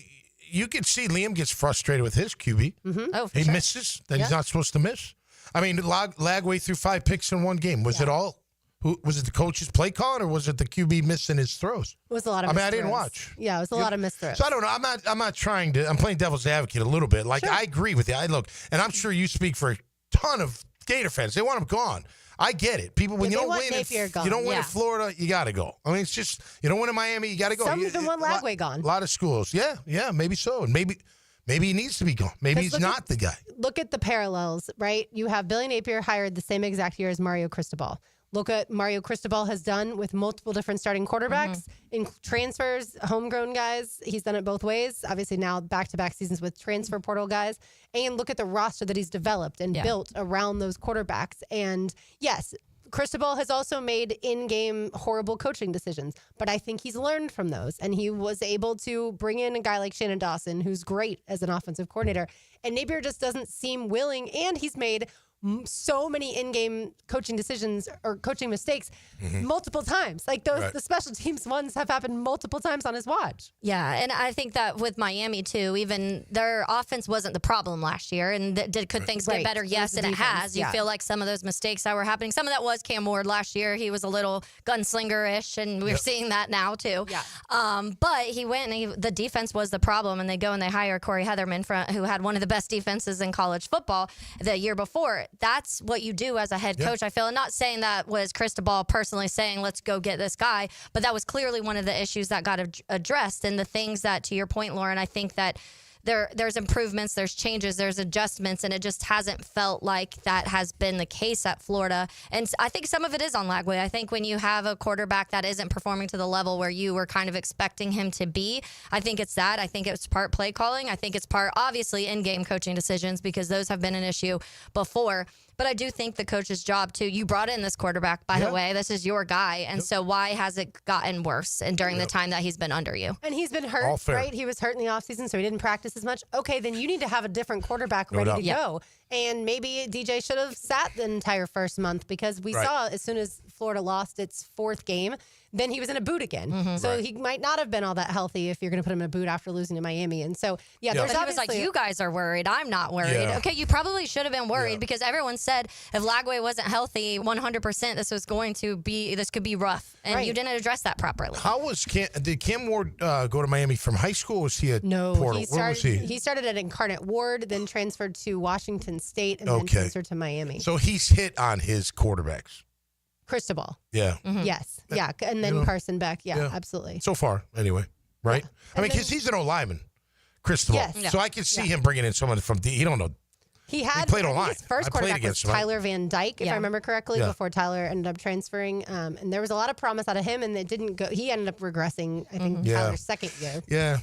You can see Liam gets frustrated with his QB. Oh, for he sure. misses that he's not supposed to miss. I mean, Lagway threw 5 picks in one game. Was it all? Was it the coach's play calling or was it the QB missing his throws? It was a lot of I didn't watch. Yeah, it was a lot of missed throws. So I don't know. I'm not trying to. I'm playing devil's advocate a little bit. Like, I agree with you. And I'm sure you speak for a ton of Gator fans. They want him gone. I get it. People, when you don't win in Florida, you got to go. I mean, it's just, you don't win in Miami, you got to go. Some even want Lagway gone. A lot of schools. Yeah, maybe so. And maybe he needs to be gone. Maybe he's not the guy. Look at the parallels, right? You have Billy Napier hired the same exact year as Mario Cristobal. Look at Mario Cristobal has done with multiple different starting quarterbacks in transfers, homegrown guys. He's done it both ways. Obviously now back-to-back seasons with transfer portal guys. And look at the roster that he's developed and built around those quarterbacks. And yes, Cristobal has also made in-game horrible coaching decisions, but I think he's learned from those. And he was able to bring in a guy like Shannon Dawson, who's great as an offensive coordinator. And Napier just doesn't seem willing, and he's made so many in-game coaching decisions or coaching mistakes multiple times. Like the special teams ones have happened multiple times on his watch. Yeah, and I think that with Miami too, even their offense wasn't the problem last year. And could things get better? Yes, and it has. You feel like some of those mistakes that were happening. Some of that was Cam Ward last year. He was a little gunslinger-ish, and we're seeing that now too. Yeah. But he went, and the defense was the problem, and they go and they hire Corey Heatherman, who had one of the best defenses in college football the year before. That's what you do as a head coach, I feel. And not saying that was Cristobal personally saying, let's go get this guy, but that was clearly one of the issues that got addressed. And the things that, to your point, Lauren, I think that there's improvements, there's changes, there's adjustments, and it just hasn't felt like that has been the case at Florida. And I think some of it is on Lagway. I think when you have a quarterback that isn't performing to the level where you were kind of expecting him to be, I think it's that. I think it's part play calling. I think it's part, obviously, in-game coaching decisions, because those have been an issue before. But I do think the coach's job, too. You brought in this quarterback, by the way. This is your guy. And so why has it gotten worse during the time that he's been under you? And he's been hurt, right? He was hurt in the offseason, so he didn't practice as much. Okay, then you need to have a different quarterback ready to go. And maybe DJ should have sat the entire first month, because we saw as soon as Florida lost its 4th game, then he was in a boot again. So he might not have been all that healthy if you're going to put him in a boot after losing to Miami. And so, there's he was like, you guys are worried. I'm not worried. Okay, you probably should have been worried because everyone said if Lagway wasn't healthy 100%, this could be rough. And you didn't address that properly. Did Cam Ward go to Miami from high school, or was he a portal? Where was he? He started at Incarnate Ward, then transferred to Washington State, and then transferred to Miami. So he's hit on his quarterbacks. Cristobal. Yeah. Yes. Yeah. And then Carson Beck. Yeah, absolutely. So far, anyway. Right? I mean, because he's an O-lineman, Cristobal. Yes. So I can see him bringing in someone from D. He don't know. He played O-line. His first quarterback was Tyler Van Dyke, if I remember correctly, before Tyler ended up transferring. And there was a lot of promise out of him, and it didn't go. He ended up regressing, I think, Tyler's second year. Yeah.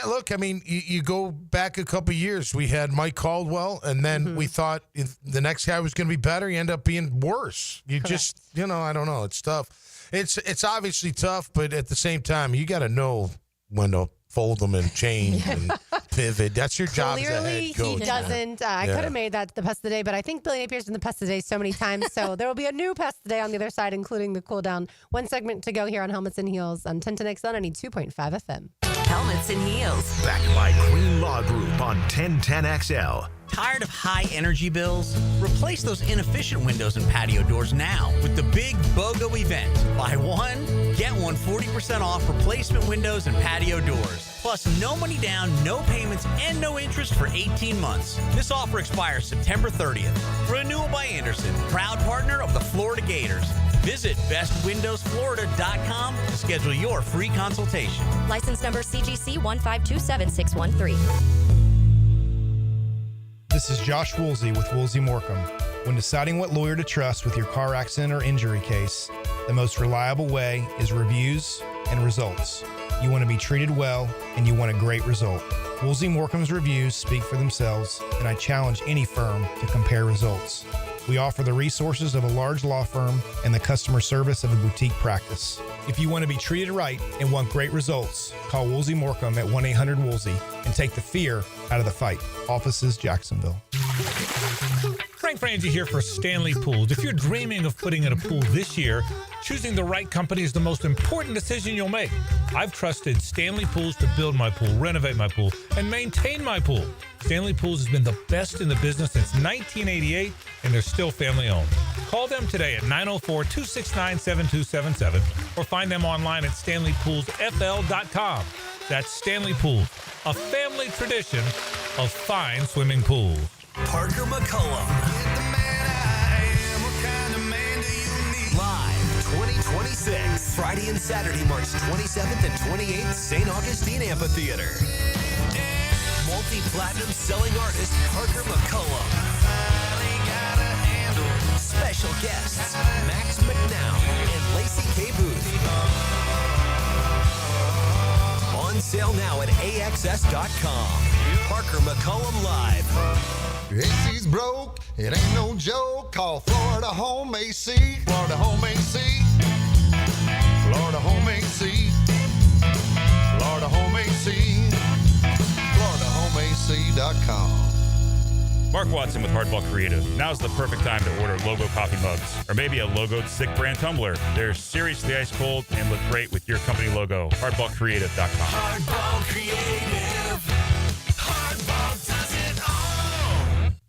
Look, I mean, you go back a couple of years. We had Mike Caldwell, and then we thought the next guy was going to be better. He ended up being worse. I don't know. It's tough. It's obviously tough, but at the same time, you got to know when to fold them and change and pivot. That's your job as a head coach. Clearly, he doesn't. I could have made that the pest of the day, but I think Billy Napier's been the pest of the day so many times. So there will be a new pest of the day on the other side, including the cool down. One segment to go here on Helmets and Heels on 1010XL 92.5 FM. Helmets and Heels. Backed by Green Law Group on 1010XL. Tired of high energy bills? Replace those inefficient windows and patio doors now with the big BOGO event. Buy one, get one 40% off replacement windows and patio doors. Plus no money down, no payments, and no interest for 18 months. This offer expires September 30th. Renewal by Anderson, proud partner of the Florida Gators. Visit bestwindowsflorida.com to schedule your free consultation. License number CGC 1527613. This is Josh Woolsey with Woolsey Morecambe. When deciding what lawyer to trust with your car accident or injury case, the most reliable way is reviews and results. You want to be treated well, and you want a great result. Woolsey Morcom's reviews speak for themselves, and I challenge any firm to compare results. We offer the resources of a large law firm and the customer service of a boutique practice. If you want to be treated right and want great results, call Woolsey Morcom at 1-800-WOOLSEY and take the fear out of the fight. Offices, Jacksonville. Frank Frangie here for Stanley Pools. If you're dreaming of putting in a pool this year, choosing the right company is the most important decision you'll make. I've trusted Stanley Pools to build my pool, renovate my pool, and maintain my pool. Stanley Pools has been the best in the business since 1988, and they're still family owned. Call them today at 904-269-7277 or find them online at stanleypoolsfl.com. That's Stanley Pools, a family tradition of fine swimming pools. Parker McCullum. Live 2026. Friday and Saturday, March 27th and 28th, St. Augustine Amphitheater. Multi-platinum selling artist Parker McCullum. Special guests Max McNown and Lacey K. Booth. On sale now at AXS.com. Parker McCullum Live. AC's broke, it ain't no joke. Call Florida Home AC. Florida Home AC. Florida Home AC. Florida Home AC. FloridaHomeAC.com. Mark Watson with Hardball Creative. Now's the perfect time to order logo coffee mugs or maybe a logoed Sick brand tumbler. They're seriously ice cold and look great with your company logo. Hardballcreative.com. Hardball Creative. Hardball does it all.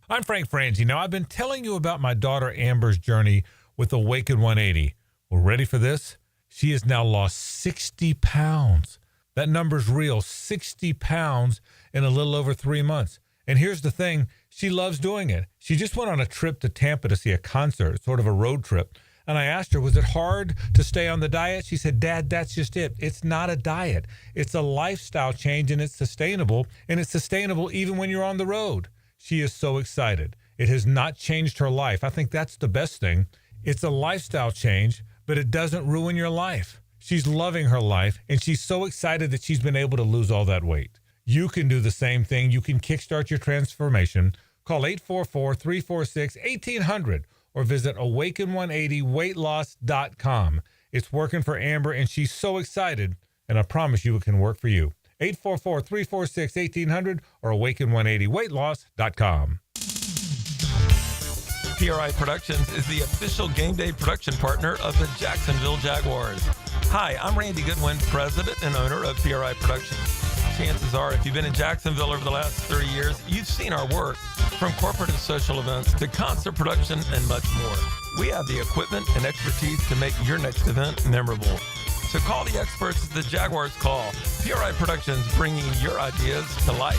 I'm Frank Frangie. Now, I've been telling you about my daughter Amber's journey with Awaken 180. Well, ready for this? She has now lost 60 pounds. That number's real, 60 pounds in a little over 3 months. And here's the thing, she loves doing it. She just went on a trip to Tampa to see a concert, sort of a road trip. And I asked her, was it hard to stay on the diet? She said, Dad, that's just it. It's not a diet. It's a lifestyle change, and it's sustainable. And it's sustainable even when you're on the road. She is so excited. It has not changed her life. I think that's the best thing. It's a lifestyle change, but it doesn't ruin your life. She's loving her life, and she's so excited that she's been able to lose all that weight. You can do the same thing. You can kickstart your transformation. Call 844-346-1800 or visit awaken180weightloss.com. It's working for Amber, and she's so excited, and I promise you it can work for you. 844-346-1800 or awaken180weightloss.com. PRI Productions is the official game day production partner of the Jacksonville Jaguars. Hi, I'm Randy Goodwin, president and owner of PRI Productions. Chances are, if you've been in Jacksonville over the last 30 years, you've seen our work, from corporate and social events to concert production and much more. We have the equipment and expertise to make your next event memorable. So call the experts at the Jaguars Call. PRI Productions, bringing your ideas to life.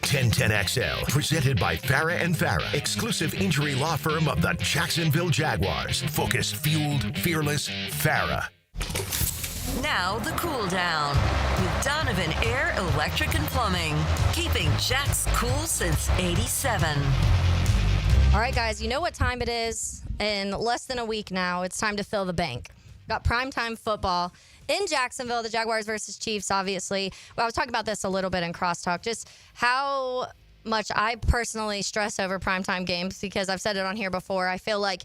1010XL, presented by Farah and Farah, exclusive injury law firm of the Jacksonville Jaguars. Focused, fueled, fearless, Farah. Now the cool down with Donovan Air, Electric and Plumbing, keeping Jack's cool since '87. All right, guys, you know what time it is. In less than a week now, it's time to fill the bank. Got primetime football in Jacksonville, the Jaguars versus Chiefs, obviously. Well, I was talking about this a little bit in Crosstalk, just how much I personally stress over primetime games, because I've said it on here before. I feel like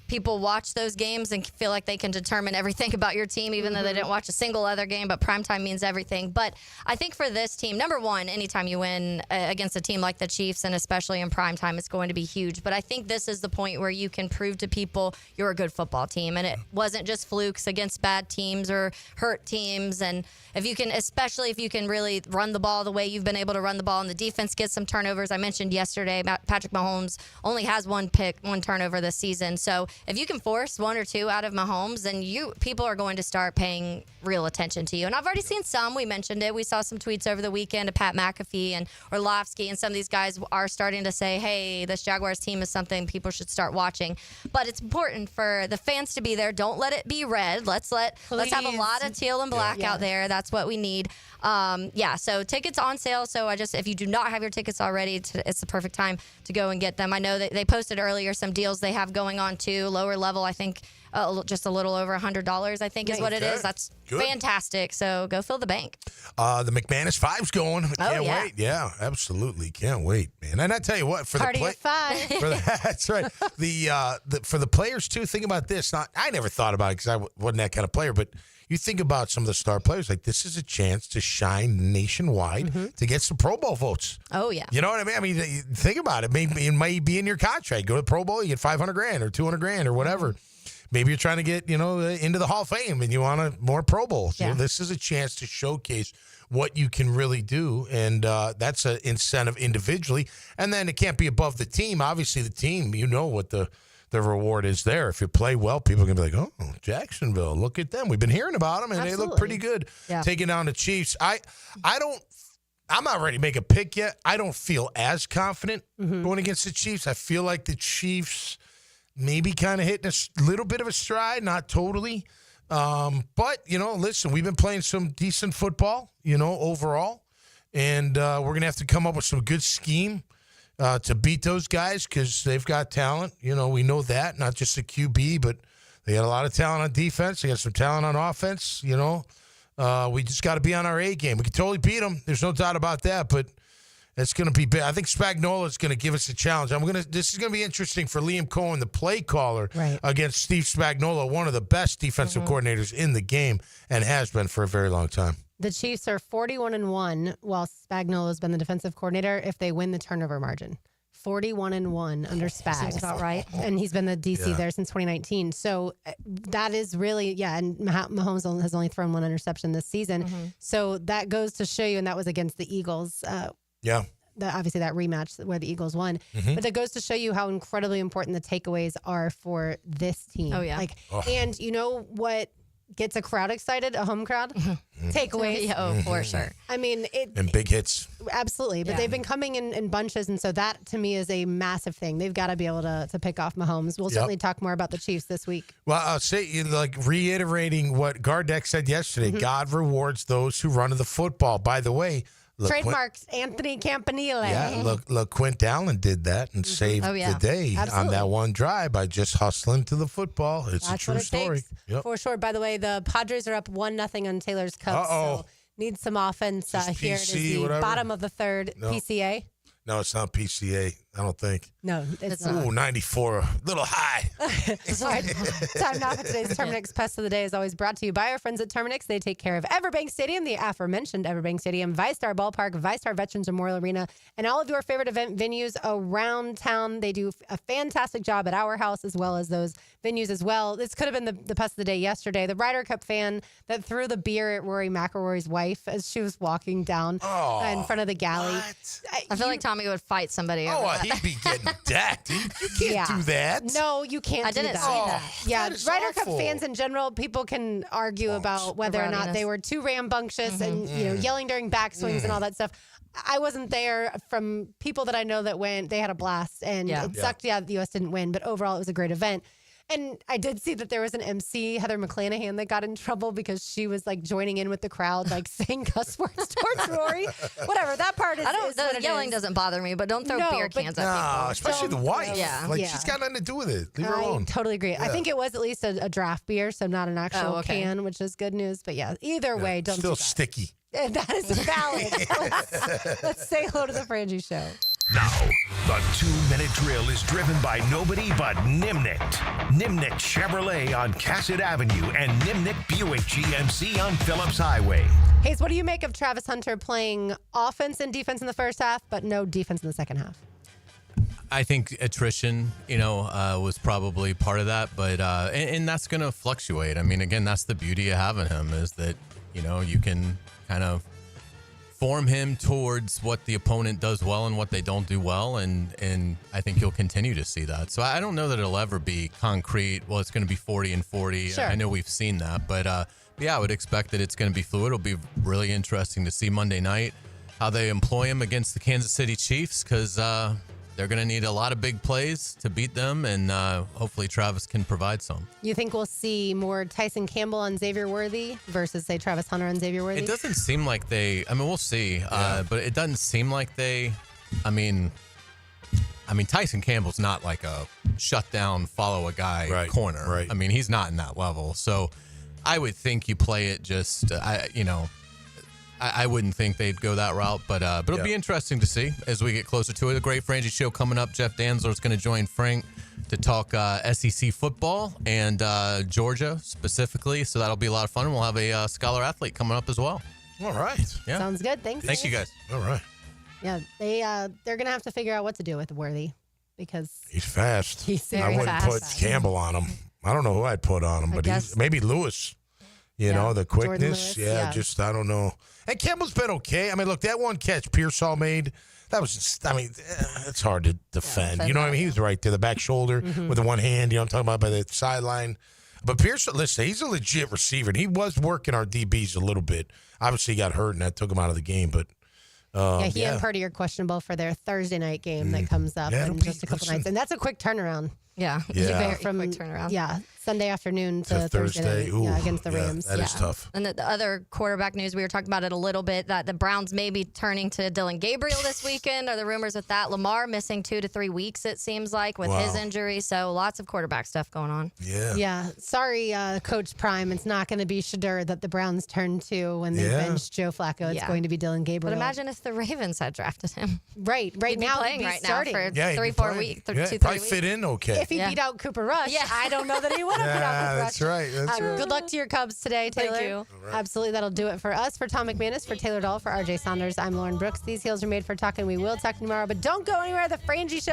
people watch those games and feel like they can determine everything about your team, even though they didn't watch a single other game, but primetime means everything. But I think for this team, number one, anytime you win against a team like the Chiefs, and especially in primetime, it's going to be huge. But I think this is the point where you can prove to people you're a good football team, and it wasn't just flukes against bad teams or hurt teams. And if you can, especially if you can really run the ball the way you've been able to run the ball, and the defense gets some turnovers. I mentioned yesterday, Patrick Mahomes only has one turnover this season. So if you can force one or two out of Mahomes, then people are going to start paying real attention to you. And I've already seen some. We mentioned it. We saw some tweets over the weekend of Pat McAfee and Orlovsky, and some of these guys are starting to say, hey, this Jaguars team is something people should start watching. But it's important for the fans to be there. Don't let it be red. Let's have a lot of teal and black out there. That's what we need. So tickets on sale. So if you do not have your tickets already, it's the perfect time to go and get them. I know that they posted earlier some deals they have going on too. Lower level, I think just a little over $100, I think is what it is. That's good. Fantastic. So go fill the bank. The McManus 5's going. Can't wait. Yeah, absolutely. Can't wait, man. And I tell you what, for Party the at 5. That's right. For the players too, think about this. I never thought about it because I wasn't that kind of player, but you think about some of the star players, like this is a chance to shine nationwide to get some Pro Bowl votes. Oh, yeah. You know what I mean? I mean, think about it. Maybe it might be in your contract. Go to the Pro Bowl, you get $500,000 or $200,000 or whatever. Maybe you're trying to get, into the Hall of Fame and you want more Pro Bowls. Yeah. This is a chance to showcase what you can really do, and that's an incentive individually. And then it can't be above the team. Obviously, the team, what the reward is there. If you play well, people can be like, oh, Jacksonville, look at them. We've been hearing about them, and they look pretty good taking down the Chiefs. I'm not ready to make a pick yet. I don't feel as confident going against the Chiefs. I feel like the Chiefs maybe kind of hitting a little bit of a stride, not totally. But, listen, we've been playing some decent football, overall. And we're going to have to come up with some good scheme to beat those guys because they've got talent. We know that, not just a QB, but they got a lot of talent on defense. They got some talent on offense. We just got to be on our A game. We can totally beat them. There's no doubt about that, but it's going to be big. I think Spagnuolo is going to give us a challenge. This is going to be interesting for Liam Coen, the play caller, against Steve Spagnuolo, one of the best defensive coordinators in the game and has been for a very long time. The Chiefs are 41-1, while Spagnuolo's been the defensive coordinator if they win the turnover margin. 41-1 under Spags. Sounds about right. And he's been the DC there since 2019. So that is really, and Mahomes has only thrown one interception this season. So that goes to show you, and that was against the Eagles. Obviously that rematch where the Eagles won. But that goes to show you how incredibly important the takeaways are for this team. Oh, yeah. And you know what gets a crowd excited, a home crowd? Takeaways. Oh, for sure. I mean, and big hits. Absolutely. But they've been coming in bunches. And so that, to me, is a massive thing. They've got to be able to pick off Mahomes. We'll certainly talk more about the Chiefs this week. Well, I'll say, reiterating what Gardeck said yesterday, God rewards those who run to the football. By the way, trademarks Anthony Campanile. Yeah, look, Quint Allen did that and saved the day on that one drive by just hustling to the football. It's a true story. For sure. By the way, the Padres are up 1-0 on Taylor's Cubs. So need some offense here. It is the bottom of the third. PCA. No, it's not PCA. I don't think. No, it's not. Ooh, 94, a little high. Sorry. Time now for today's Terminix Pest of the Day is always brought to you by our friends at Terminix. They take care of Everbank Stadium, the aforementioned Everbank Stadium, ViStar Ballpark, ViStar Veterans Memorial Arena, and all of your favorite event venues around town. They do a fantastic job at our house as well as those venues as well. This could have been the Pest of the Day yesterday. The Ryder Cup fan that threw the beer at Rory McIlroy's wife as she was walking down in front of the galley. I feel like Tommy would fight somebody over that. He'd be getting decked. You can't do that. No, you can't I didn't do see that. that. Yeah, That is Ryder Cup awful. fans in general, people can argue about whether or not they were too rambunctious and yelling during backswings and all that stuff. I wasn't there. From people that I know that went, they had a blast, and it sucked. Yeah, the U.S. didn't win, but overall it was a great event. And I did see that there was an MC, Heather McClanahan, that got in trouble because she was joining in with the crowd, saying cuss words towards Rory. Whatever, that part is. The yelling doesn't bother me, but don't throw beer cans at people. Especially the wife. Yeah. She's got nothing to do with it. Leave her alone. I totally agree. I think it was at least a draft beer, so not an actual can, which is good news. But either way, don't Still do that. sticky. That is valid. Let's say hello to the Frangie Show. Now, the 2-minute drill is driven by nobody but Nimnik. Nimnik Chevrolet on Cassett Avenue and Nimnik Buick GMC on Phillips Highway. Hayes, what do you make of Travis Hunter playing offense and defense in the first half, but no defense in the second half? I think attrition, was probably part of that, but and that's going to fluctuate. I mean, again, that's the beauty of having him is that, you can kind of form him towards what the opponent does well and what they don't do well, and I think you'll continue to see that. So I don't know that it'll ever be concrete. Well, it's going to be 40 and 40. Sure. I know we've seen that, but yeah, I would expect that it's going to be fluid. It'll be really interesting to see Monday night how they employ him against the Kansas City Chiefs, because they're going to need a lot of big plays to beat them, and hopefully Travis can provide some. You think we'll see more Tyson Campbell on Xavier Worthy versus, say, Travis Hunter on Xavier Worthy? It doesn't seem like they, I mean, we'll see, but it doesn't seem like they, I mean, Tyson Campbell's not like a shut down, follow a guy corner. Right. I mean, he's not in that level. So I would think you play it just, I wouldn't think they'd go that route, but it'll be interesting to see as we get closer to it. A great Frangie show coming up. Jeff Danzler is going to join Frank to talk SEC football and Georgia specifically. So that'll be a lot of fun. And we'll have a scholar athlete coming up as well. All right. Yeah. Sounds good. Thanks. Thank you guys. All right. Yeah, they're going to have to figure out what to do with Worthy because he's fast. He's I very wouldn't fast. put Campbell on him. I don't know who I'd put on him, but he's maybe Lewis. You know, the quickness. Lewis, Just, I don't know. And Campbell's been okay. I mean, look, that one catch Pearsall made, that was just, I mean, it's hard to defend. You know what I mean? He was right there, the back shoulder with the one hand, you know what I'm talking about, by the sideline. But Pearsall, listen, he's a legit receiver. And he was working our DBs a little bit. Obviously, he got hurt, and that took him out of the game. But, he and Purdy are questionable for their Thursday night game that comes up in just a couple nights. And that's a quick turnaround. Yeah. Very quick turnaround. Yeah. Sunday afternoon to Thursday night, against the Rams. That is tough. And the other quarterback news, we were talking about it a little bit, that the Browns may be turning to Dylan Gabriel this weekend. Are the rumors with that? Lamar missing 2 to 3 weeks, it seems like, with his injury. So lots of quarterback stuff going on. Yeah. Yeah. Sorry, Coach Prime. It's not going to be Shadur that the Browns turn to when they bench Joe Flacco. It's going to be Dylan Gabriel. But imagine if the Ravens had drafted him. Right He'd now. Be playing right starting. now for he'd 3-4 weeks. 2-3 weeks. Probably fit in okay. If he beat out Cooper Rush, I don't know that he would have beat out Cooper Rush. That's right. That's right. Good luck to your Cubs today, Taylor. Thank you. Absolutely. That'll do it for us. For Tom McManus, for Taylor Dahl, for RJ Saunders, I'm Lauren Brooks. These heels are made for talking. We will talk tomorrow, but don't go anywhere. The Frangie Show